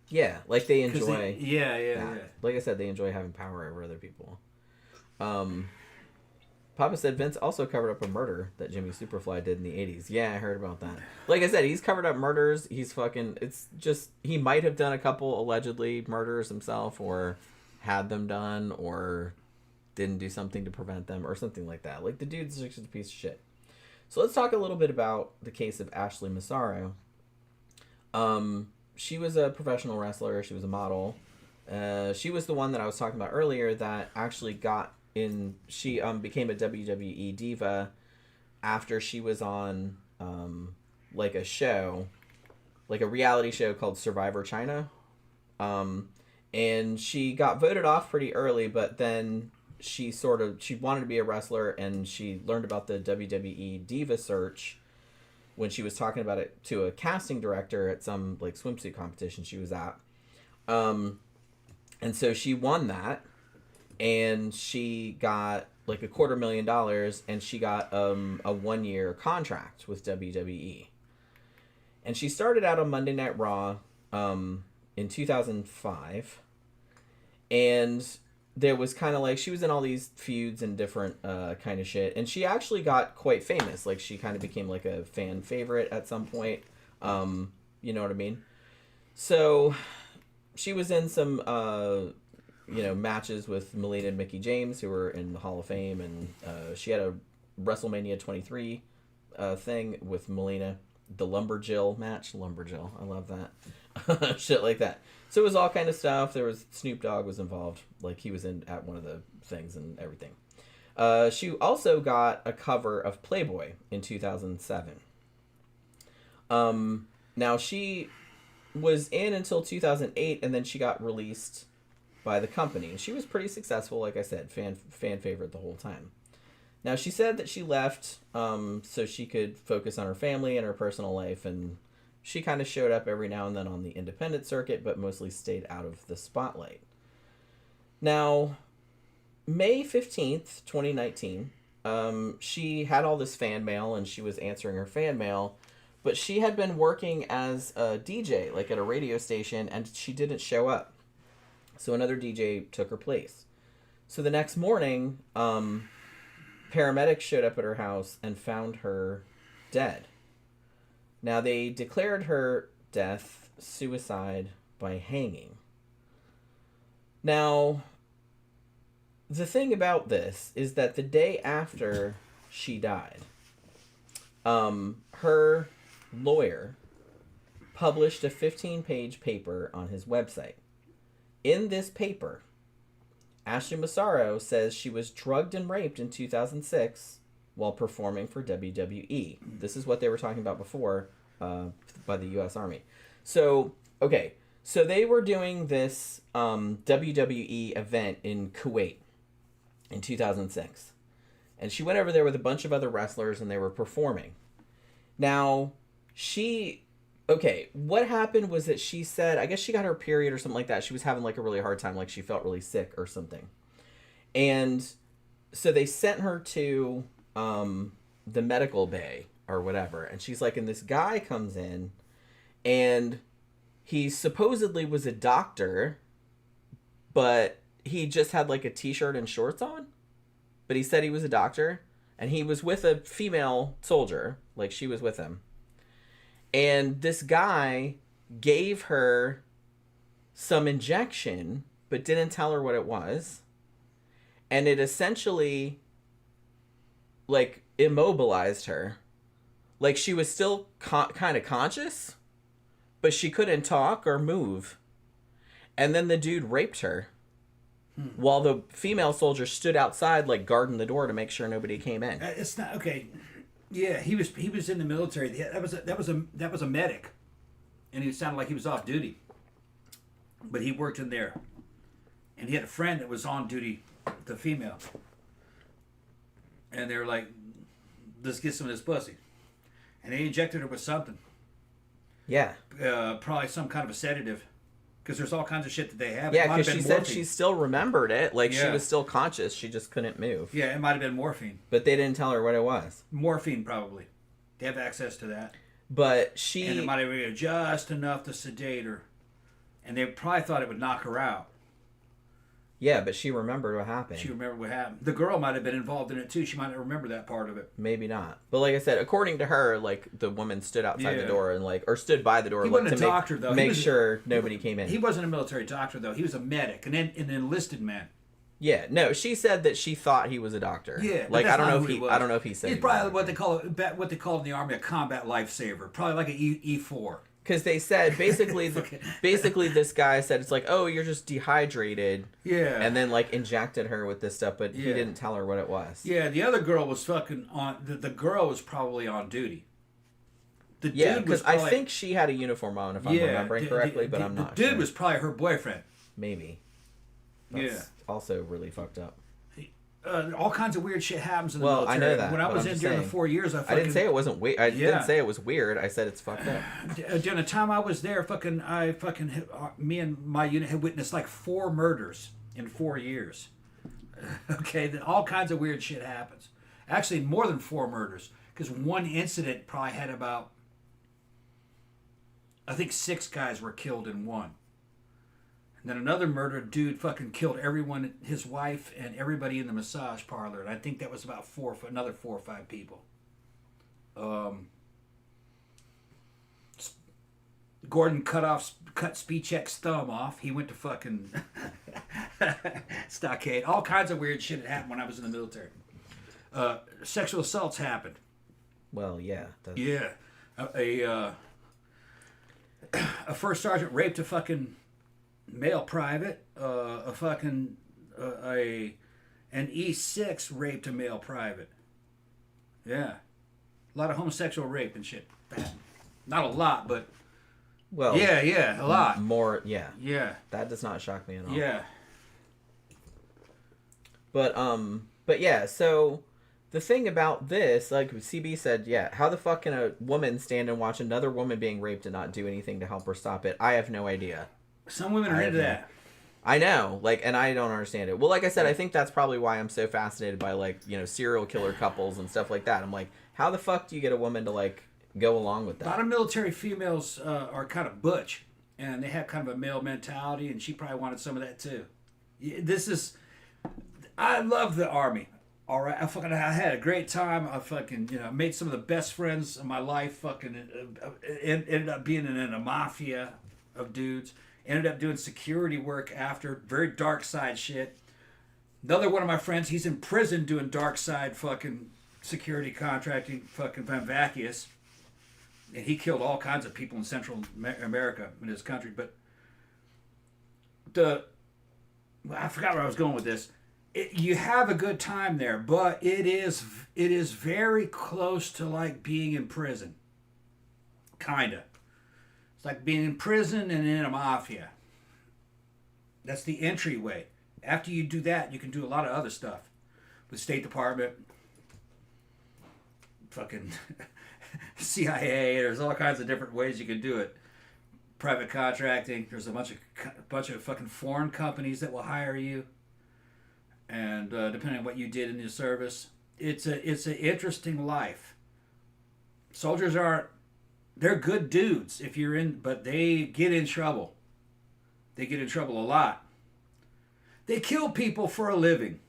Yeah, like they enjoy. Yeah. Like I said, they enjoy having power over other people. Papa said Vince also covered up a murder that Jimmy Superfly did in the 80s. Yeah, I heard about that. Like I said, he's covered up murders. He's fucking... It's just... He might have done a couple allegedly murders himself, or had them done, or didn't do something to prevent them, or something like that. Like, the dude's just a piece of shit. So let's talk a little bit about the case of Ashley Massaro. She was a professional wrestler. She was a model. She was the one that I was talking about earlier that actually got in. She became a WWE diva after she was on like a show, like a reality show called Survivor China. And she got voted off pretty early, but then she wanted to be a wrestler, and she learned about the WWE Diva Search when she was talking about it to a casting director at some like swimsuit competition she was at. And so she won that, and she got like $250,000, and she got a 1-year contract with WWE. And she started out on Monday Night Raw in 2005, and there was kind of like, she was in all these feuds and different kind of shit, and she actually got quite famous. Like, she kind of became like a fan favorite at some point. You know what I mean? So she was in some matches with Melina and Mickey James, who were in the Hall of Fame, and she had a WrestleMania 23 thing with Melina, the Lumberjill match. Lumberjill, I love that. Shit like that. So it was all kind of stuff. There was Snoop Dogg was involved, like he was in at one of the things and everything. She also got a cover of Playboy in 2007. Now she was in until 2008, and then she got released by the company. She was pretty successful, like I said, fan favorite the whole time. Now she said that she left so she could focus on her family and her personal life, and she kind of showed up every now and then on the independent circuit, but mostly stayed out of the spotlight. Now, May 15th, 2019, she had all this fan mail and she was answering her fan mail, but she had been working as a DJ, like at a radio station, and she didn't show up. So another DJ took her place. So the next morning, paramedics showed up at her house and found her dead. Now, they declared her death suicide by hanging. Now, the thing about this is that the day after she died, her lawyer published a 15-page paper on his website. In this paper, Ashley Massaro says she was drugged and raped in 2006 while performing for WWE. This is what they were talking about before by the U.S. Army. So, okay. So they were doing this WWE event in Kuwait in 2006. And she went over there with a bunch of other wrestlers and they were performing. Now, okay, what happened was that she said, I guess she got her period or something like that. She was having like a really hard time, like she felt really sick or something. And so they sent her to the medical bay or whatever. And she's like, and this guy comes in and he supposedly was a doctor, but he just had like a t-shirt and shorts on. But he said he was a doctor and he was with a female soldier, like she was with him. And this guy gave her some injection, but didn't tell her what it was. And it essentially, like, immobilized her. Like, she was still kind of conscious, but she couldn't talk or move. And then the dude raped her. While the female soldier stood outside, like, guarding the door to make sure nobody came in. It's not, okay. Yeah, he was in the military. That was a medic, and he sounded like he was off duty. But he worked in there, and he had a friend that was on duty, the female. And they were like, "Let's get some of this pussy," and they injected her with something. Yeah. Probably some kind of a sedative, because there's all kinds of shit that they have. Yeah, because she said she still remembered it. Like, she Yeah. was still conscious. She just couldn't move. Yeah, it might have been morphine. But they didn't tell her what it was. Morphine, probably. They have access to that. But she... And it might have been just enough to sedate her. And they probably thought it would knock her out. Yeah, but she remembered what happened. She remembered what happened. The girl might have been involved in it, too. She might not remember that part of it. Maybe not. But like I said, according to her, like, the woman stood outside the door and, like, or stood by the door, He like, wasn't to a doctor, though. make sure nobody came in. He wasn't a military doctor, though. He was a medic, an enlisted man. Yeah, no, she said that she thought he was a doctor. Yeah, like, I I don't know if he said he's he probably was what they call in the Army a combat lifesaver. Probably like an E4. Because they said basically this guy said it's like, oh, you're just dehydrated. Yeah. And then like injected her with this stuff, but he Yeah. didn't tell her what it was. Yeah, the other girl was fucking on. The girl was probably on duty. The Yeah, dude was because I probably, think she had a uniform on, if I'm remembering correctly, but I'm not The dude sure. was probably her boyfriend. Maybe. That's also really fucked up. All kinds of weird shit happens in the Well, I military. know that, When I but was I'm in just during the saying. 4 years, I didn't say it wasn't weird. I Yeah. didn't say it was weird. I said it's fucked up. During the time I was there, me and my unit had witnessed like 4 murders in 4 years. Okay, all kinds of weird shit happens. Actually, more than 4 murders, because one incident probably had about, I think 6 guys were killed in one. And then another murder, dude fucking killed everyone, his wife and everybody in the massage parlor. And I think that was about another 4 or 5 people. Gordon cut Speechek's thumb off. He went to fucking stockade. All kinds of weird shit had happened when I was in the military. Sexual assaults happened. Well, yeah. Yeah. A first sergeant raped a fucking male private. An E6 raped a male private. Yeah. A lot of homosexual rape and shit. Not a lot, but... Well, Yeah, a lot. More, yeah. Yeah. That does not shock me at all. Yeah. But yeah, so the thing about this, like CB said, yeah, how the fuck can a woman stand and watch another woman being raped and not do anything to help her stop it? I have no idea. Some women are into that. I know, like, and I don't understand it. Well, like I said, I think that's probably why I'm so fascinated by, like, you know, serial killer couples and stuff like that. I'm like, how the fuck do you get a woman to, like, go along with that? A lot of military females are kind of butch, and they have kind of a male mentality, and she probably wanted some of that too. I love the Army. All right, I had a great time. I fucking, made some of the best friends of my life. Fucking ended up being in a mafia of dudes. Ended up doing security work after, very dark side shit. Another one of my friends, he's in prison doing dark side fucking security contracting, fucking Van Vacius. And he killed all kinds of people in Central America in his country. But I forgot where I was going with this. You have a good time there, but it is very close to like being in prison. Kinda. It's like being in prison and in a mafia. That's the entryway. After you do that, you can do a lot of other stuff. With State Department, fucking CIA, there's all kinds of different ways you can do it. Private contracting, there's a bunch of fucking foreign companies that will hire you. And depending on what you did in your service, it's an interesting life. Soldiers they're good dudes if you're in, but they get in trouble. They get in trouble a lot. They kill people for a living.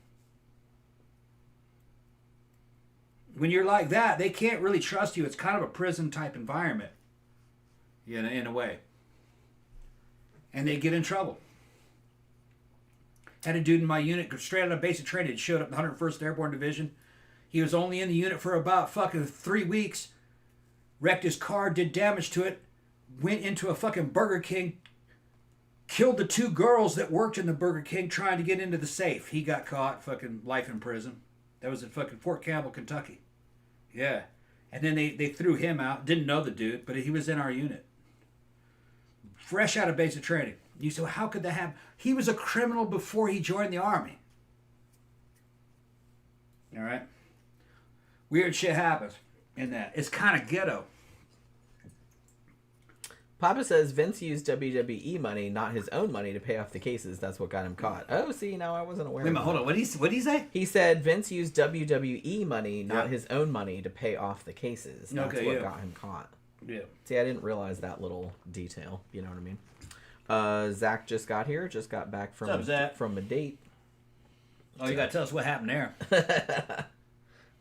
When you're like that, they can't really trust you. It's kind of a prison type environment, in a way. And they get in trouble. Had a dude in my unit straight out of basic training, showed up in the 101st Airborne Division. He was only in the unit for about fucking 3 weeks. Wrecked his car, did damage to it, went into a fucking Burger King, killed the 2 girls that worked in the Burger King trying to get into the safe. He got caught, fucking life in prison. That was at fucking Fort Campbell, Kentucky. Yeah. And then they threw him out. Didn't know the dude, but he was in our unit. Fresh out of basic training. You say, well, how could that happen? He was a criminal before he joined the Army. All right? Weird shit happens in that. It's kind of ghetto. Papa says Vince used WWE money, not his own money, to pay off the cases. That's what got him caught. Oh, see, now I wasn't aware. Wait a of minute, that. hold on. What did he say? He said Vince used WWE money, not his own money, to pay off the cases. That's what got him caught. Yeah. See, I didn't realize that little detail. You know what I mean? Zach just got here. Just got back from from a date. Oh, you got to tell us what happened there.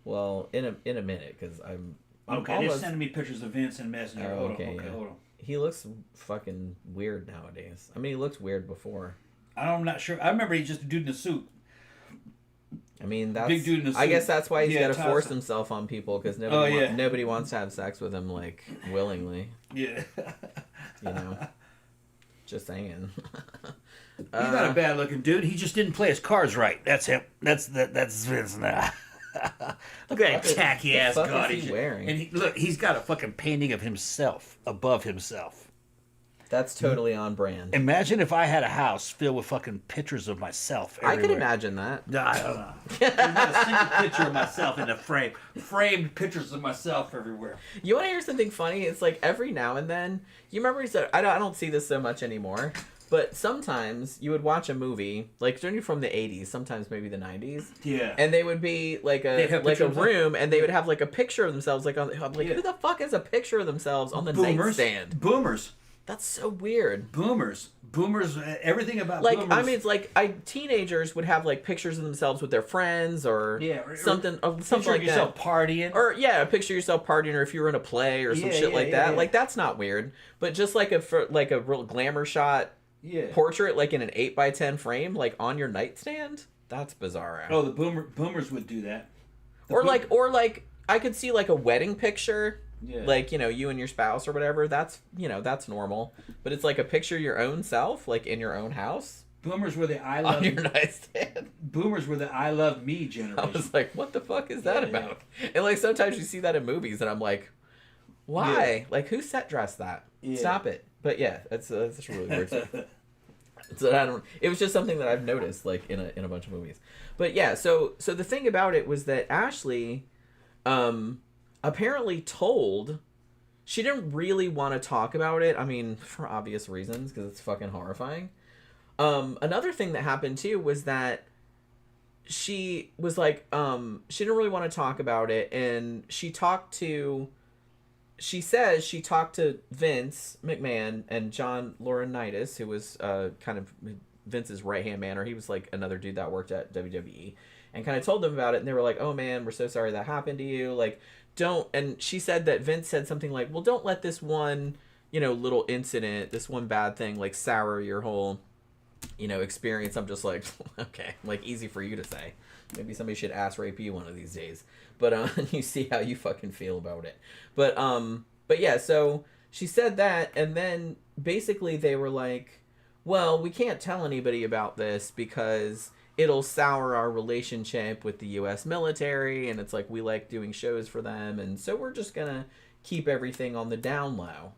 Well, in a minute, because I'm okay. almost... They're sending me pictures of Vince and Messenger. Oh, Hold okay, on. Hold on. He looks fucking weird nowadays. I mean, he looked weird before. I'm not sure. I remember he's just a dude in a suit. I mean, that's big dude in a suit. I guess that's why he's got to force himself on people, because nobody wants to have sex with him, like, willingly. Yeah. You know. Just saying. He's not a bad looking dude. He just didn't play his cards right. That's him. That's Vince now. Look at that tacky ass god. god He's wearing. And he's got a fucking painting of himself above himself. That's totally on brand. Imagine if I had a house filled with fucking pictures of myself everywhere. I could imagine that. No, I don't know. There's not a single picture of myself in a frame. Framed pictures of myself everywhere. You want to hear something funny? It's like every now and then. You remember he said, I don't see this so much anymore. But sometimes you would watch a movie, like certainly from the 80s, sometimes maybe the 90s. Yeah. And they would be like a room, and they would have like a picture of themselves. Like, I'm like, who the fuck has a picture of themselves on the nightstand? Boomers. That's so weird. Boomers. Everything about like, boomers. I mean, it's like teenagers would have like pictures of themselves with their friends or something like that. Yourself partying. Or a picture of yourself partying, or if you were in a play or some shit like that. Like, that's not weird. But just like a real glamour shot. Yeah. Portrait, like in an 8x10 frame, like on your nightstand. That's bizarre. Oh, the boomers would do that. Or like I could see like a wedding picture, like, you and your spouse or whatever. That's that's normal. But it's like a picture of your own self, like in your own house. Boomers were the I love on your nightstand. Boomers were the I love me generation. I was like, what the fuck is that about? And like sometimes you see that in movies, and I'm like, why? Yeah. Like, who set dressed that? Yeah. Stop it. But yeah, that's really weird stuff. So it was just something that I've noticed, like in a bunch of movies. But yeah, so the thing about it was that Ashley, apparently told, she didn't really want to talk about it. I mean, for obvious reasons, because it's fucking horrifying. Another thing that happened too was that she was like, she didn't really want to talk about it, and she says she talked to Vince McMahon and John Laurinaitis, who was kind of Vince's right-hand man, or he was like another dude that worked at WWE, and kind of told them about it, and they were like, oh man, we're so sorry that happened to you, like, don't. And she said that Vince said something like, well, don't let this one, little incident, this one bad thing, like, sour your whole, experience. I'm just like, okay, like, easy for you to say. Maybe somebody should ass rape you one of these days. But you see how you fucking feel about it. But yeah, so she said that, and then basically they were like, well, we can't tell anybody about this because it'll sour our relationship with the US military, and it's like we like doing shows for them, and so we're just gonna keep everything on the down low.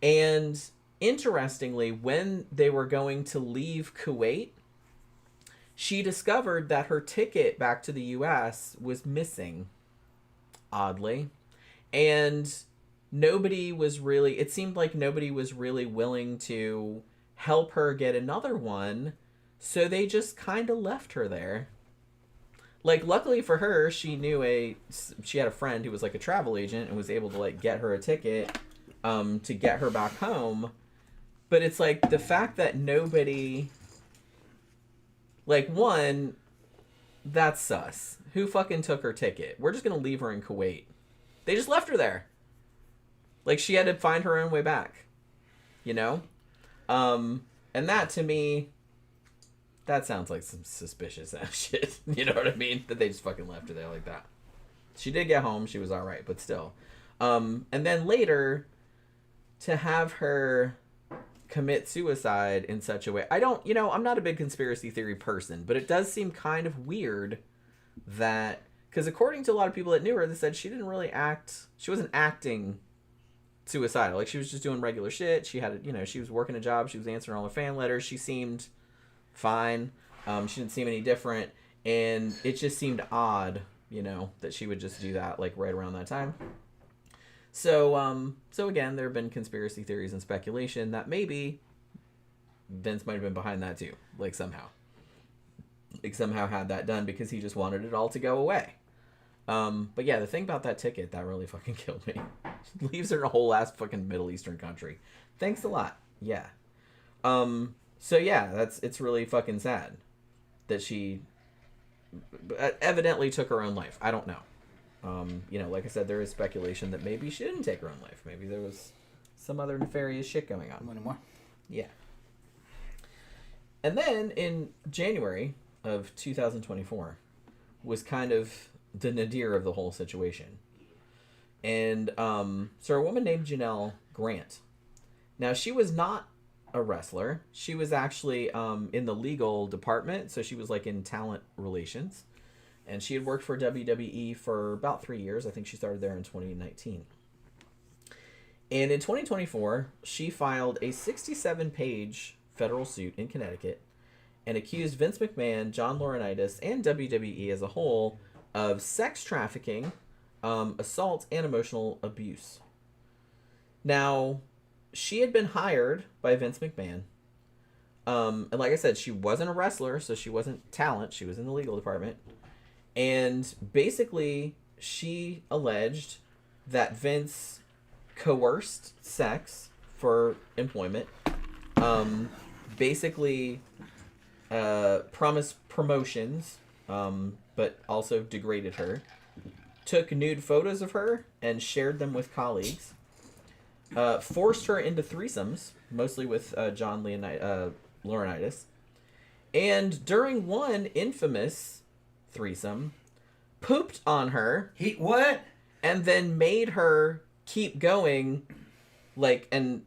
And interestingly, when they were going to leave Kuwait, she discovered that her ticket back to the US was missing, oddly. And it seemed like nobody was really willing to help her get another one, so they just kind of left her there. Like, luckily for her, she had a friend who was like a travel agent and was able to like get her a ticket to get her back home. But it's like the fact that nobody, like, one, that's sus. Who fucking took her ticket? We're just gonna leave her in Kuwait. They just left her there. Like, she had to find her own way back. And that, to me, that sounds like some suspicious ass shit. You know what I mean? That they just fucking left her there like that. She did get home. She was alright, but still. And then later, to have her commit suicide in such a way. I'm not a big conspiracy theory person, but it does seem kind of weird that, because according to a lot of people that knew her, they said she didn't really she wasn't acting suicidal. Like, she was just doing regular shit. She had, she was working a job. She was answering all her fan letters. She seemed fine. She didn't seem any different. And it just seemed odd, that she would just do that, like, right around that time. So again, there have been conspiracy theories and speculation that maybe Vince might have been behind that too. Like, somehow had that done because he just wanted it all to go away. But yeah, the thing about that ticket, that really fucking killed me. Leaves her in a whole ass fucking Middle Eastern country. Thanks a lot. Yeah. So yeah, it's really fucking sad that she evidently took her own life. I don't know. Like I said, there is speculation that maybe she didn't take her own life. Maybe there was some other nefarious shit going on. Anymore? Yeah. And then in January of 2024 was kind of the nadir of the whole situation. And so a woman named Janel Grant. Now, she was not a wrestler. She was actually in the legal department, so she was like in talent relations. And she had worked for WWE for about 3 years. I think she started there in 2019. And in 2024, she filed a 67-page federal suit in Connecticut and accused Vince McMahon, John Laurinaitis, and WWE as a whole of sex trafficking, assault, and emotional abuse. Now, she had been hired by Vince McMahon. And like I said, she wasn't a wrestler, so she wasn't talent. She was in the legal department. And basically, she alleged that Vince coerced sex for employment, basically promised promotions, but also degraded her, took nude photos of her and shared them with colleagues, forced her into threesomes, mostly with John Laurinaitis, and during one infamous threesome, pooped on her. What? And then made her keep going, like, and,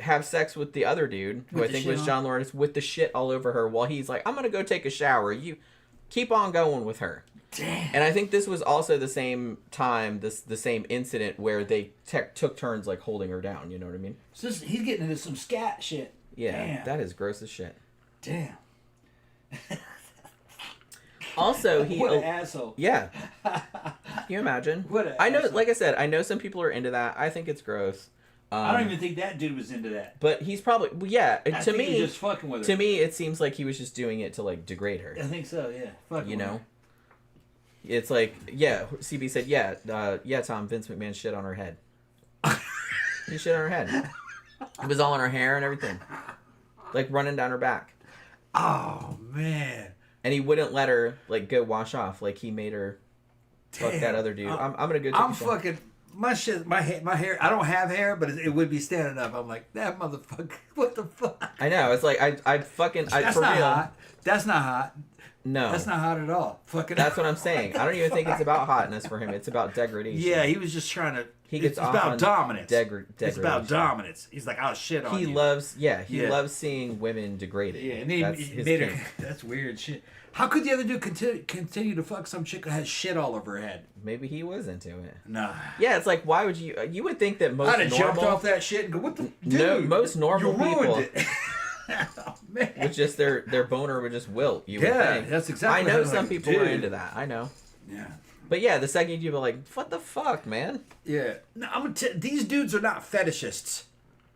have sex with the other dude, who I think was John Laurinaitis, with the shit all over her while he's like, I'm going to go take a shower. You keep on going with her. Damn. And I think this was also the same time, the same incident where they took turns, like, holding her down. You know what I mean? So he's getting into some scat shit. Yeah, Damn. That is gross as shit. Damn. Also, what an asshole. Yeah. Can you imagine? What an I know, asshole. like I said, I know some people are into that. I think it's gross. I don't even think that dude was into that. But he's probably I think he was just fucking with her. To me, it seems like he was just doing it to like degrade her. I think so. Yeah. Fucking You with know. her. It's like, CB said, Tom, Vince McMahon shit on her head. He shit on her head. It was all in her hair and everything. Like, running down her back. Oh, man. And he wouldn't let her, like, go wash off. Like, he made her fuck that other dude. I'm going to go take I'm a shower. fucking... My hair... I don't have hair, but it would be standing up. I'm like, that motherfucker... What the fuck? I know. It's like, That's not hot. That's not hot. No. That's not hot at all. Fucking. That's what I'm saying. I don't even think it's about hotness for him. It's about degradation. Yeah, he was just trying to... It's about dominance. Degradation. It's about dominance. He's like, oh, shit on he you. loves loves seeing women degraded. Yeah, and that's he his made kink. her... That's weird shit. How could the other dude continue to fuck some chick that has shit all over her head? Maybe he was into it. Nah. Yeah, it's like, why would you... You would think that most I'd have normal... jumped off that shit and go, what the... Dude, No, most normal you ruined people... it. Oh, man. With just their boner would just wilt. You would Yeah, think. that's exactly I know what I'm some like, people are dude. into that. I know. Yeah. But yeah, the second you'd be like, what the fuck, man? Yeah. No, these dudes are not fetishists.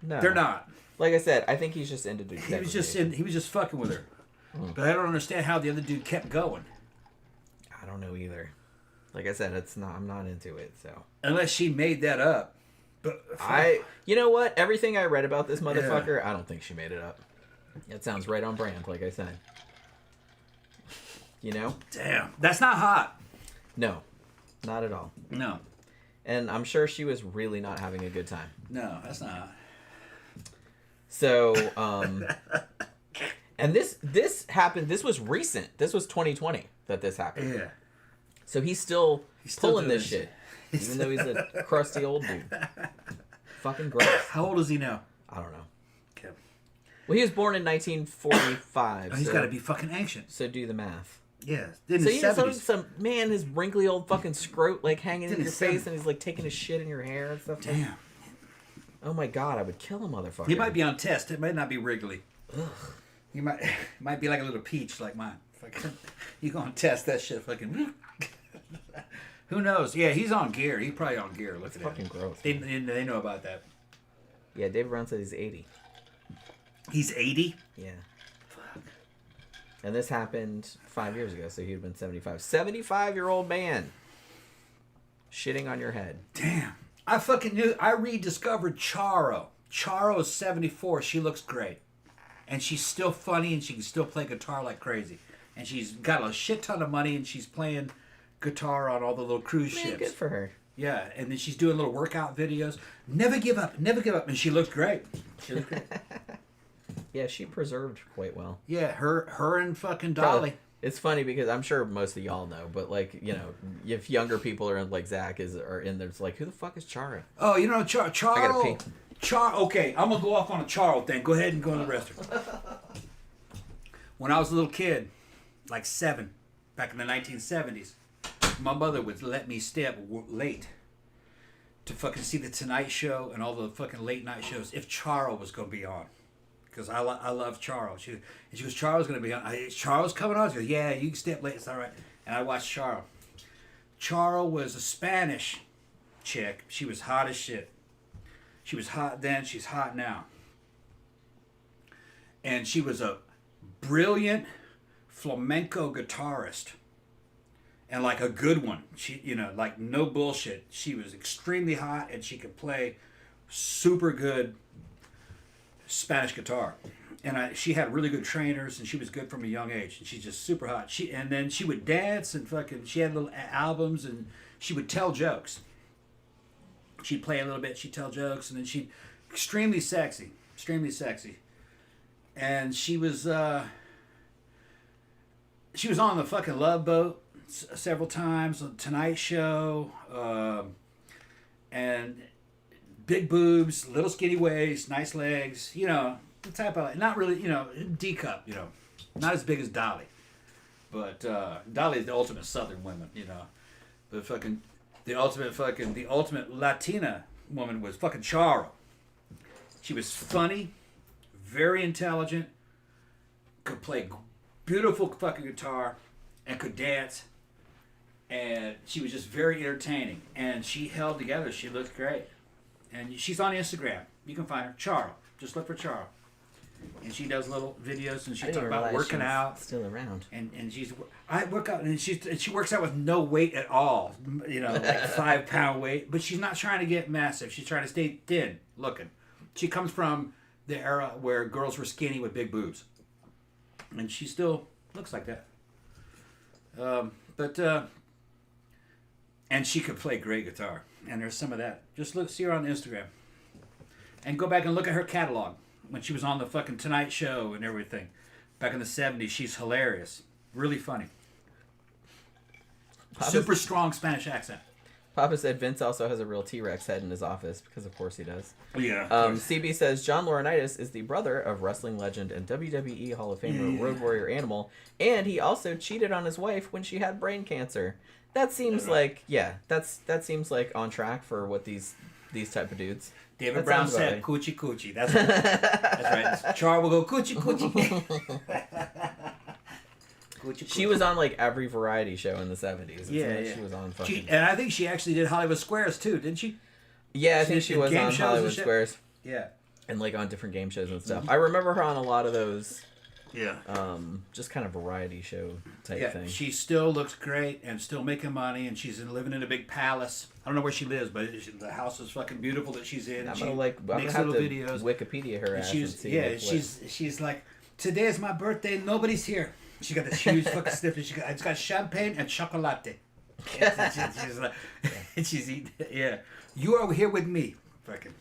No. They're not. Like I said, I think he's just into He was just fucking with her. But I don't understand how the other dude kept going. I don't know either. Like I said, I'm not into it, so. Unless she made that up. But you know what? Everything I read about this motherfucker, I don't think she made it up. It sounds right on brand, like I said. You know? Damn. That's not hot. No. Not at all. No. And I'm sure she was really not having a good time. No, that's not hot. So, and this happened, this was recent. This was 2020 that this happened. Yeah. So he's still pulling doing this shit. Even though he's a crusty old dude. Fucking gross. How old is he now? I don't know. Okay. Well, he was born in 1945. He's got to be fucking ancient. So do the math. Yeah. In So his you know, 70s. some man, his wrinkly old fucking scrote like hanging in In your his face, 70s. and he's like taking a shit in your hair and stuff. Damn. Oh my god, I would kill a motherfucker. He might be on test. It might not be Wrigley. Ugh. He might be like a little peach like mine. Fucking, you gonna test that shit fucking... Who knows? Yeah, he's on gear. He's probably on gear. Look at fucking that. gross. They know about that. Yeah, David Brown said he's 80. He's 80? Yeah. Fuck. And this happened 5 years ago, so he'd have been 75. 75-year-old man shitting on your head. Damn. I fucking knew. I rediscovered Charo. Charo is 74. She looks great. And she's still funny and she can still play guitar like crazy. And she's got a shit ton of money and she's playing guitar on all the little cruise Man, ships. good for her. Yeah, and then she's doing little workout videos. Never give up, never give up. And she looked great. She looked great. Yeah, she preserved quite well. Yeah, her and fucking Dolly. It's funny because I'm sure most of y'all know, but like, you know, if younger people are like Zach are in there, it's like, who the fuck is Charo? Oh, you know Charo. I gotta pee. Okay, I'm gonna go off on a Charo thing. Go ahead and go on the rest of it. When I was a little kid, like 7, back in the 1970s, my mother would let me stay up late to fucking see the Tonight Show and all the fucking late night shows if Charo was gonna be on. Because I love Charo. She goes, Charo's going to be on. Charo's coming on? She goes, yeah, you can stay up late. It's all right. And I watched Charo. Charo was a Spanish chick. She was hot as shit. She was hot then. She's hot now. And she was a brilliant flamenco guitarist. And like a good one. She, you know, like no bullshit. She was extremely hot and she could play super good Spanish guitar, and she had really good trainers, and she was good from a young age, and she's just super hot. And then she would dance and fucking. She had little albums, and she would tell jokes. She'd play a little bit, she'd tell jokes, and then she'd extremely sexy, and she was on the fucking Love Boat several times on the Tonight Show, and. Big boobs, little skinny waist, nice legs, you know, the type of, not really, you know, D cup, you know, not as big as Dolly. But Dolly is the ultimate Southern woman, you know. But fucking, the ultimate Latina woman was fucking Charo. She was funny, very intelligent, could play beautiful fucking guitar, and could dance. And she was just very entertaining. And she held together. She looked great. And she's on Instagram. You can find her. Charl. Just look for Charl. And she does little videos, and she talks about working out. Still around. And I work out, and she works out with no weight at all. You know, like 5 pound weight. But she's not trying to get massive. She's trying to stay thin looking. She comes from the era where girls were skinny with big boobs, and she still looks like that. And she could play great guitar. And there's some of that. Just see her on Instagram, and go back and look at her catalog. When she was on the fucking Tonight Show and everything. Back in the 70s, she's hilarious. Really funny. Super strong Spanish accent. Papa said Vince also has a real T-Rex head in his office, because of course he does. Yeah. CB says John Laurinaitis is the brother of wrestling legend and WWE Hall of Famer Road Warrior Animal, and he also cheated on his wife when she had brain cancer. That seems like, that seems like on track for what these type of dudes. David Brown said, right. Coochie coochie. That's right. That's right. Char will go coochie coochie. Coochie. She was on like every variety show in the 70s. Yeah. She was on fucking... And I think she actually did Hollywood Squares too, didn't she? Yeah, I think she was on Hollywood Squares. Yeah. And like on different game shows and stuff. I remember her on a lot of those... Yeah. Just kind of variety show type thing. She still looks great and still making money, and she's living in a big palace. I don't know where she lives, but the house is fucking beautiful that she's in. I'm gonna have to videos. Wikipedia her ass and see. She's like, today is my birthday. Nobody's here. She got this huge fucking sniffle. It's got champagne and chocolate. She's like, she's eating. Yeah, you are here with me. Fucking,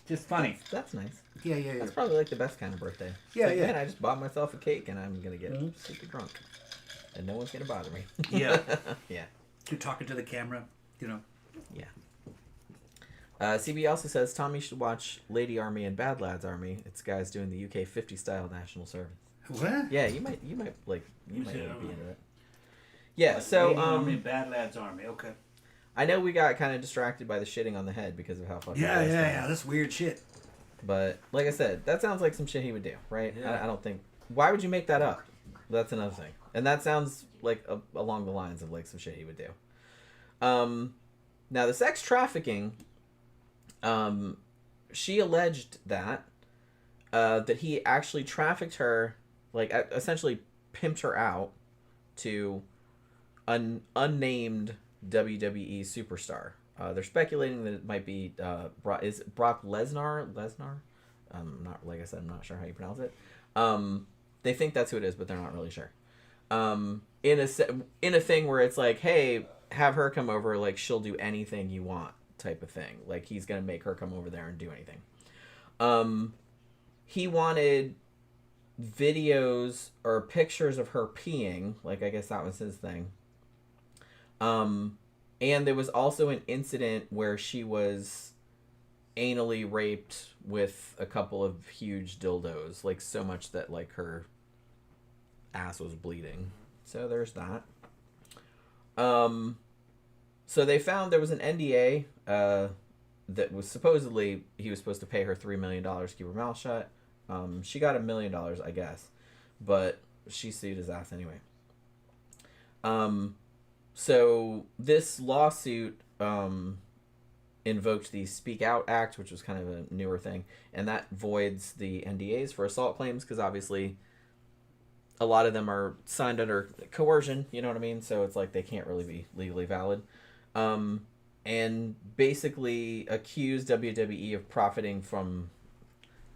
just funny. That's nice. Yeah. That's probably like the best kind of birthday. Yeah, like, man, I just bought myself a cake and I'm gonna get super drunk, and no one's gonna bother me. Yeah. Yeah. You're talking to the camera, you know. Yeah. CB also says Tommy should watch Lady Army and Bad Lads Army. It's guys doing the UK 50 style national service. What? Yeah, you might be into it. Yeah, so Lady Army, Bad Lads Army. Okay. I know we got kind of distracted by the shitting on the head because of how fucking. Yeah. That's weird shit. But like I said, that sounds like some shit he would do, right? Yeah. I don't think. Why would you make that up? That's another thing, and that sounds like along the lines of like some shit he would do. Now the sex trafficking. She alleged that he actually trafficked her, like essentially pimped her out to an unnamed WWE superstar. They're speculating that it might be Brock Lesnar. Not like I said, I'm not sure how you pronounce it. They think that's who it is, but they're not really sure. In a thing where it's like, hey, have her come over, like she'll do anything you want, type of thing. Like he's gonna make her come over there and do anything. He wanted videos or pictures of her peeing, like I guess that was his thing. And there was also an incident where she was anally raped with a couple of huge dildos, like so much that like her ass was bleeding. So there's that. So they found there was an NDA that was supposedly he was supposed to pay her $3 million to keep her mouth shut. She got $1 million, I guess, but she sued his ass anyway. So this lawsuit invoked the Speak Out Act, which was kind of a newer thing, and that voids the NDAs for assault claims because obviously a lot of them are signed under coercion, you know what I mean? So it's like they can't really be legally valid. And basically accused WWE of profiting from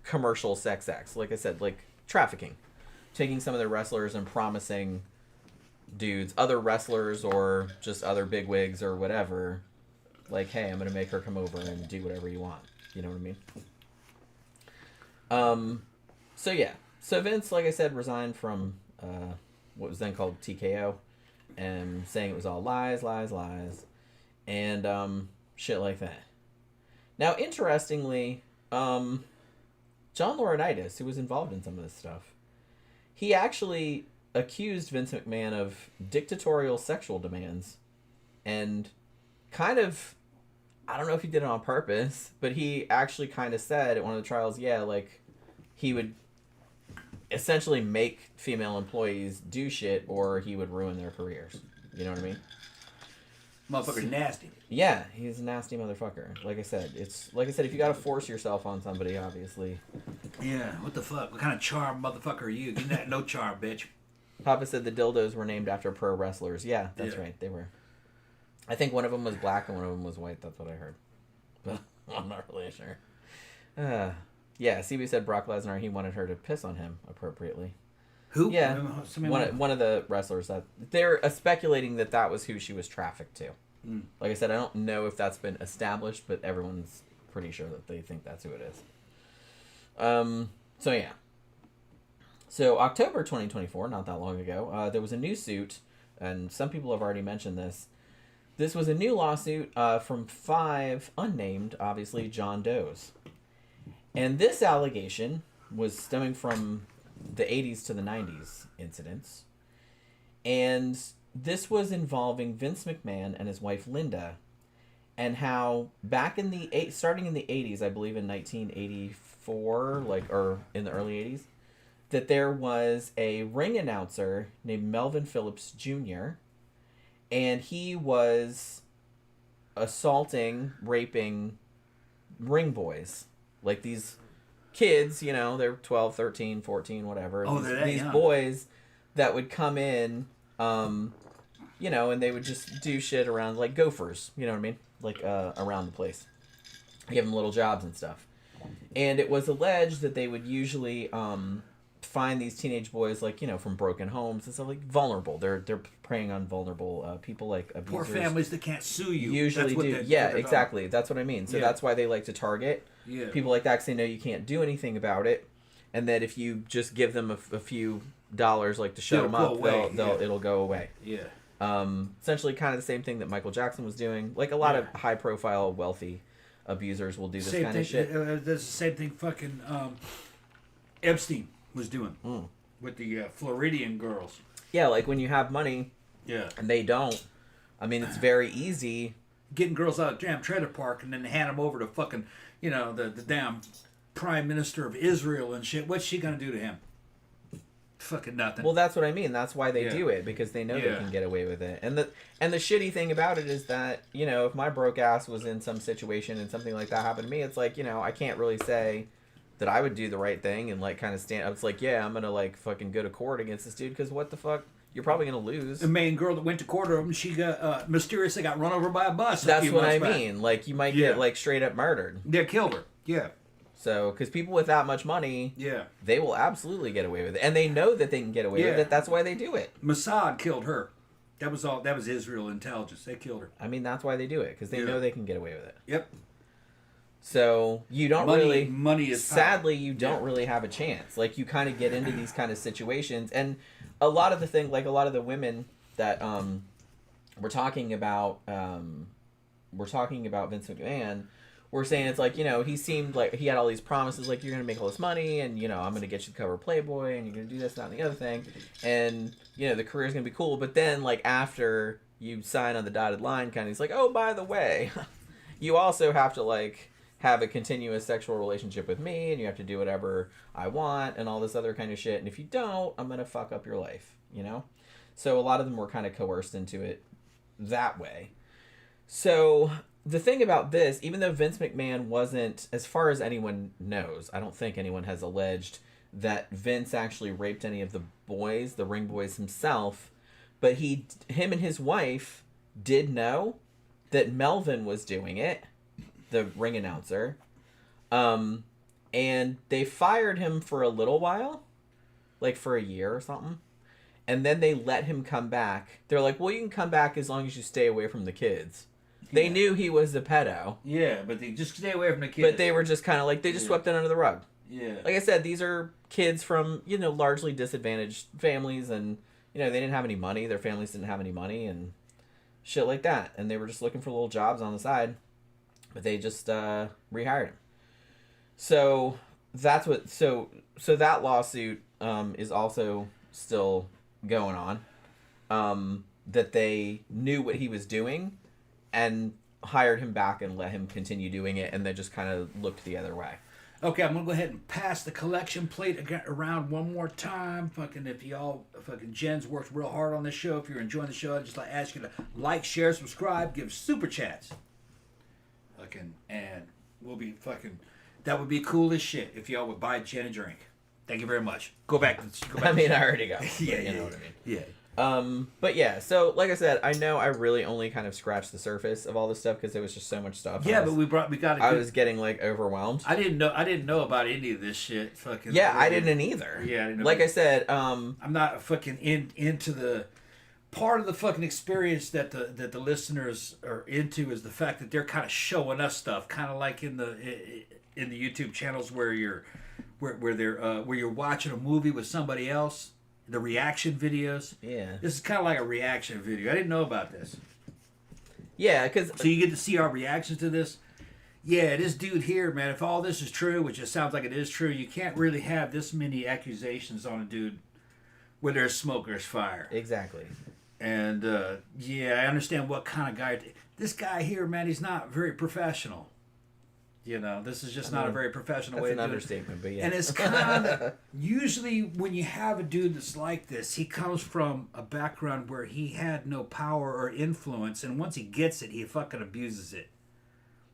commercial sex acts. Like I said, like trafficking. Taking some of their wrestlers and promising dudes, other wrestlers or just other bigwigs or whatever, like, hey, I'm going to make her come over and do whatever you want. You know what I mean? So yeah. So Vince, like I said, resigned from what was then called TKO and saying it was all lies, and shit like that. Now, interestingly, John Laurinaitis, who was involved in some of this stuff, he actually accused Vince McMahon of dictatorial sexual demands and kind of, I don't know if he did it on purpose, but he actually kind of said at one of the trials, yeah, like he would essentially make female employees do shit or he would ruin their careers. You know what I mean? Motherfucker's nasty. Yeah, he's a nasty motherfucker. Like I said, if you gotta force yourself on somebody, obviously. Yeah, what the fuck? What kind of charm motherfucker are you? You're not no charm, bitch. Papa said the dildos were named after pro wrestlers. Yeah, that's right. They were. I think one of them was black and one of them was white. That's what I heard. But I'm not really sure. Yeah, CB said Brock Lesnar, he wanted her to piss on him appropriately. Who? Yeah, one of the wrestlers. That they're speculating that was who she was trafficked to. Like I said, I don't know if that's been established, but everyone's pretty sure that they think that's who it is. So yeah. So October 2024, not that long ago, there was a new suit, and some people have already mentioned this. This was a new lawsuit from 5 unnamed, obviously, John Does. And this allegation was stemming from the 80s to the 90s incidents. And this was involving Vince McMahon and his wife Linda, and how back in starting in the 80s, I believe in 1984, or in the early 80s, that there was a ring announcer named Melvin Phillips Jr., and he was assaulting, raping ring boys. Like these kids, they're 12, 13, 14, whatever. Oh, these boys that would come in, and they would just do shit around, like gophers, you know what I mean? Like, around the place. Give them little jobs and stuff. And it was alleged that they would usually, find these teenage boys, like, from broken homes and stuff, like vulnerable. They're preying on vulnerable people, like abusers. Poor families that can't sue you. Usually do. Yeah, exactly. That's what I mean. So that's why they like to target people like that, because they know you can't do anything about it, and that if you just give them a few dollars, like to shut them up, it'll go away. Yeah. Essentially, kind of the same thing that Michael Jackson was doing. Like a lot of high-profile, wealthy abusers will do this kind of shit. That's the same thing. Fucking Epstein was doing with the Floridian girls. Yeah, like when you have money, and they don't. I mean, it's very easy getting girls out of damn trailer park and then hand them over to fucking, the damn prime minister of Israel and shit. What's she gonna do to him? Fucking nothing. Well, that's what I mean. That's why they do it, because they know they can get away with it. And the shitty thing about it is that, if my broke ass was in some situation and something like that happened to me, it's like, I can't really say that I would do the right thing and like kind of stand up. It's like, I'm gonna like fucking go to court against this dude, because what the fuck, you're probably gonna lose. The main girl that went to court over him, she got mysteriously got run over by a bus. That's what I mean. Like, you might get like straight up murdered. They killed her. Yeah. So, because people with that much money, they will absolutely get away with it, and they know that they can get away with it. That's why they do it. Mossad killed her. That was all. That was Israel intelligence. They killed her. I mean, that's why they do it, because they know they can get away with it. Yep. So you don't money is power. Sadly, you don't really have a chance. Like, you kind of get into these kind of situations, and a lot of the women that we're talking about Vince McMahon. We're saying it's like, he seemed like he had all these promises, like, you're gonna make all this money, and I'm gonna get you the cover of Playboy, and you're gonna do this, that, and the other thing, and the career's gonna be cool. But then, like, after you sign on the dotted line, kind of, he's like, oh, by the way, you also have to like have a continuous sexual relationship with me, and you have to do whatever I want and all this other kind of shit, and if you don't, I'm gonna fuck up your life. So a lot of them were kind of coerced into it that way. So the thing about this, even though Vince McMahon wasn't, as far as anyone knows, I don't think anyone has alleged that Vince actually raped any of the boys, the ring boys himself, but him and his wife did know that Melvin was doing it, the ring announcer, and they fired him for a little while, like for a year or something, and then they let him come back. They're like, well, you can come back as long as you stay away from the kids. They knew he was a pedo. Yeah, but they just stay away from the kids. But they were just kind of like, they just swept it under the rug. Yeah. Like I said, these are kids from, largely disadvantaged families, and, they didn't have any money. Their families didn't have any money and shit like that. And they were just looking for little jobs on the side. But they just rehired him. So that's what, so that lawsuit is also still going on. That they knew what he was doing and hired him back and let him continue doing it, and then just kind of looked the other way. Okay, I'm gonna go ahead and pass the collection plate around one more time. Fucking, if y'all, fucking Jen's worked real hard on this show. If you're enjoying the show, I'd just like ask you to like, share, subscribe, give super chats. Fucking, and we'll be fucking. That would be cool as shit if y'all would buy Jen a drink. Thank you very much. Go back. I mean, I already got one. Yeah, you yeah, know what I mean. yeah. But yeah, so like I said, I know I really only kind of scratched the surface of all this stuff because there was just so much stuff. Yeah, but we got. I was getting like overwhelmed. I didn't know about any of this shit. Fucking. Yeah, I didn't either. Yeah, I didn't know. Like I said, I'm not fucking into the part of the fucking experience that the listeners are into is the fact that they're kind of showing us stuff, kind of like in the YouTube channels where you're watching a movie with somebody else. The reaction videos. Yeah. This is kind of like a reaction video. I didn't know about this. Yeah, because... So you get to see our reactions to this? Yeah, this dude here, man, if all this is true, which it sounds like it is true, you can't really have this many accusations on a dude where there's smoke, there's fire. Exactly. And, yeah, I understand what kind of guy... This guy here, man, he's not very professional. You know, this is just not a very professional way to do it. That's an understatement, but yeah. And it's kind of... Usually when you have a dude that's like this, he comes from a background where he had no power or influence, and once he gets it, he fucking abuses it.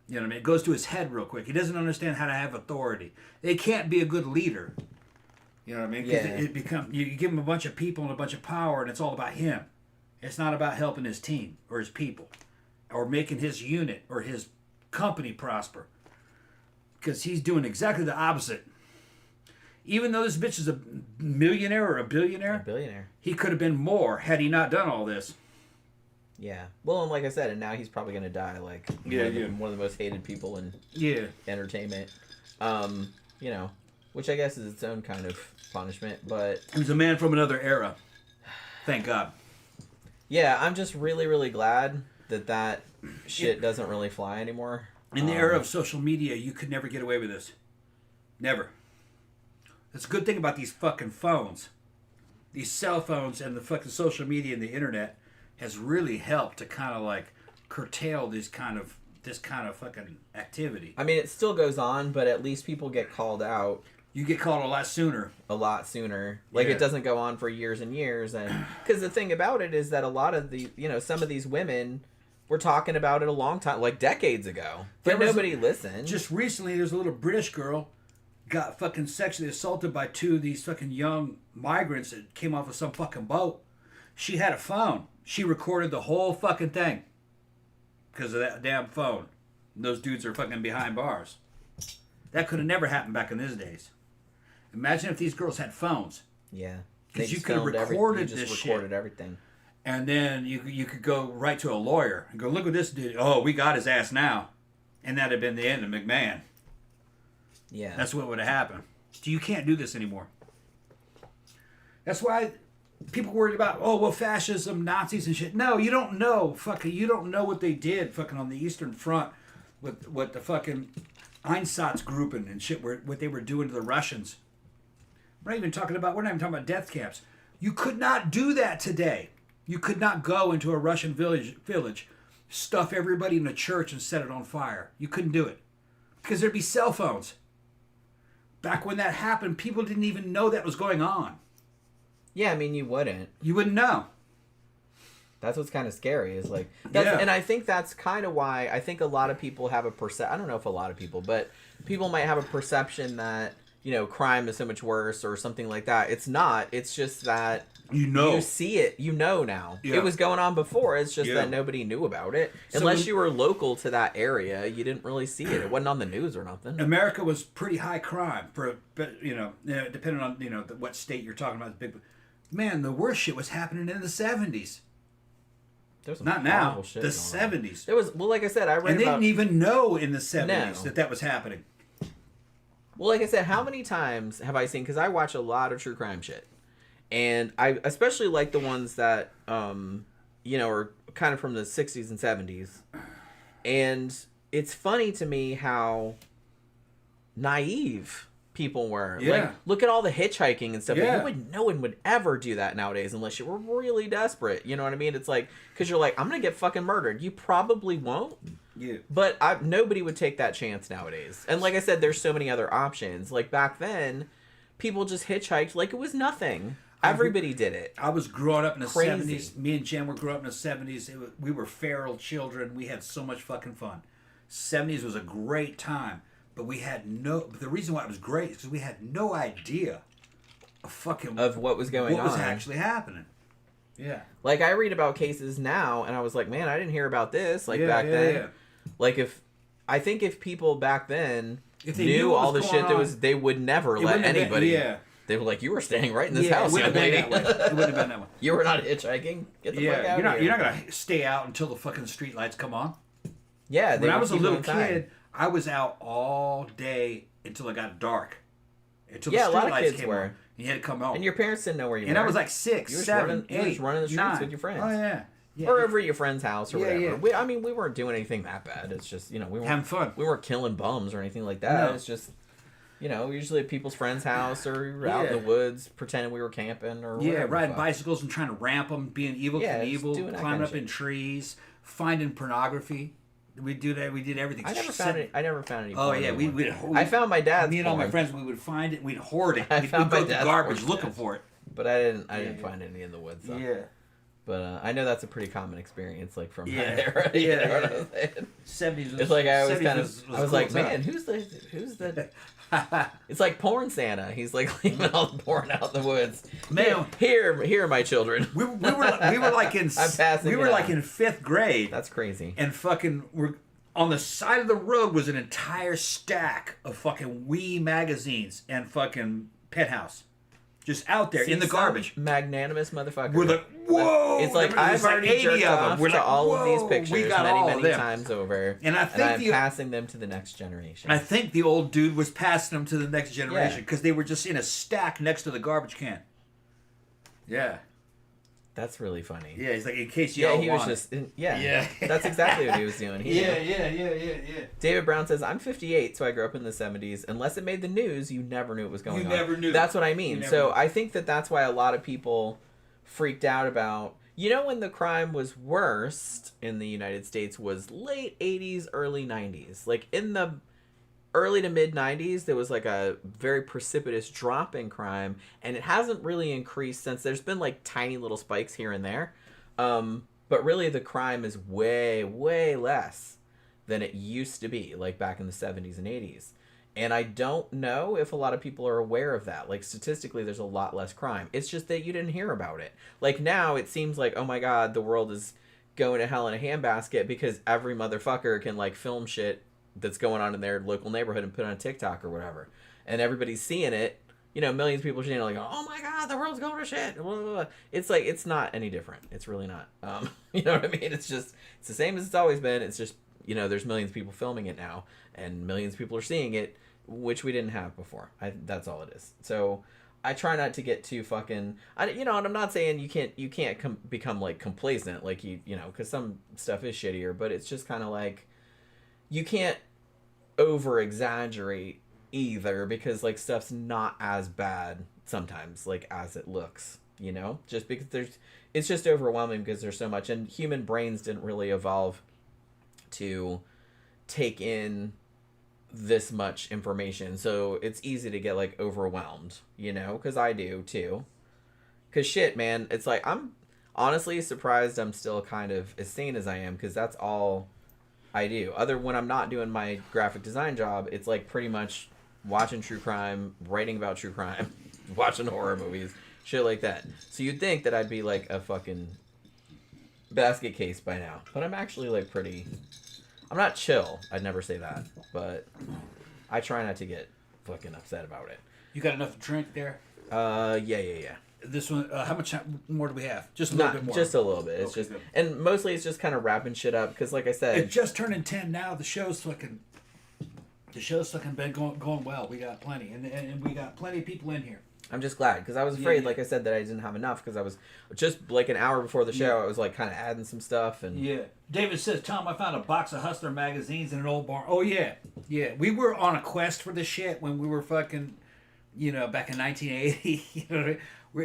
You know what I mean? It goes to his head real quick. He doesn't understand how to have authority. They can't be a good leader. You know what I mean? Because it becomes... You give him a bunch of people and a bunch of power, and it's all about him. It's not about helping his team or his people or making his unit or his company prosper. Because he's doing exactly the opposite. Even though this bitch is a millionaire or a billionaire, he could have been more had he not done all this. Yeah. Well, and like I said, and now he's probably going to die like one of the most hated people in entertainment. You know, which I guess is its own kind of punishment, but... He was a man from another era. Thank God. Yeah, I'm just really, really glad that shit doesn't really fly anymore. In the era of social media, you could never get away with this. Never. That's a good thing about these fucking phones. These cell phones and the fucking social media and the internet has really helped to kind of like curtail this kind of fucking activity. I mean, it still goes on, but at least people get called out. You get called a lot sooner. Like, it doesn't go on for years and years. And because the thing about it is that a lot of the, some of these women... We're talking about it a long time, like decades ago. But nobody listened. Just recently, there's a little British girl got fucking sexually assaulted by two of these fucking young migrants that came off of some fucking boat. She had a phone. She recorded the whole fucking thing. Because of that damn phone. And those dudes are fucking behind bars. That could have never happened back in those days. Imagine if these girls had phones. Yeah. Because you could have recorded this shit. You just recorded everything. And then you could go right to a lawyer and go, look at this dude. Oh, we got his ass now. And that'd have been the end of McMahon. Yeah. That's what would have happened. You can't do this anymore. That's why people worried about, fascism, Nazis and shit. No, you don't know. You don't know what they did fucking on the Eastern Front with what the fucking Einsatzgruppen and shit, what they were doing to the Russians. We're not even talking about death camps. You could not do that today. You could not go into a Russian village, stuff everybody in a church and set it on fire. You couldn't do it. Because there'd be cell phones. Back when that happened, people didn't even know that was going on. Yeah, I mean, you wouldn't. You wouldn't know. That's what's kind of scary is like... And I think that's kind of why I think a lot of people have a perception... I don't know if a lot of people, but people might have a perception that, crime is so much worse or something like that. It's not. It's just that... You see it. Now. Yeah. It was going on before. It's just that nobody knew about it. Unless you were local to that area, you didn't really see it. It wasn't on the news or nothing. America was pretty high crime depending on, what state you're talking about. Man, the worst shit was happening in the 70s. Not now. The 70s. There was, like I said, I read and they didn't even know in the 70s that was happening. Well, like I said, how many times have I seen, because I watch a lot of true crime shit. And I especially like the ones that, are kind of from the 60s and 70s. And it's funny to me how naive people were. Yeah. Like, look at all the hitchhiking and stuff. Yeah. Like, no one would ever do that nowadays unless you were really desperate. You know what I mean? It's like, because you're like, I'm going to get fucking murdered. You probably won't. Yeah. But nobody would take that chance nowadays. And like I said, there's so many other options. Like back then, people just hitchhiked like it was nothing. Everybody did it. I was growing up in the Crazy. 70s. Me and Jen were growing up in the 70s. We were feral children. We had so much fucking fun. 70s was a great time. But we had the reason why it was great is because we had no idea of what was going on. What was actually happening. Yeah. Like I read about cases now and I was like, man, I didn't hear about this. Like back then. Yeah. Like I think if people back then if they knew all the shit they would never let anybody. They were like, you were staying right in this house, young lady. It wouldn't have been that way. You were not hitchhiking. Get the fuck out of here. You're not gonna stay out until the fucking street lights come on. Yeah. When I was a little kid, I was out all day until it got dark. Until the street lights came on. You had to come home. And your parents didn't know where you were. And I was like 6, 7, 8, you were just running the streets 9. with your friends. Oh, yeah. Or over at your friend's house or whatever. Yeah. We weren't doing anything that bad. It's just, we weren't having fun. We weren't killing bums or anything like that. No. It's just, usually at people's friend's house or out in the woods pretending we were camping or whatever. Yeah, riding bicycles and trying to ramp them, being evil Knievel, climbing up in trees, finding pornography. We do that. We did everything. I never found any. Oh yeah, I found my dad's. Me and all my friends, we would find it. We'd hoard it. We'd go through garbage looking for it. But I didn't find any in the woods. So. Yeah. But I know that's a pretty common experience, like from that era. Yeah. What I'm saying? 70s. It's like I was kind of. I was cool like, man, who's the? It's like porn Santa. He's like leaving all the porn out in the woods. Man, here, my children. We were like in. I'm passing. We were like in 5th grade. That's crazy. And fucking, we're on the side of the road was an entire stack of fucking Wii magazines and fucking Penthouse, just out there in the garbage. Magnanimous motherfucker. We're like, whoa! It's like I've already jerked off We're to like, all of these whoa, pictures we got all many of them. times over, and I'm passing them to the next generation. I think the old dude was passing them to the next generation because they were just in a stack next to the garbage can. Yeah. That's really funny. Yeah, he's like, in case you all he was want just yeah. That's exactly what he was doing. Yeah. David Brown says, I'm 58, so I grew up in the 70s. Unless it made the news, you never knew it was going on. You never knew. That's what I mean. So I think that's why a lot of people freaked out about, when the crime was worst in the United States was late 80s, early 90s. Like in the early to mid 90s, there was like a very precipitous drop in crime, and it hasn't really increased since. There's been like tiny little spikes here and there, but really the crime is way, way less than it used to be, like back in the 70s and 80s. And I don't know if a lot of people are aware of that. Like statistically, there's a lot less crime. It's just that you didn't hear about it. Like now it seems like, oh my God, the world is going to hell in a handbasket because every motherfucker can like film shit that's going on in their local neighborhood and put it on TikTok or whatever, and everybody's seeing it. Millions of people are like, oh my God, the world's going to shit. Blah, blah, blah. It's like, it's not any different. It's really not. You know what I mean? It's the same as it's always been. It's just, there's millions of people filming it now, and millions of people are seeing it, which we didn't have before. That's all it is. So I try not to get too fucking, and I'm not saying you can't become like complacent, like because some stuff is shittier, but it's just kind of like, you can't over exaggerate either, because like stuff's not as bad sometimes like as it looks, just because it's just overwhelming because there's so much, and human brains didn't really evolve to take in this much information, so it's easy to get like overwhelmed, because I do too, because shit, man, it's like I'm honestly surprised I'm still kind of as sane as I am, because that's all I do. When I'm not doing my graphic design job, it's like pretty much watching true crime, writing about true crime, watching horror movies, shit like that. So you'd think that I'd be like a fucking basket case by now, but I'm actually like I'm not chill. I'd never say that, but I try not to get fucking upset about it. You got enough to drink there? Yeah. This one, how much more do we have? Just a little bit more. Just a little bit. It's just, good. And mostly it's just kind of wrapping shit up because, like I said, it's just turning 10 now. The show's fucking been going well. We got plenty, and we got plenty of people in here. I'm just glad because I was afraid, like I said, that I didn't have enough because I was just like an hour before the show. I was like kind of adding some stuff and. Yeah. David says, Tom, I found a box of Hustler magazines in an old barn. Oh yeah. We were on a quest for this shit when we were fucking, back in 1980.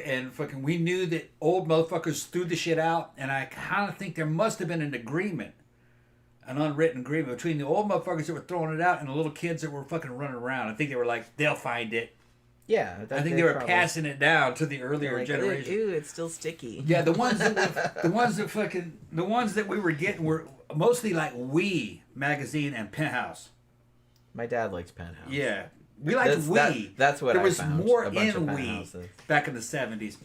And fucking, we knew that old motherfuckers threw the shit out, and I kind of think there must have been an agreement an unwritten agreement between the old motherfuckers that were throwing it out and the little kids that were fucking running around. I think they were like, they'll find it. Yeah, I think they were passing it down to the earlier like, generation. Ew, it's still sticky. Yeah, the ones that we were getting were mostly like We magazine and Penthouse. My dad likes Penthouse. Yeah, we liked We. That's what there I was found. more a bunch in of We Penthouses. back in the 70s.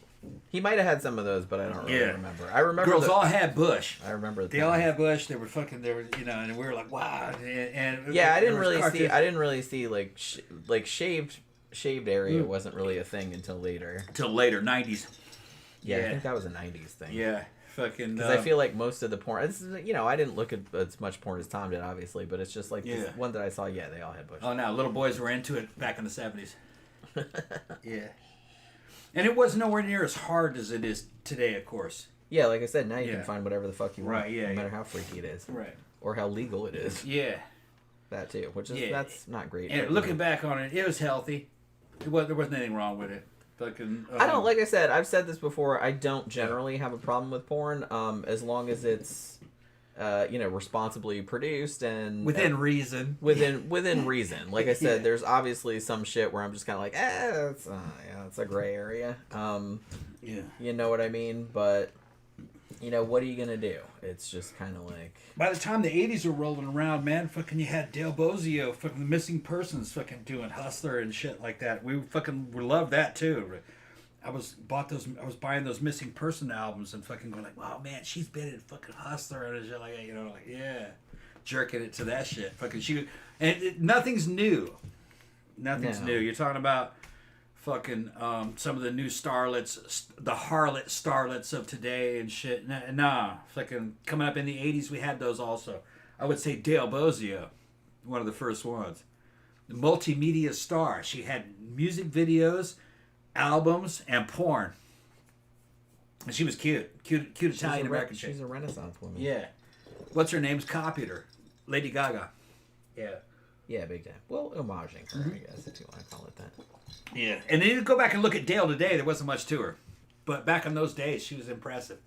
He might have had some of those, but I don't really remember. I remember girls all had Bush. I remember they all had Bush. They were fucking. They were, you know, and we were like, wow. And yeah, I didn't really see like shaved area wasn't really a thing until later. Till later, 90s. Yeah, I think that was a 90s thing. Yeah, fucking. Because I feel like most of the porn, I didn't look at as much porn as Tom did, obviously, but it's just like this one that I saw. Yeah, they all had Bush. Oh, no, little boys were into it back in the 70s. Yeah. And it was nowhere near as hard as it is today, of course. Yeah, like I said, now you can find whatever the fuck you want, right? Yeah, no matter how freaky it is, right? Or how legal it is. Yeah, that too, which is that's not great. And looking back on it, it was healthy. There wasn't anything wrong with it. Fucking. I don't, like I said, I've said this before. I don't generally have a problem with porn, as long as it's, responsibly produced and within reason. Within reason. Like I said, there's obviously some shit where I'm just kind of like, it's a gray area. You know what I mean? But what are you gonna do? It's just kind of like. By the time the '80s were rolling around, man, fucking you had Dale Bozio, fucking the Missing Persons, fucking doing Hustler and shit like that. We loved that too. I was buying those Missing Person albums and fucking going like, wow, man, she's been in fucking Hustler and shit like that, like jerking it to that shit. Fucking nothing's new. Nothing's new. You're talking about fucking some of the new starlets, the harlot starlets of today and shit. Nah, fucking coming up in the 80s, we had those also. I would say Dale Bozio, one of the first ones. The multimedia star. She had music videos, albums, and porn. And she was cute Italian American chick. She's a Renaissance woman. Yeah. What's her name's copied her? Lady Gaga. Yeah. Yeah, big time. Well, homaging her, I guess, if you want to call it that. Yeah. And then you go back and look at Dale today, there wasn't much to her. But back in those days, she was impressive.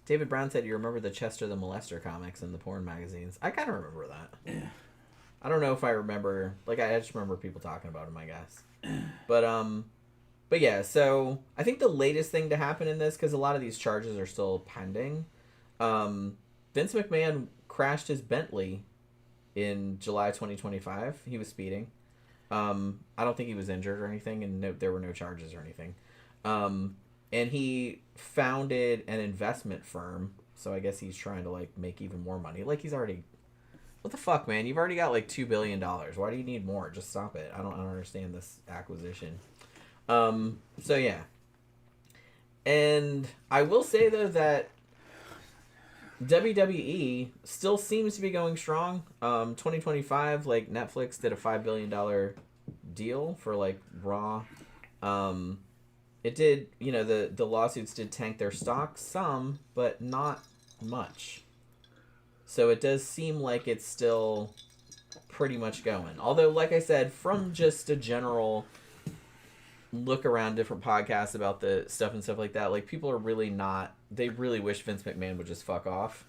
David Brown said, you remember the Chester the Molester comics and the porn magazines. I kind of remember that. Yeah. I don't know if I remember, I just remember people talking about them, I guess. But yeah, so I think the latest thing to happen in this, because a lot of these charges are still pending, Vince McMahon crashed his Bentley in July 2025. He was speeding. I don't think he was injured or anything, and there were no charges or anything. And he founded an investment firm, so I guess he's trying to make even more money. He's already, what the fuck, man? You've already got $2 billion. Why do you need more? Just stop it. I don't understand this acquisition. So yeah. And I will say though that WWE still seems to be going strong. 2025, Netflix did a $5 billion deal for Raw. It did, the lawsuits did tank their stock some, but not much. So it does seem like it's still pretty much going. Although, like I said, from just a general look around different podcasts about the stuff and stuff like that, people are really not, they really wish Vince McMahon would just fuck off.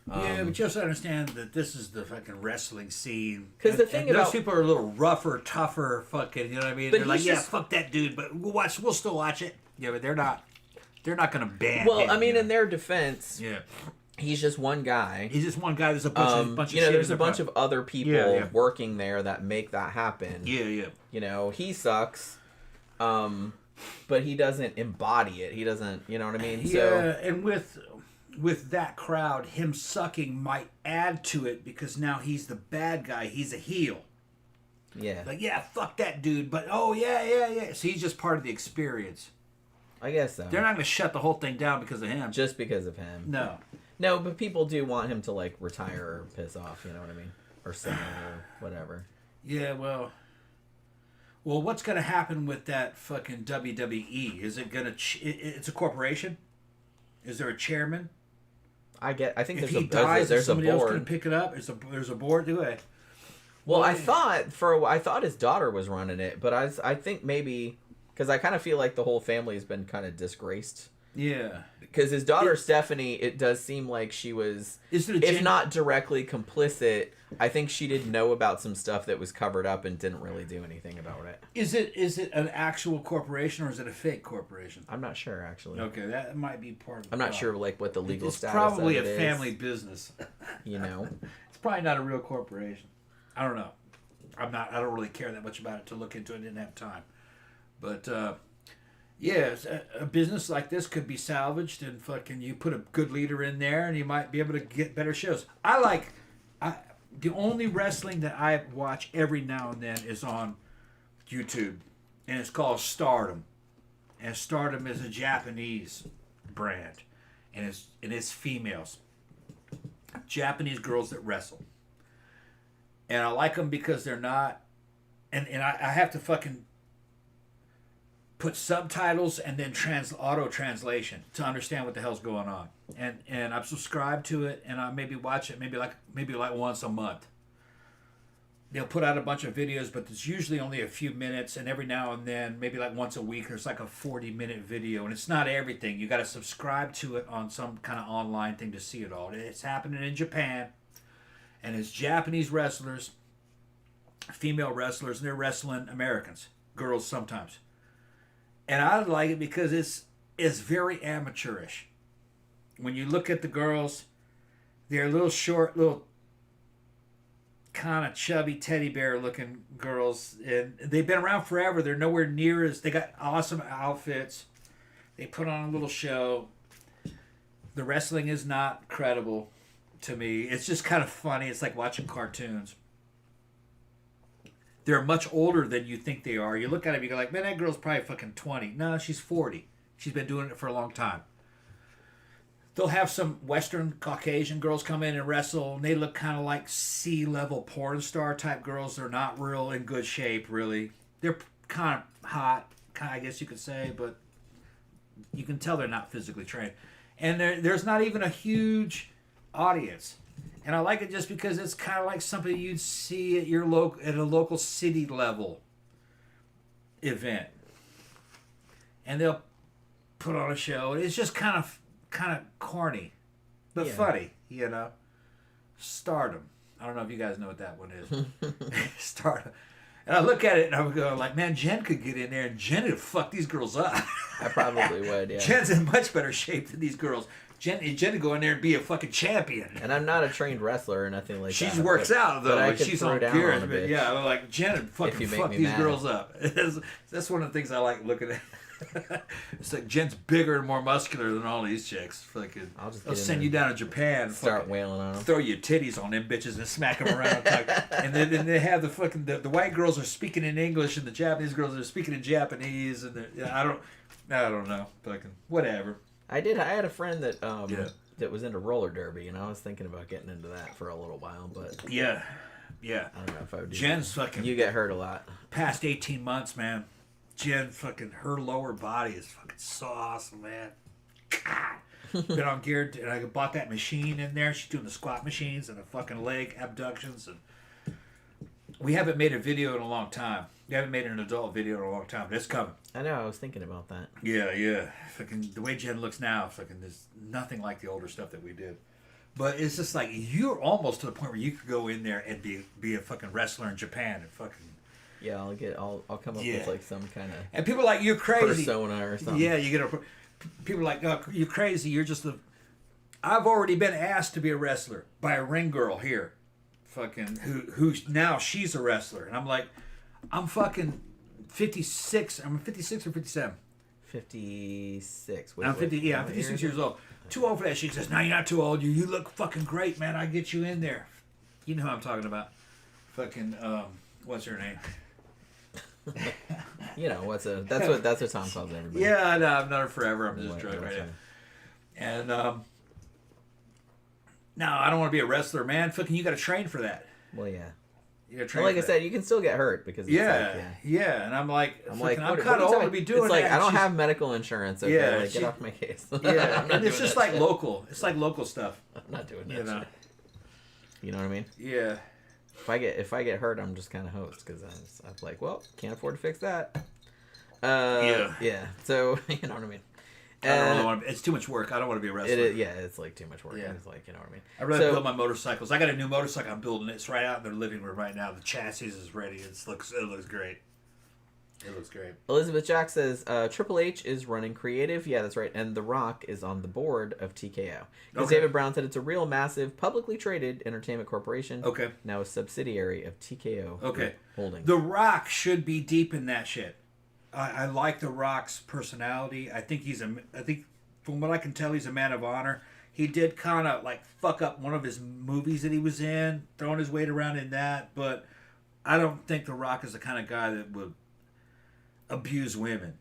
Yeah, but just understand that this is the fucking wrestling scene. Because the thing about those people are a little rougher, tougher, fucking. You know what I mean? They're like, yeah, fuck that dude, but we'll still watch it. Yeah, but they're not gonna ban. Well, him, I mean, in their defense, yeah, he's just one guy. He's just one guy. There's a bunch of shit there's a bunch of other people working there that make that happen. Yeah. He sucks, but he doesn't embody it. He doesn't. You know what I mean? Yeah, so, and with that crowd, him sucking might add to it because now he's the bad guy. He's a heel. Yeah. Fuck that dude. But, yeah. So he's just part of the experience. I guess so. They're not going to shut the whole thing down because of him. Just because of him. No. No, but people do want him to, retire or piss off, you know what I mean? Or sell or whatever. Yeah, well, what's going to happen with that fucking WWE? Is it going to... it's a corporation? Is there a chairman? I think if there's he dies, there's somebody a board. else can pick it up. There's a board to it. Well, I thought his daughter was running it, but I think maybe because I kind of feel like the whole family has been kind of disgraced Yeah. Because his daughter Stephanie, it does seem like she was, if not directly complicit, I think she did know about some stuff that was covered up and didn't really do anything about it. Is it an actual corporation or is it a fake corporation? I'm not sure, actually. Okay, that might be part of the I'm not sure like what the legal it's status probably of it a is. family business. You know? It's probably not a real corporation. I don't know. I don't really care that much about it to look into it. I didn't have time. But yeah, a business like this could be salvaged, and fucking you put a good leader in there, and you might be able to get better shows. The only wrestling that I watch every now and then is on YouTube, and it's called Stardom. And Stardom is a Japanese brand, and it's females, Japanese girls that wrestle. And I like them because they're not, and I have to fucking put subtitles and then auto translation to understand what the hell's going on. And I'm subscribed to it, and I maybe watch it maybe like once a month. They'll put out a bunch of videos, but it's usually only a few minutes, and every now and then, maybe like once a week, there's like a 40-minute video, and it's not everything. You got to subscribe to it on some kind of online thing to see it all. It's happening in Japan, and it's Japanese wrestlers, female wrestlers, and they're wrestling Americans, girls sometimes. And I like it because it's very amateurish. When you look at the girls, they're little short, little kind of chubby teddy bear looking girls, and they've been around forever. They're nowhere near as, they got awesome outfits. They put on a little show. The wrestling is not credible to me. It's just kind of funny. It's like watching cartoons. They're much older than you think they are. You look at them, you go like, man, that girl's probably fucking 20. No, she's 40. She's been doing it for a long time. They'll have some Western Caucasian girls come in and wrestle, and they look kind of like C-level porn star type girls. They're not real in good shape, really. They're kind of hot, I guess you could say, but you can tell they're not physically trained. And there's not even a huge audience. And I like it just because it's kind of like something you'd see at your at a local city level event. And they'll put on a show. It's just kind of corny, but funny, you know. Stardom. I don't know if you guys know what that one is. Stardom. And I look at it and I'm going like, man, Jen could get in there and Jen would fuck these girls up. I probably would, yeah. Jen's in much better shape than these girls. Jen would go in there and be a fucking champion. And I'm not a trained wrestler or nothing like that. She works out though. But she's on gear. Yeah, like Jen would fucking fuck these girls up. That's one of the things I like looking at. It's like Jen's bigger and more muscular than all these chicks. Fucking, they'll send you down to Japan and start wailing on them. Throw your titties on them bitches and smack them around. And then they have the fucking the white girls are speaking in English and the Japanese girls are speaking in Japanese, and I don't know. Fucking whatever. I had a friend that that was into roller derby, and I was thinking about getting into that for a little while, but yeah. I don't know if I would do Jen's that. fucking. You get hurt a lot. Past 18 months, man. Jen fucking, her lower body is fucking so awesome, man. God. Been on gear, and I bought that machine in there. She's doing the squat machines and the fucking leg abductions, and we haven't made a video in a long time. We haven't made an adult video in a long time, but it's coming. I know, I was thinking about that. Yeah. Fucking the way Jen looks now, fucking there's nothing like the older stuff that we did. But it's just like you're almost to the point where you could go in there and be a fucking wrestler in Japan and fucking. Yeah, I'll come up with like some kind of. And people are like, you're crazy. Persona or something. Yeah, you get people are like, oh, you're crazy. You're just I've already been asked to be a wrestler by a ring girl here, fucking who now she's a wrestler, and I'm like, I'm fucking 56. I'm 56 or 57. 56. I'm 50. Yeah, I'm 56 years old. Too old for that. She says, no, you're not too old. You look fucking great, man. I get you in there. You know who I'm talking about. Fucking what's her name? You know that's what Tom calls everybody. Yeah, I know. I've known her forever. I'm just drunk right now. And no, I don't want to be a wrestler, man. Fucking, you got to train for that. Well, yeah. You got to train. Well, like I said, you can still get hurt because it's yeah. And I'm like, I'm kind of old to be doing it's like, that. I don't have medical insurance. Okay, Yeah, like, get off my case. Yeah, and it's just like local. It's like local stuff. I'm not doing that. You know what I mean? Yeah. If I get hurt, I'm just kind of host because I'm like, well, can't afford to fix that. Yeah. So you know what I mean. I don't really want to. It's too much work. I don't want to be a wrestler. It's like too much work. Yeah. It's like, you know what I mean. I really build my motorcycles. I got a new motorcycle I'm building. It's right out in their living room right now. The chassis is ready. It looks great. It looks great. Elizabeth Jack says Triple H is running creative. Yeah, that's right. And The Rock is on the board of TKO. Because David Brown said it's a real massive, publicly traded entertainment corporation. Okay. Now a subsidiary of TKO Group Holdings. The Rock should be deep in that shit. I like The Rock's personality. I think from what I can tell, he's a man of honor. He did kind of like fuck up one of his movies that he was in, throwing his weight around in that. But I don't think The Rock is the kind of guy that would abuse women.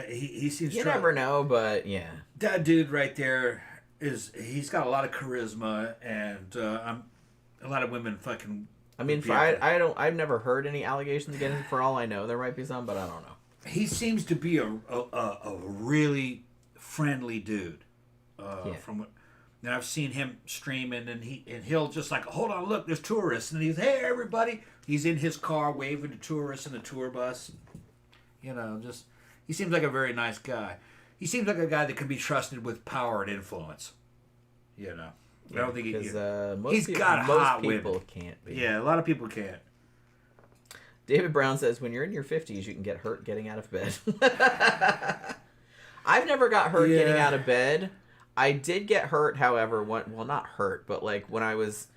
He seems. You never know, but yeah. That dude right there he's got a lot of charisma, and a lot of women fucking. I mean, I've never heard any allegations against him. For all I know, there might be some, but I don't know. He seems to be a really friendly dude. From and I've seen him streaming, and he'll just like, hold on, look, there's tourists, and he's, hey everybody. He's in his car waving to tourists in the tour bus. You know, just he seems like a very nice guy. He seems like a guy that can be trusted with power and influence. You know, I don't think he's got hot women. Most people can't be. Yeah, a lot of people can't. David Brown says, when you're in your 50s, you can get hurt getting out of bed. I've never got hurt getting out of bed. I did get hurt, however, well, not hurt, but like when I was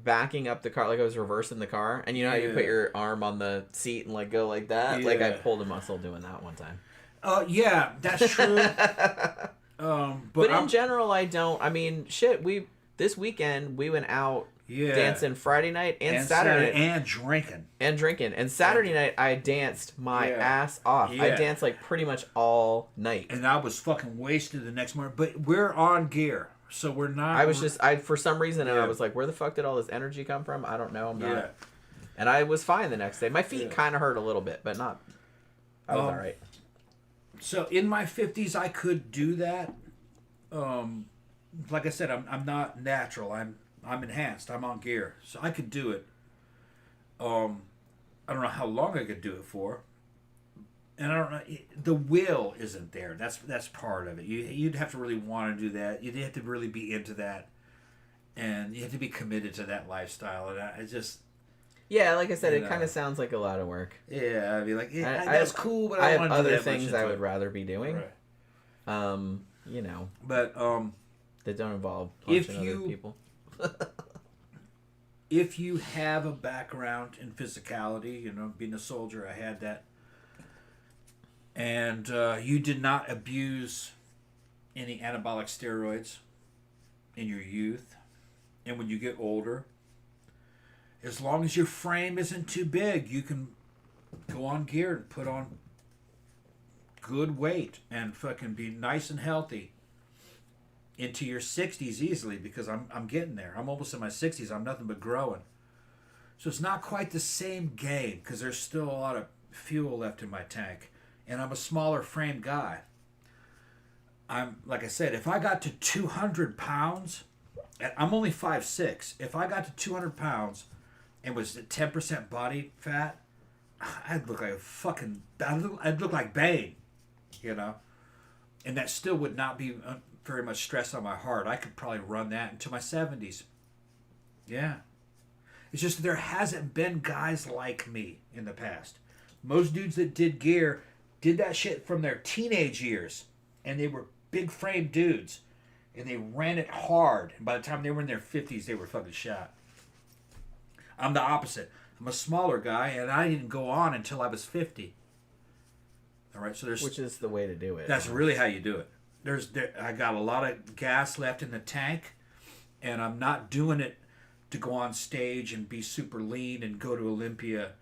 backing up the car, like I was reversing the car, and you know how you put your arm on the seat and like go like that? Like I pulled a muscle doing that one time. Yeah, that's true. But in general, I don't. I mean, shit, this weekend we went out dancing Friday night and Saturday and drinking. And Saturday night I danced my ass off. I danced like pretty much all night. And I was fucking wasted the next morning. But we're on gear, so we're not. For some reason, I was like, where the fuck did all this energy come from? I don't know. I'm not. And I was fine the next day. My feet kind of hurt a little bit, but not. I was all right. So in my 50s, I could do that. Like I said, I'm not natural. I'm enhanced. I'm on gear, so I could do it. I don't know how long I could do it for, and I don't know. The will isn't there. That's part of it. You'd have to really want to do that. You'd have to really be into that, and you have to be committed to that lifestyle. And I just. Yeah, like I said, it kind of sounds like a lot of work. Yeah, I'd be like, that's cool, but I have want to other do that things I would rather be doing. Right. You know, but that don't involve punching other people. If you have a background in physicality, you know, being a soldier, I had that, and you did not abuse any anabolic steroids in your youth, and when you get older. As long as your frame isn't too big, you can go on gear and put on good weight and fucking be nice and healthy into your 60s easily, because I'm getting there. I'm almost in my 60s. I'm nothing but growing. So it's not quite the same game because there's still a lot of fuel left in my tank. And I'm a smaller frame guy. Like I said, if I got to 200 pounds, I'm only 5'6". If I got to 200 pounds... and was at 10% body fat, I'd look like I'd look like Bane, you know? And that still would not be very much stress on my heart. I could probably run that into my 70s. Yeah. It's just there hasn't been guys like me in the past. Most dudes that did gear did that shit from their teenage years, and they were big frame dudes, and they ran it hard. And by the time they were in their 50s, they were fucking shot. I'm the opposite. I'm a smaller guy, and I didn't go on until I was 50. All right, so which is the way to do it. That's really how you do it. I got a lot of gas left in the tank, and I'm not doing it to go on stage and be super lean and go to Olympia.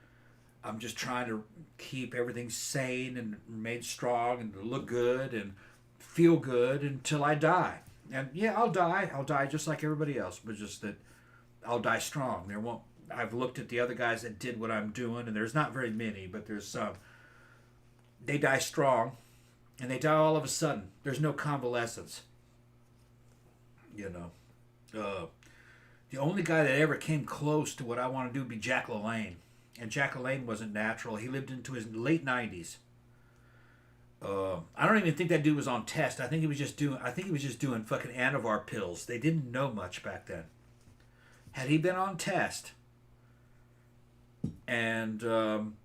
I'm just trying to keep everything sane and remain strong and look good and feel good until I die. And yeah, I'll die. I'll die just like everybody else, but just that I'll die strong. I've looked at the other guys that did what I'm doing, and there's not very many, but there's some. They die strong, and they die all of a sudden. There's no convalescence. You know. The only guy that ever came close to what I want to do would be Jack LaLanne. And Jack LaLanne wasn't natural. He lived into his late 90s. I don't even think that dude was on test. I think he was just doing fucking Anavar pills. They didn't know much back then. Had he been on test and done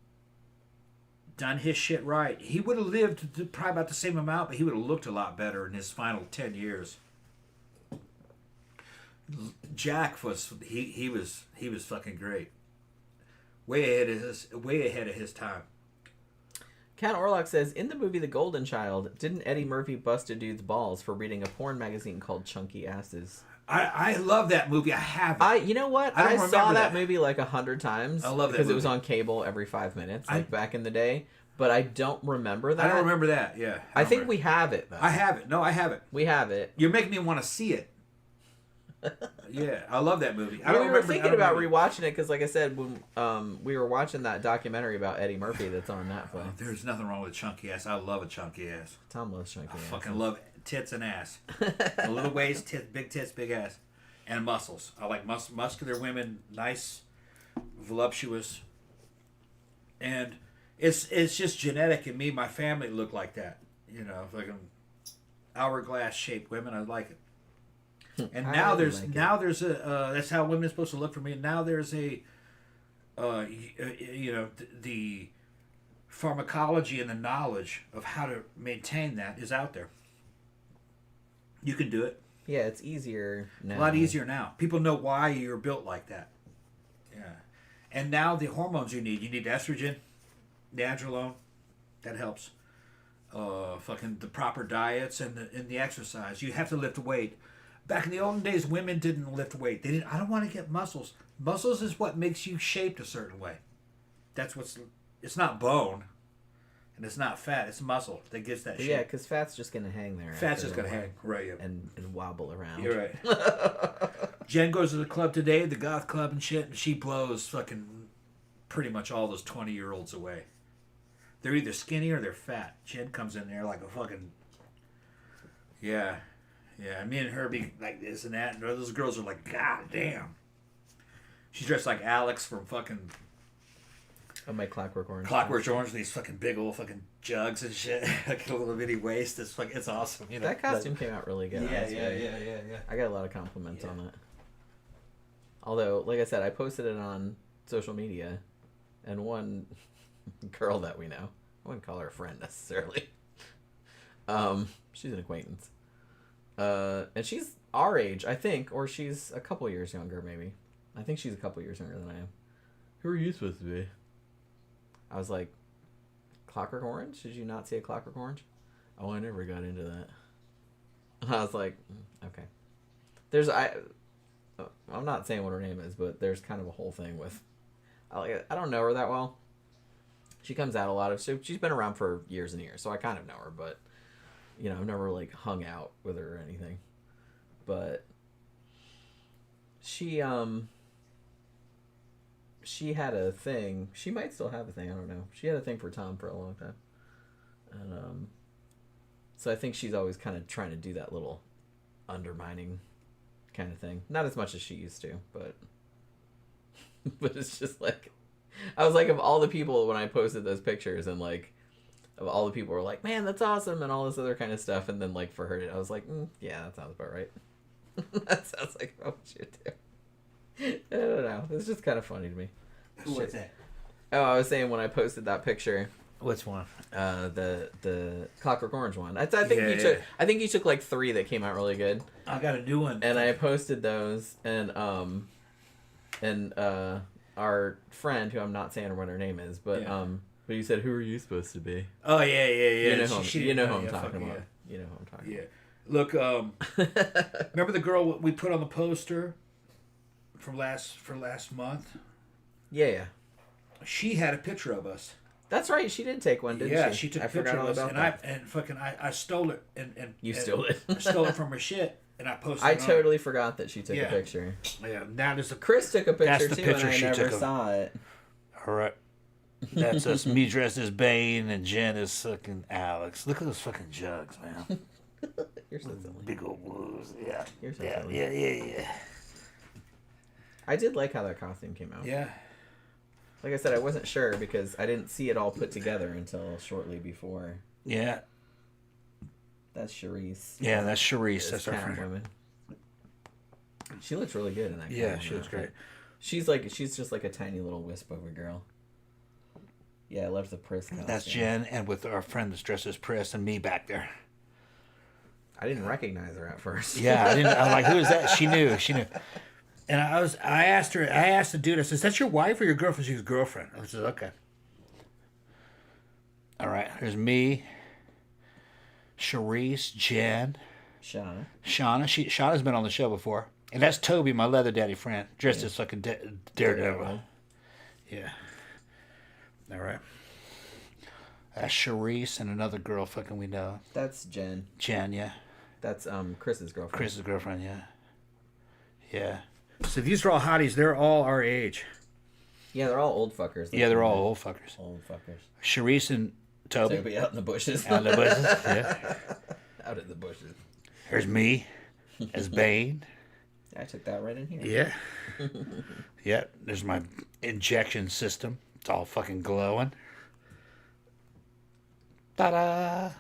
his shit right, he would have lived probably about the same amount, but he would have looked a lot better in his final 10 years. Jack was he was fucking great. Way ahead of his time. Cat Orlock says, in the movie The Golden Child, didn't Eddie Murphy bust a dude's balls for reading a porn magazine called Chunky Asses? I love that movie. I have it. You know what? I saw that movie like 100 times. I love that because movie. It was on cable every 5 minutes, back in the day. But I don't remember that. I don't remember that. Yeah. I think we have it though. I have it. No, I have it. We have it. You're making me want to see it. Yeah, I love that movie. We were thinking about rewatching it because, like I said, when we were watching that documentary about Eddie Murphy that's on Netflix. There's nothing wrong with a chunky ass. I love a chunky ass. Tom loves chunky ass. I fucking love tits and ass. A little waist, tits, big ass, and muscles. I like muscular women, nice, voluptuous, and it's just genetic in me. My family look like that. You know, fucking hourglass shaped women. I like it. And now there's a that's how women are supposed to look for me. And now there's a the pharmacology and the knowledge of how to maintain that is out there. You can do it. Yeah, it's easier now. A lot easier now. People know why you're built like that. Yeah. And now the hormones you need estrogen, nandrolone, that helps. Fucking the proper diets and the exercise. You have to lift weight. Back in the olden days, women didn't lift weight. They didn't. I don't want to get muscles. Muscles is what makes you shaped a certain way. That's what's. It's not bone, and it's not fat. It's muscle that gets that shape. Yeah, because fat's just gonna hang there. Fat's just gonna hang, right? Yeah. And wobble around. You're right. Jen goes to the club today, the goth club and shit, and she blows fucking pretty much all those 20-year-olds away. They're either skinny or they're fat. Jen comes in there like a fucking. Yeah. Yeah, me and her be like this and that, and those girls are like, God damn. She's dressed like Alex from fucking... Oh, my Clockwork Orange. Clockwork Orange, these fucking big old fucking jugs and shit. Like a little bitty waist. It's awesome. You know? That costume came out really good. Yeah. I got a lot of compliments on it. Although, like I said, I posted it on social media, and one girl that we know, I wouldn't call her a friend necessarily. She's an acquaintance. And she's our age, I think, or she's a couple years younger, maybe. I think she's a couple years younger than I am. Who are you supposed to be? I was like, Clockwork Orange? Did you not see a Clockwork Orange? Oh, I never got into that. And I was like, okay. I'm not saying what her name is, but there's kind of a whole thing with, I don't know her that well. She comes out a lot so she's been around for years and years, so I kind of know her, but you know, I've never like hung out with her or anything. But she had a thing. She might still have a thing, I don't know. She had a thing for Tom for a long time. And so I think she's always kind of trying to do that little undermining kind of thing. Not as much as she used to, but but it's just like, I was like, of all the people when I posted those pictures, and like of all the people were like, man, that's awesome, and all this other kind of stuff, and then like for her, I was like, yeah, that sounds about right. That sounds like what you do. I don't know. It's just kind of funny to me. What's that? Oh, I was saying when I posted that picture. Which one? The Clockwork Orange one. I think you took like 3 that came out really good. I got a new one. And I posted those, and our friend, who I'm not saying what her name is, but but you said, who are you supposed to be? Oh yeah. You know who I'm talking about. Yeah. You know who I'm talking about. Look, remember the girl we put on the poster for last month? Yeah. She had a picture of us. That's right. She did take one, didn't she? Yeah, she took a picture of us, and I stole it and you stole it. I stole it from her shit, and I posted. I totally forgot that she took a picture. Yeah, now there's Chris took a picture the too, picture and I she never took saw it. All right. That's us, me dressed as Bane, and Jen is fucking Alex. Look at those fucking jugs, man. You're so silly. Big old blues. Yeah. You're so Yeah, silly. yeah. I did like how that costume came out. Yeah. Like I said, I wasn't sure because I didn't see it all put together until shortly before. Yeah. That's Charisse. Yeah, that's Charisse. That's our friend. Woman. She looks really good in that. Yeah, she looks great. She's just like a tiny little wisp of a girl. Yeah, I love the Priss costume. That's Jen, and with our friend that's dressed as Priss, and me back there. I didn't recognize her at first. Yeah, I didn't. I'm like, who is that? She knew. And I asked the dude, I said, is that your wife or your girlfriend? She was girlfriend. I said, okay. All right, there's me, Charisse, Jen, Shauna. Shauna's been on the show before. And that's Toby, my leather daddy friend, dressed as like a daredevil. Yeah. All right. That's Charisse and another girl fucking we know. That's Jen. Jen, yeah. That's Chris's girlfriend. Chris's girlfriend, yeah. Yeah. So these are all hotties. They're all our age. Yeah, they're all old fuckers. Yeah, they're all old fuckers. Old fuckers. Charisse and Toby. Toby out in the bushes. Out in the bushes, yeah. Out in the bushes. There's me as Bane. I took that right in here. Yeah. Yeah, there's my injection system. It's all fucking glowing. Ta-da!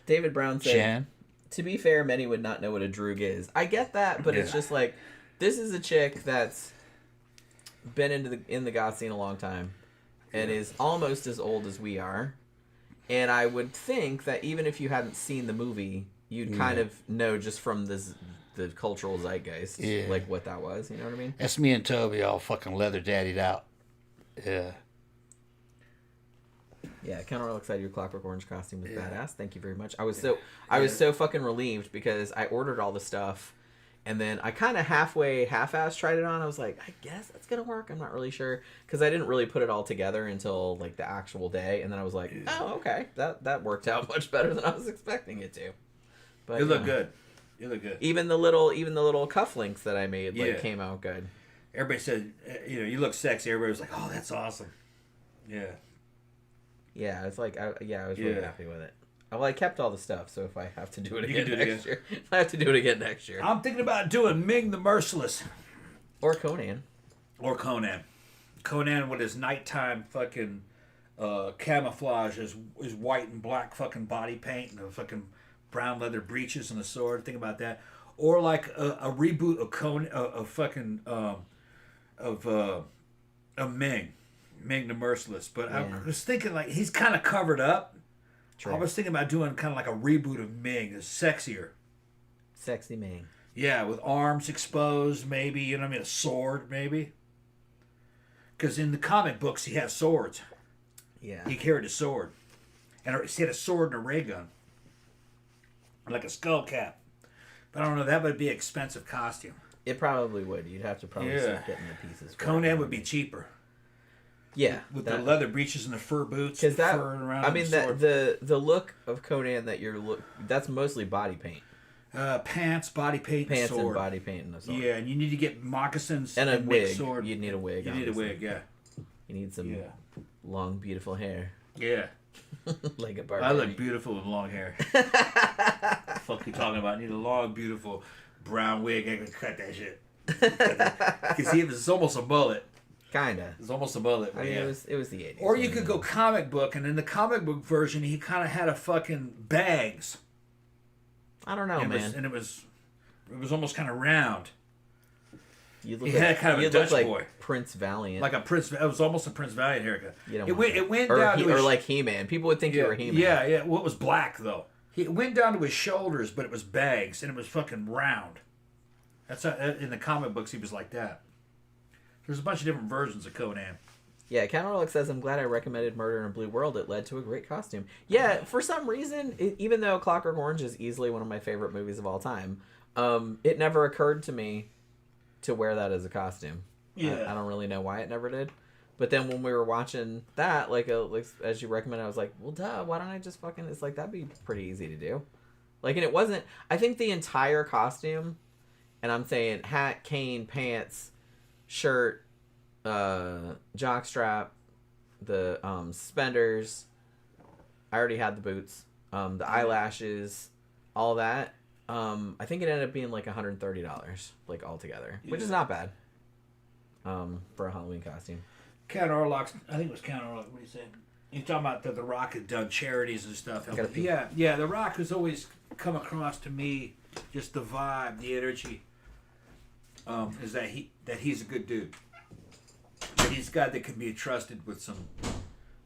David Brown said, Jen. to be fair, many would not know what a droog is. I get that, but it's just like, this is a chick that's been in the goth scene a long time and is almost as old as we are. And I would think that even if you hadn't seen the movie, you'd kind of know just from the cultural zeitgeist, like what that was. You know what I mean? That's me and Toby all fucking leather daddied out. Yeah. Yeah, Counter looks like your Clockwork Orange costume was badass. Thank you very much. I was so fucking relieved because I ordered all the stuff, and then I kind of half-ass tried it on. I was like, I guess that's gonna work. I'm not really sure because I didn't really put it all together until like the actual day, and then I was like, oh, okay, that worked out much better than I was expecting it to. But You look good. You look good. Even the little cufflinks that I made came out good. Everybody said, you look sexy. Everybody was like, oh, that's awesome. Yeah. Yeah, it's like, I was really happy with it. Well, I kept all the stuff, so if I have to do it again next year, if I have to do it again next year. I'm thinking about doing Ming the Merciless. Or Conan. Conan with his nighttime fucking camouflage, his white and black fucking body paint and the fucking brown leather breeches and the sword. Think about that. Or like a reboot of Conan, of Ming the Merciless. But I was thinking like he's kind of covered up. True. I was thinking about doing kind of like a reboot of Ming, it's sexier. Sexy Ming. Yeah, with arms exposed, maybe, you know what I mean, a sword, maybe. Because in the comic books, he has swords. Yeah. He carried a sword. And he had a sword and a ray gun. Like a skull cap. But I don't know, that would be an expensive costume. It probably would. You'd have to probably start getting the pieces. Conan would be cheaper. Yeah, with the leather breeches and the fur boots. Because that, fur around I mean, the look of Conan that that's mostly body paint. Pants, body paint, pants, sword. and body paint, and a sword. Yeah, and you need to get moccasins and a wig. Sword. You'd need a wig. You need a wig, yeah. You need some long, beautiful hair. Yeah. Like a barber. I look beautiful with long hair. Fuck you talking about? I need a long, beautiful brown wig. I can cut that shit. You can see it's almost a mullet. Kinda. It's almost a mullet. I mean, it was the 80s. Or you could go comic book, and in the comic book version, he kind of had a fucking bags. I don't know, man. It was almost kind of round. You look had kind of a Dutch boy, Prince Valiant, like a Prince. It was almost a Prince Valiant haircut. It went down to or like He-Man. People would think you were He-Man. Yeah. Well, it was black though. It went down to his shoulders, but it was bags, and it was fucking round. That's in the comic books. He was like that. There's a bunch of different versions of Conan. Yeah, Counterlock says, I'm glad I recommended Murder in a Blue World. It led to a great costume. Yeah, for some reason, even though Clockwork Orange is easily one of my favorite movies of all time, it never occurred to me to wear that as a costume. Yeah. I don't really know why it never did. But then when we were watching that, like as you recommended, I was like, well, duh, why don't I just fucking... It's like, that'd be pretty easy to do. Like, and it wasn't... I think the entire costume, and I'm saying hat, cane, pants... shirt, jockstrap, the suspenders. I already had the boots, the eyelashes, all that. I think it ended up being like $130, like altogether, which is not bad. For a Halloween costume. Count Orlocks, I think it was Count Orlock. What do you say? You're talking about the Rock had done charities and stuff. Gotta pee. Yeah. The Rock has always come across to me, just the vibe, the energy, is that he's a good dude. That he's a guy that can be trusted with some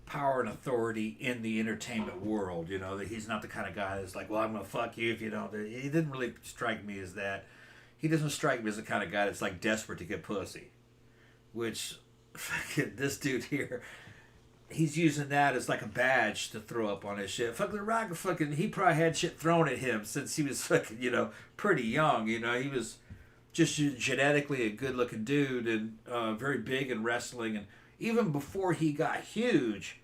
power and authority in the entertainment world. You know, that he's not the kind of guy that's like, well, I'm gonna fuck you if you don't. He didn't really strike me as that. He doesn't strike me as the kind of guy that's like desperate to get pussy. Which, fucking, this dude here, he's using that as like a badge to throw up on his shit. Fucking The Rock, fucking, he probably had shit thrown at him since he was fucking, pretty young. He was just genetically a good looking dude and very big in wrestling. And even before he got huge,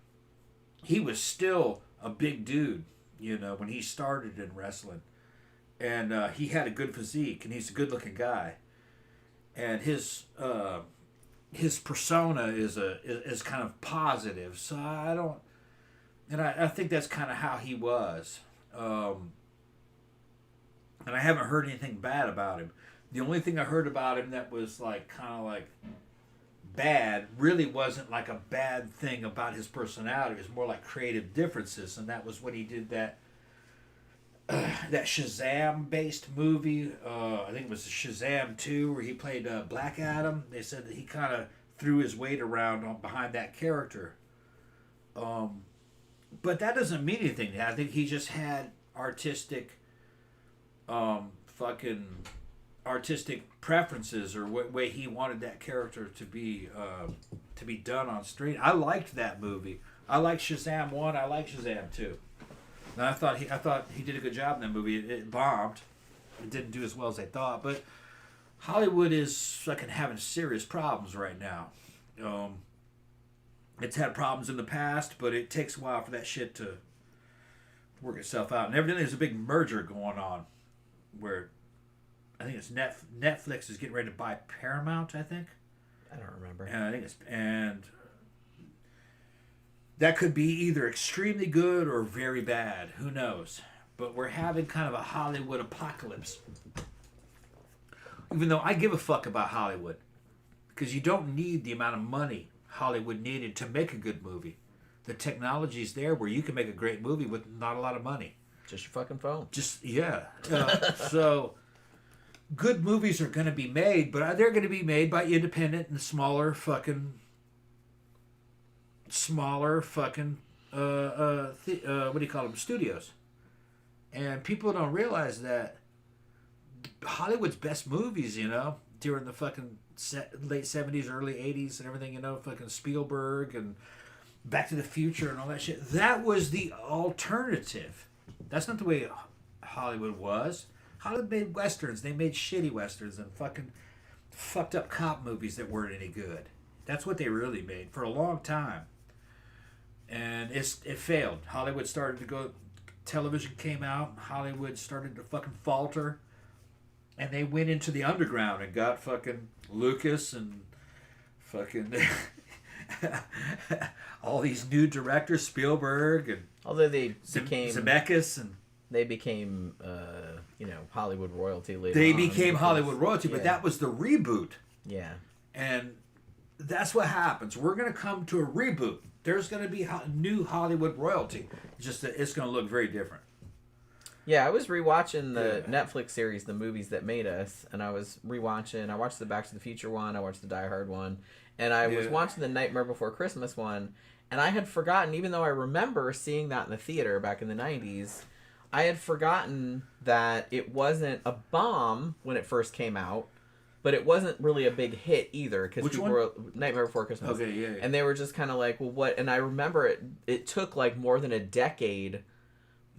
he was still a big dude, when he started in wrestling. And he had a good physique, and he's a good looking guy. And his persona is kind of positive. So I think that's kind of how he was. And I haven't heard anything bad about him. The only thing I heard about him that was like kind of like bad really wasn't like a bad thing about his personality. It was more like creative differences, and that was when he did that Shazam based movie. I think it was Shazam 2, where he played Black Adam. They said that he kind of threw his weight around behind that character. But that doesn't mean anything. I think he just had artistic preferences, or what way he wanted that character to be done on screen. I liked that movie. I liked Shazam 1. I like Shazam 2. And I thought he did a good job in that movie. It bombed. It didn't do as well as they thought. But Hollywood is fucking having serious problems right now. It's had problems in the past, but it takes a while for that shit to work itself out. And evidently there's a big merger going on where I think it's Netflix is getting ready to buy Paramount, I think. I don't remember. And that could be either extremely good or very bad. Who knows? But we're having kind of a Hollywood apocalypse. Even though I give a fuck about Hollywood. Because you don't need the amount of money Hollywood needed to make a good movie. The technology's there where you can make a great movie with not a lot of money. Just your fucking phone. So good movies are going to be made, but they're going to be made by independent and smaller fucking what do you call them, studios. And people don't realize that Hollywood's best movies, during the fucking late 70s, early 80s and everything, fucking Spielberg and Back to the Future and all that shit, that was the alternative. That's not the way Hollywood was. Hollywood made westerns. They made shitty westerns and fucking fucked up cop movies that weren't any good. That's what they really made for a long time. And it failed. Hollywood started to go, television came out, Hollywood started to fucking falter, and they went into the underground and got fucking Lucas and fucking all these new directors, Spielberg and although they became Zemeckis, and they became Hollywood royalty later. They on became because, Hollywood royalty, but that was the reboot. Yeah. And that's what happens. We're going to come to a reboot. There's going to be new Hollywood royalty. Just that it's going to look very different. Yeah, I was rewatching the Netflix series, The Movies That Made Us, and I was rewatching. I watched the Back to the Future one. I watched the Die Hard one, and I was watching the Nightmare Before Christmas one. And I had forgotten, even though I remember seeing that in the theater back in the 90s, I had forgotten that it wasn't a bomb when it first came out. But it wasn't really a big hit either, because people were Nightmare Before Christmas. Okay, yeah. And they were just kind of like, well, what? And I remember it took like more than a decade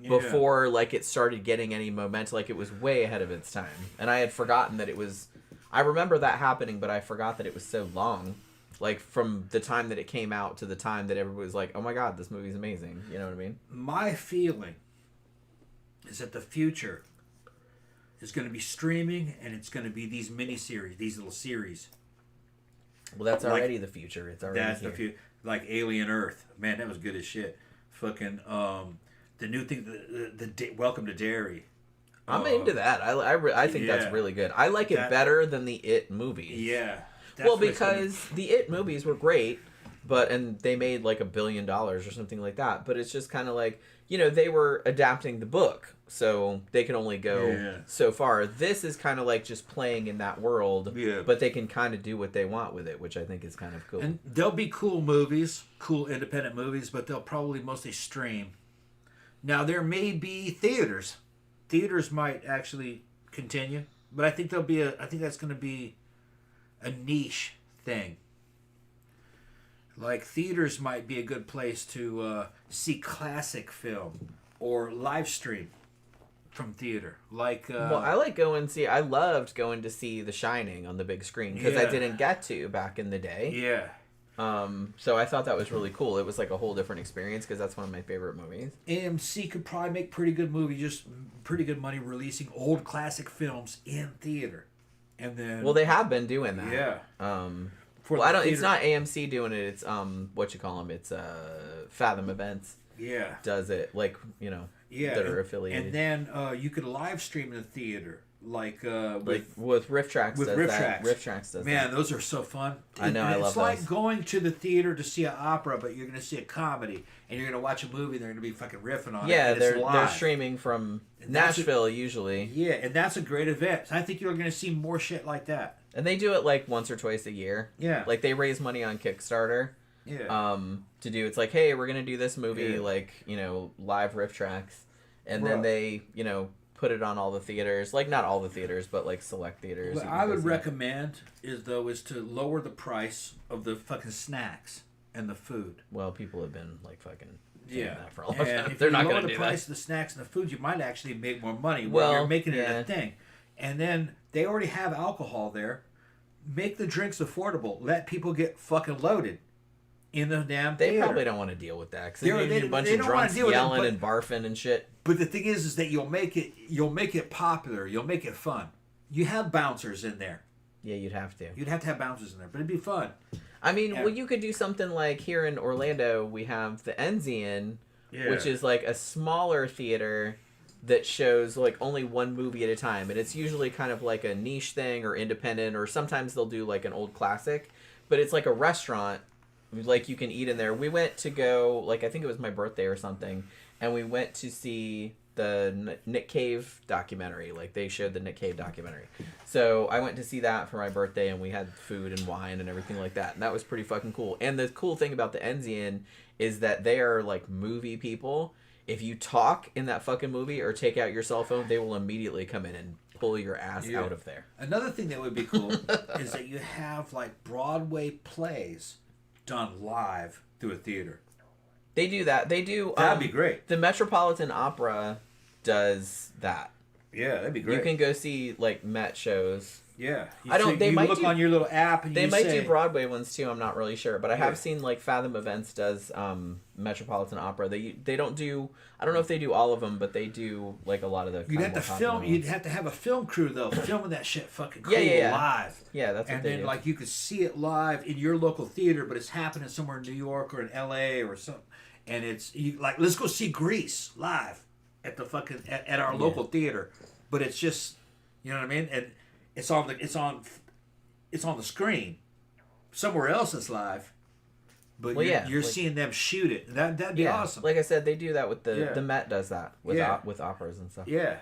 before like it started getting any momentum. Like it was way ahead of its time. And I had forgotten that it was. I remember that happening, but I forgot that it was so long. Like from the time that it came out to the time that everybody was like, oh my God, this movie's amazing. You know what I mean? My feeling is that the future is going to be streaming, and it's going to be these miniseries, these little series. Well, that's already the future. It's already that's here. the future. Like Alien Earth, man, that was good as shit. Fucking the new thing, the Welcome to Derry. I'm into that. I think that's really good. I like it better than the It movies. Yeah. Well, because the It movies were great, and they made like $1 billion or something like that. But it's just kind of like, you know, they were adapting the book, so they can only go so far. This is kind of like just playing in that world, but they can kind of do what they want with it, which I think is kind of cool. And there'll be cool movies, cool independent movies, but they'll probably mostly stream. Now, there may be theaters. Theaters might actually continue, but I think I think that's going to be a niche thing. Like, theaters might be a good place to see classic film or live stream from theater. Like, well, I loved going to see The Shining on the big screen because I didn't get to back in the day. Yeah. So I thought that was really cool. It was like a whole different experience because that's one of my favorite movies. AMC could probably make pretty good money releasing old classic films in theater. And then, well, they have been doing that. Yeah. It's not AMC doing it. It's It's Fathom Events. Yeah. Does it, like, you know, that are affiliated. And then you could live stream in the theater, like with Riff Tracks. Riff Tracks does. Man, those are so fun. I know, I love those. It's like going to the theater to see an opera, but you're going to see a comedy, and you're going to watch a movie. They're going to be fucking riffing on it. Yeah, and they're streaming from Nashville usually. Yeah, and that's a great event. I think you're going to see more shit like that. And they do it like once or twice a year. Yeah. Like they raise money on Kickstarter. Yeah. To do, it's like, hey, we're gonna do this movie, like, you know, live Riff Tracks, and then they, you know, put it on all the theaters, like not all the theaters, but like select theaters. What I would recommend is to lower the price of the fucking snacks and the food. Well, people have been like fucking that for a long and time. If They're you not lower gonna the do price that. of the snacks and the food, you might actually make more money. Well, you're making it a thing, and then they already have alcohol there. Make the drinks affordable. Let people get fucking loaded in the damn theater. They probably don't want to deal with that because they a bunch of drunks yelling and barfing and shit. But the thing is that you'll make it popular. You'll make it fun. You have bouncers in there. Yeah, you'd have to. You'd have to have bouncers in there, but it'd be fun. I mean, well, you could do something like here in Orlando, we have the Enzian, which is like a smaller theater that shows like only one movie at a time, and it's usually kind of like a niche thing or independent, or sometimes they'll do like an old classic, but it's like a restaurant, like you can eat in there. We went to go, like, I think it was my birthday or something, and we went to see the Nick Cave documentary. Like they showed the Nick Cave documentary, so I went to see that for my birthday, and we had food and wine and everything like that, and that was pretty fucking cool. And the cool thing about the Enzian is that they are like movie people. If you talk in that fucking movie or take out your cell phone, they will immediately come in and pull your ass out of there. Another thing that would be cool is that you have like Broadway plays done live through a theater. They do that. They do. That'd be great. The Metropolitan Opera does that. Yeah, that'd be great. You can go see like Met shows. Yeah, They might look on your little app and they might do Broadway ones too. I'm not really sure, but I have seen like Fathom Events does Metropolitan Opera. They don't do. I don't know if they do all of them, but they do like a lot of the. You'd have to film. You'd have to have a film crew though, filming that shit fucking cool live. Yeah, that's what and they then do. like you could see it live in your local theater, but it's happening somewhere in New York or in L.A. or something, and it's like let's go see Grease live at the fucking at our local theater, but it's just you know what I mean, and it's on the screen. Somewhere else it's live. But you're seeing them shoot it. That'd be awesome. Like I said, they do that with the Met does that with operas and stuff. Yeah.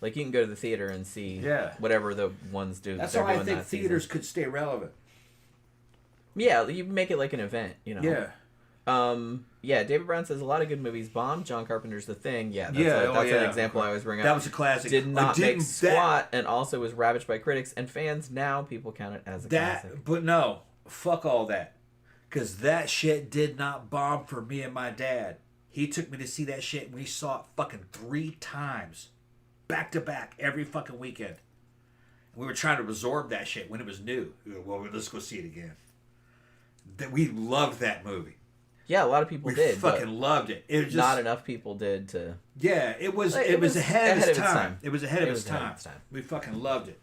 Like you can go to the theater and see whatever the ones do. That's how I think theaters could stay relevant. Yeah, you make it like an event, you know. Yeah. David Brown says a lot of good movies bomb. John Carpenter's The Thing. Yeah, that's an example I was bringing up. That was a classic. Did not make squat and also was ravaged by critics and fans. Now people count it as a classic. But no, fuck all that. Because that shit did not bomb for me and my dad. He took me to see that shit and we saw it fucking 3 times. Back to back every fucking weekend. We were trying to absorb that shit when it was new. Well, let's go see it again. We loved that movie. Yeah, a lot of people did. We fucking loved it. It was just, not enough people did to. Yeah, it was ahead of its time. It was ahead of its time. We fucking loved it.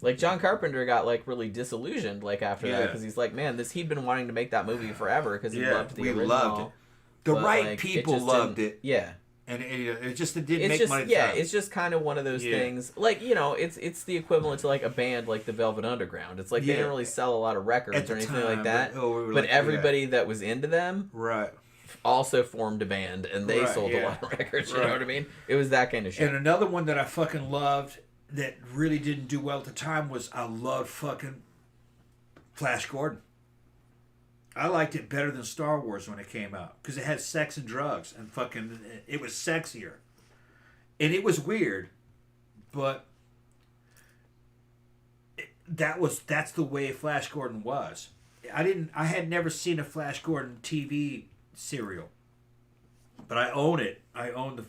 Like John Carpenter got like really disillusioned like after that because he's like, man, he'd been wanting to make that movie forever because he loved the original. Loved it. The right people loved it. Yeah. And it just didn't It's make just money. At the time. it's just kind of one of those things. Like, you know, it's the equivalent to like a band like the Velvet Underground. It's like they didn't really sell a lot of records or anything like that. But everybody that was into them also formed a band and they sold a lot of records. You know what I mean? It was that kind of shit. And another one that I fucking loved that really didn't do well at the time was I loved fucking Flash Gordon. I liked it better than Star Wars when it came out because it had sex and drugs and fucking it was sexier, and it was weird, but that's the way Flash Gordon was. I had never seen a Flash Gordon TV serial, but I own it. I own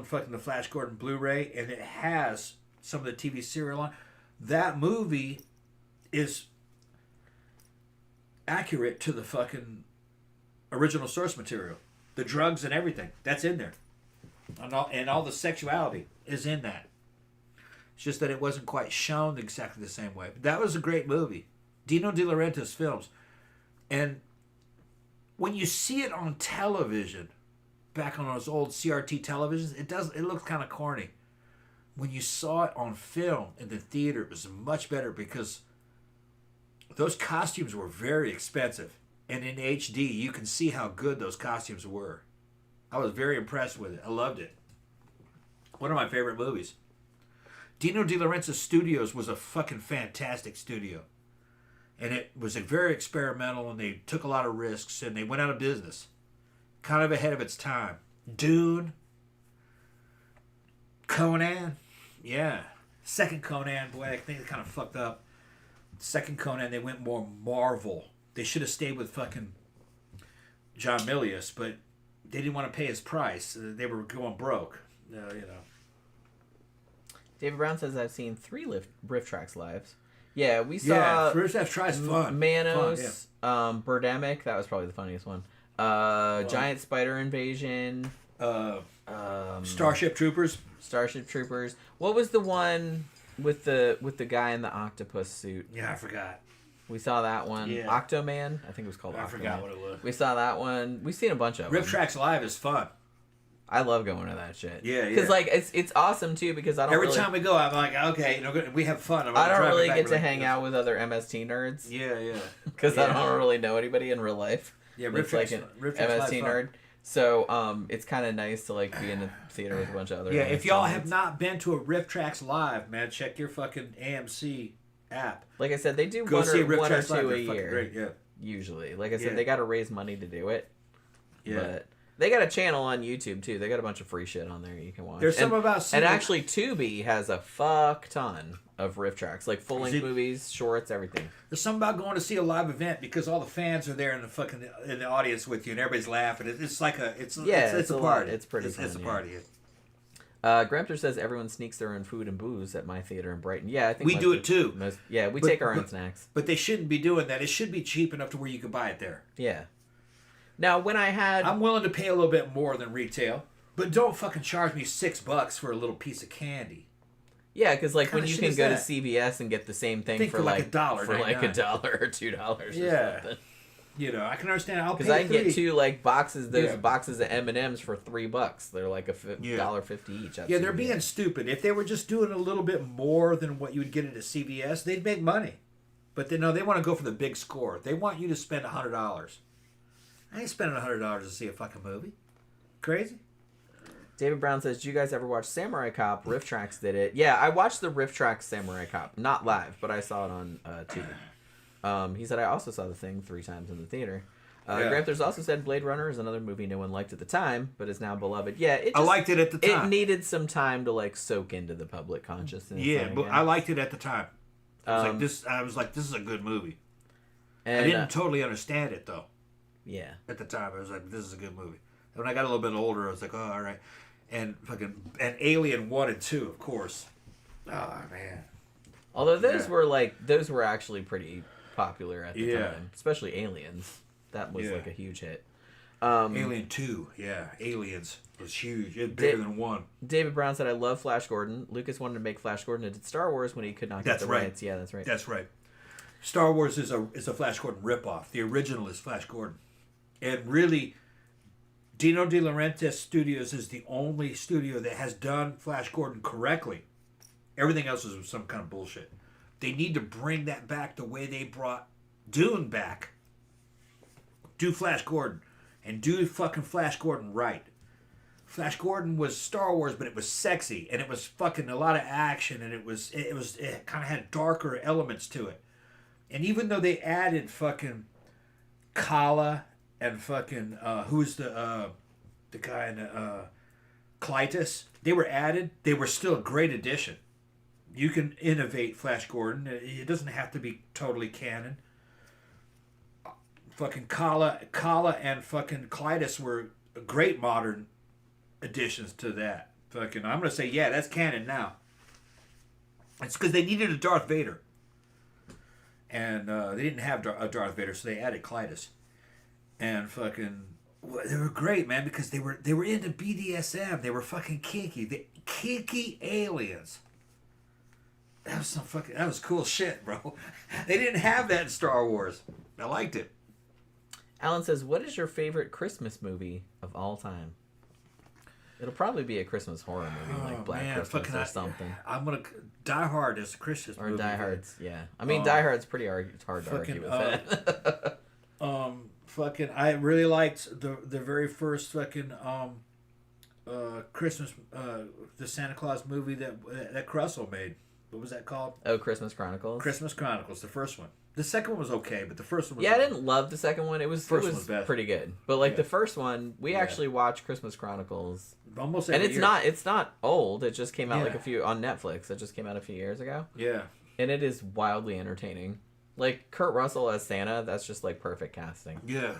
fucking the Flash Gordon Blu-ray, and it has some of the TV serial on. That movie is accurate to the fucking original source material. The drugs and everything, that's in there. And all the sexuality is in that. It's just that it wasn't quite shown exactly the same way. But that was a great movie. Dino De Laurentiis films. And when you see it on television, back on those old CRT televisions, it looks kind of corny. When you saw it on film in the theater, it was much better because those costumes were very expensive. And in HD, you can see how good those costumes were. I was very impressed with it. I loved it. One of my favorite movies. Dino De Laurentiis Studios was a fucking fantastic studio. And it was very experimental, and they took a lot of risks, and they went out of business. Kind of ahead of its time. Dune. Conan. Yeah. Second Conan, boy, I think it kind of fucked up. Second Conan, they went more Marvel. They should have stayed with fucking John Milius, but they didn't want to pay his price. They were going broke. You know. David Brown says, I've seen 3 riff tracks live. Yeah, we saw... Yeah, first half try's fun. Manos, Birdemic, that was probably the funniest one. Giant Spider Invasion. Starship Troopers. Starship Troopers. What was the one with the guy in the octopus suit? Yeah, I forgot. We saw that one. Yeah. Octoman? I think it was called Octoman. I forgot what it was. We saw that one. We've seen a bunch of them. Riff Tracks Live is fun. I love going to that shit. Yeah, yeah. Because like it's awesome too. Because I don't every time we go, I'm like, okay, we have fun. I don't really get to hang out with other MST nerds. Yeah, yeah. Because I don't really know anybody in real life. Yeah, Riff Tracks, like an MST nerd. So it's kind of nice to like be in the theater with a bunch of other. Yeah, if y'all have not been to a Riff Tracks Live, man, check your fucking AMC app. Like I said, they do go one see or 2 Live. a year. Great, yeah. Usually, like I said, they got to raise money to do it. Yeah. But they got a channel on YouTube too. They got a bunch of free shit on there you can watch. There's some about and actually Tubi has a fuck ton of riff tracks, like full length movies, shorts, everything. There's something about going to see a live event because all the fans are there in the audience with you and everybody's laughing. It's like it's a party. It's pretty fun. It's a party. Grampter says everyone sneaks their own food and booze at my theater in Brighton. Yeah, I think we do it too. We take our own snacks. But they shouldn't be doing that. It should be cheap enough to where you can buy it there. Yeah. Now, when I'm willing to pay a little bit more than retail, but don't fucking charge me $6 for a little piece of candy. Yeah, because like when you can go to CVS and get the same thing for like $1, for like $1 or $2 or something. You know, I can understand. Because I can get 2 like boxes, boxes of M&Ms for $3. They're like $1.50 each. Yeah, they're being stupid. If they were just doing a little bit more than what you would get at a CVS, they'd make money. But they want to go for the big score. They want you to spend $100. I ain't spending $100 to see a fucking movie. Crazy? David Brown says, "Do you guys ever watch Samurai Cop? Riff Tracks did it. Yeah, I watched the Riff Tracks Samurai Cop. Not live, but I saw it on Tubi. He said, I also saw the thing 3 times in the theater. Gramthers also said Blade Runner is another movie no one liked at the time, but is now beloved. Yeah, I liked it at the time. It needed some time to like soak into the public consciousness. Yeah, but I liked it at the time. I was like, this is a good movie. And, I didn't totally understand it though. Yeah. At the time, I was like, this is a good movie. And when I got a little bit older, I was like, oh, all right. And Alien 1 and 2, of course. Oh, man. Although those were actually pretty popular at the time. Especially Aliens. That was like a huge hit. Alien 2, Aliens was huge. It was bigger than 1. David Brown said, I love Flash Gordon. Lucas wanted to make Flash Gordon into Star Wars when he could not get the rights. Yeah, that's right. That's right. Star Wars is a Flash Gordon ripoff. The original is Flash Gordon. And really, Dino De Laurentiis Studios is the only studio that has done Flash Gordon correctly. Everything else is some kind of bullshit. They need to bring that back the way they brought Dune back. Do Flash Gordon. And do fucking Flash Gordon right. Flash Gordon was Star Wars, but it was sexy. And it was fucking a lot of action. And it kind of had darker elements to it. And even though they added fucking Kala and fucking, who's the guy in Clytus, they were added. They were still a great addition. You can innovate Flash Gordon. It doesn't have to be totally canon. Fucking Kala and fucking Clytus were great modern additions to that. Fucking, I'm gonna say, yeah, that's canon now. It's because they needed a Darth Vader, and they didn't have a Darth Vader, so they added Clytus. And fucking, they were great, man, because they were into BDSM. They were fucking kinky. Kinky aliens. That was cool shit, bro. They didn't have that in Star Wars. I liked it. Alan says, what is your favorite Christmas movie of all time? It'll probably be a Christmas horror movie, like Black Christmas or something. I'm going to... Die Hard is a Christmas movie. Or Die Hard's, yeah. I mean, Die Hard's pretty hard to argue with that. Fucking, I really liked the very first fucking Christmas, the Santa Claus movie that Crusoe made. What was that called? Oh, Christmas Chronicles? Christmas Chronicles, the first one. The second one was okay, but the first one was... Yeah, I didn't love the second one. It was pretty good. But like the first one, we actually watched Christmas Chronicles. Almost every year. It's not old. It just came out on Netflix. It just came out a few years ago. Yeah. And it is wildly entertaining. Like Kurt Russell as Santa, that's just like perfect casting. Yeah.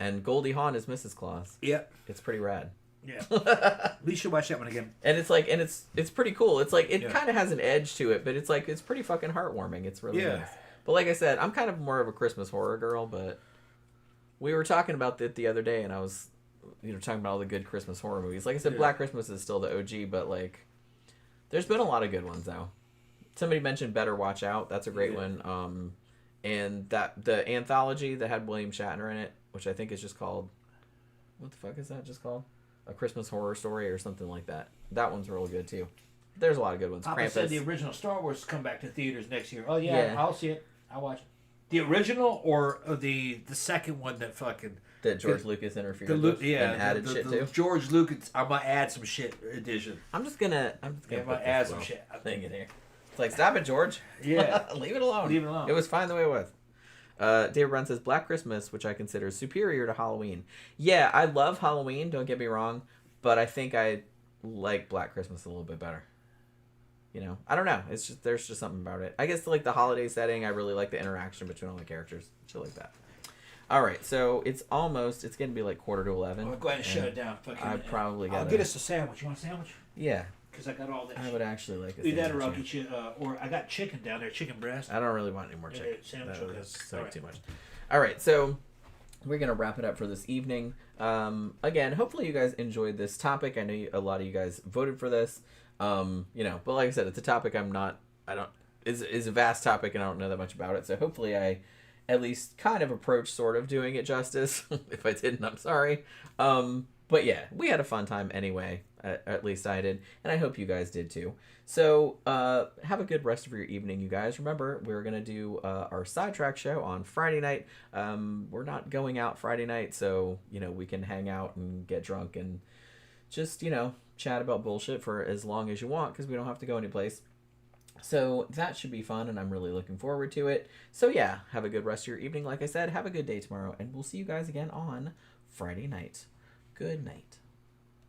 And Goldie Hawn as Mrs. Claus. Yeah. It's pretty rad. Yeah. We should watch that one again. And it's like, it's pretty cool. It's like, it kind of has an edge to it, but it's like, it's pretty fucking heartwarming. It's really nice. But like I said, I'm kind of more of a Christmas horror girl, but we were talking about that the other day, and I was, talking about all the good Christmas horror movies. Like I said, Black Christmas is still the OG, but like, there's been a lot of good ones though. Somebody mentioned Better Watch Out. That's a great one. And the anthology that had William Shatner in it, which I think is just called, what the fuck is that just called? A Christmas Horror Story or something like that. That one's really good too. There's a lot of good ones. Papa said the original Star Wars come back to theaters next year. Oh yeah. I'll see it. I'll watch it. The original or the second one that fucking... That George Lucas interfered with and added shit too? George Lucas, I'm going to add some shit edition. I'm just gonna add some shit. Thing in here. It's like, stop it, George. Yeah. Leave it alone. It was fine the way it was. Dave Brown says, Black Christmas, which I consider superior to Halloween. Yeah, I love Halloween, don't get me wrong, but I think I like Black Christmas a little bit better. I don't know. It's just, there's just something about it. I guess like the holiday setting, I really like the interaction between all the characters. Shit like that. All right, so it's going to be like 10:45. I'll go ahead and shut it down. I probably got. I'll get us a sandwich. You want a sandwich? Yeah. Because I got all that. I would actually like a sandwich. Either that or I'll get you, or I got chicken down there, chicken breast. I don't really want any more chicken. Sandwich. That was too much. All right, so we're going to wrap it up for this evening. Again, hopefully you guys enjoyed this topic. I know a lot of you guys voted for this. But like I said, it's a topic it's a vast topic and I don't know that much about it. So hopefully I at least kind of approached sort of doing it justice. If I didn't, I'm sorry. But yeah, we had a fun time anyway. At least I did. And I hope you guys did too. So have a good rest of your evening, you guys. Remember, we're going to do our sidetrack show on Friday night. We're not going out Friday night, so, we can hang out and get drunk and just, chat about bullshit for as long as you want because we don't have to go anyplace. So that should be fun, and I'm really looking forward to it. So yeah, have a good rest of your evening. Like I said, have a good day tomorrow, and we'll see you guys again on Friday night. Good night.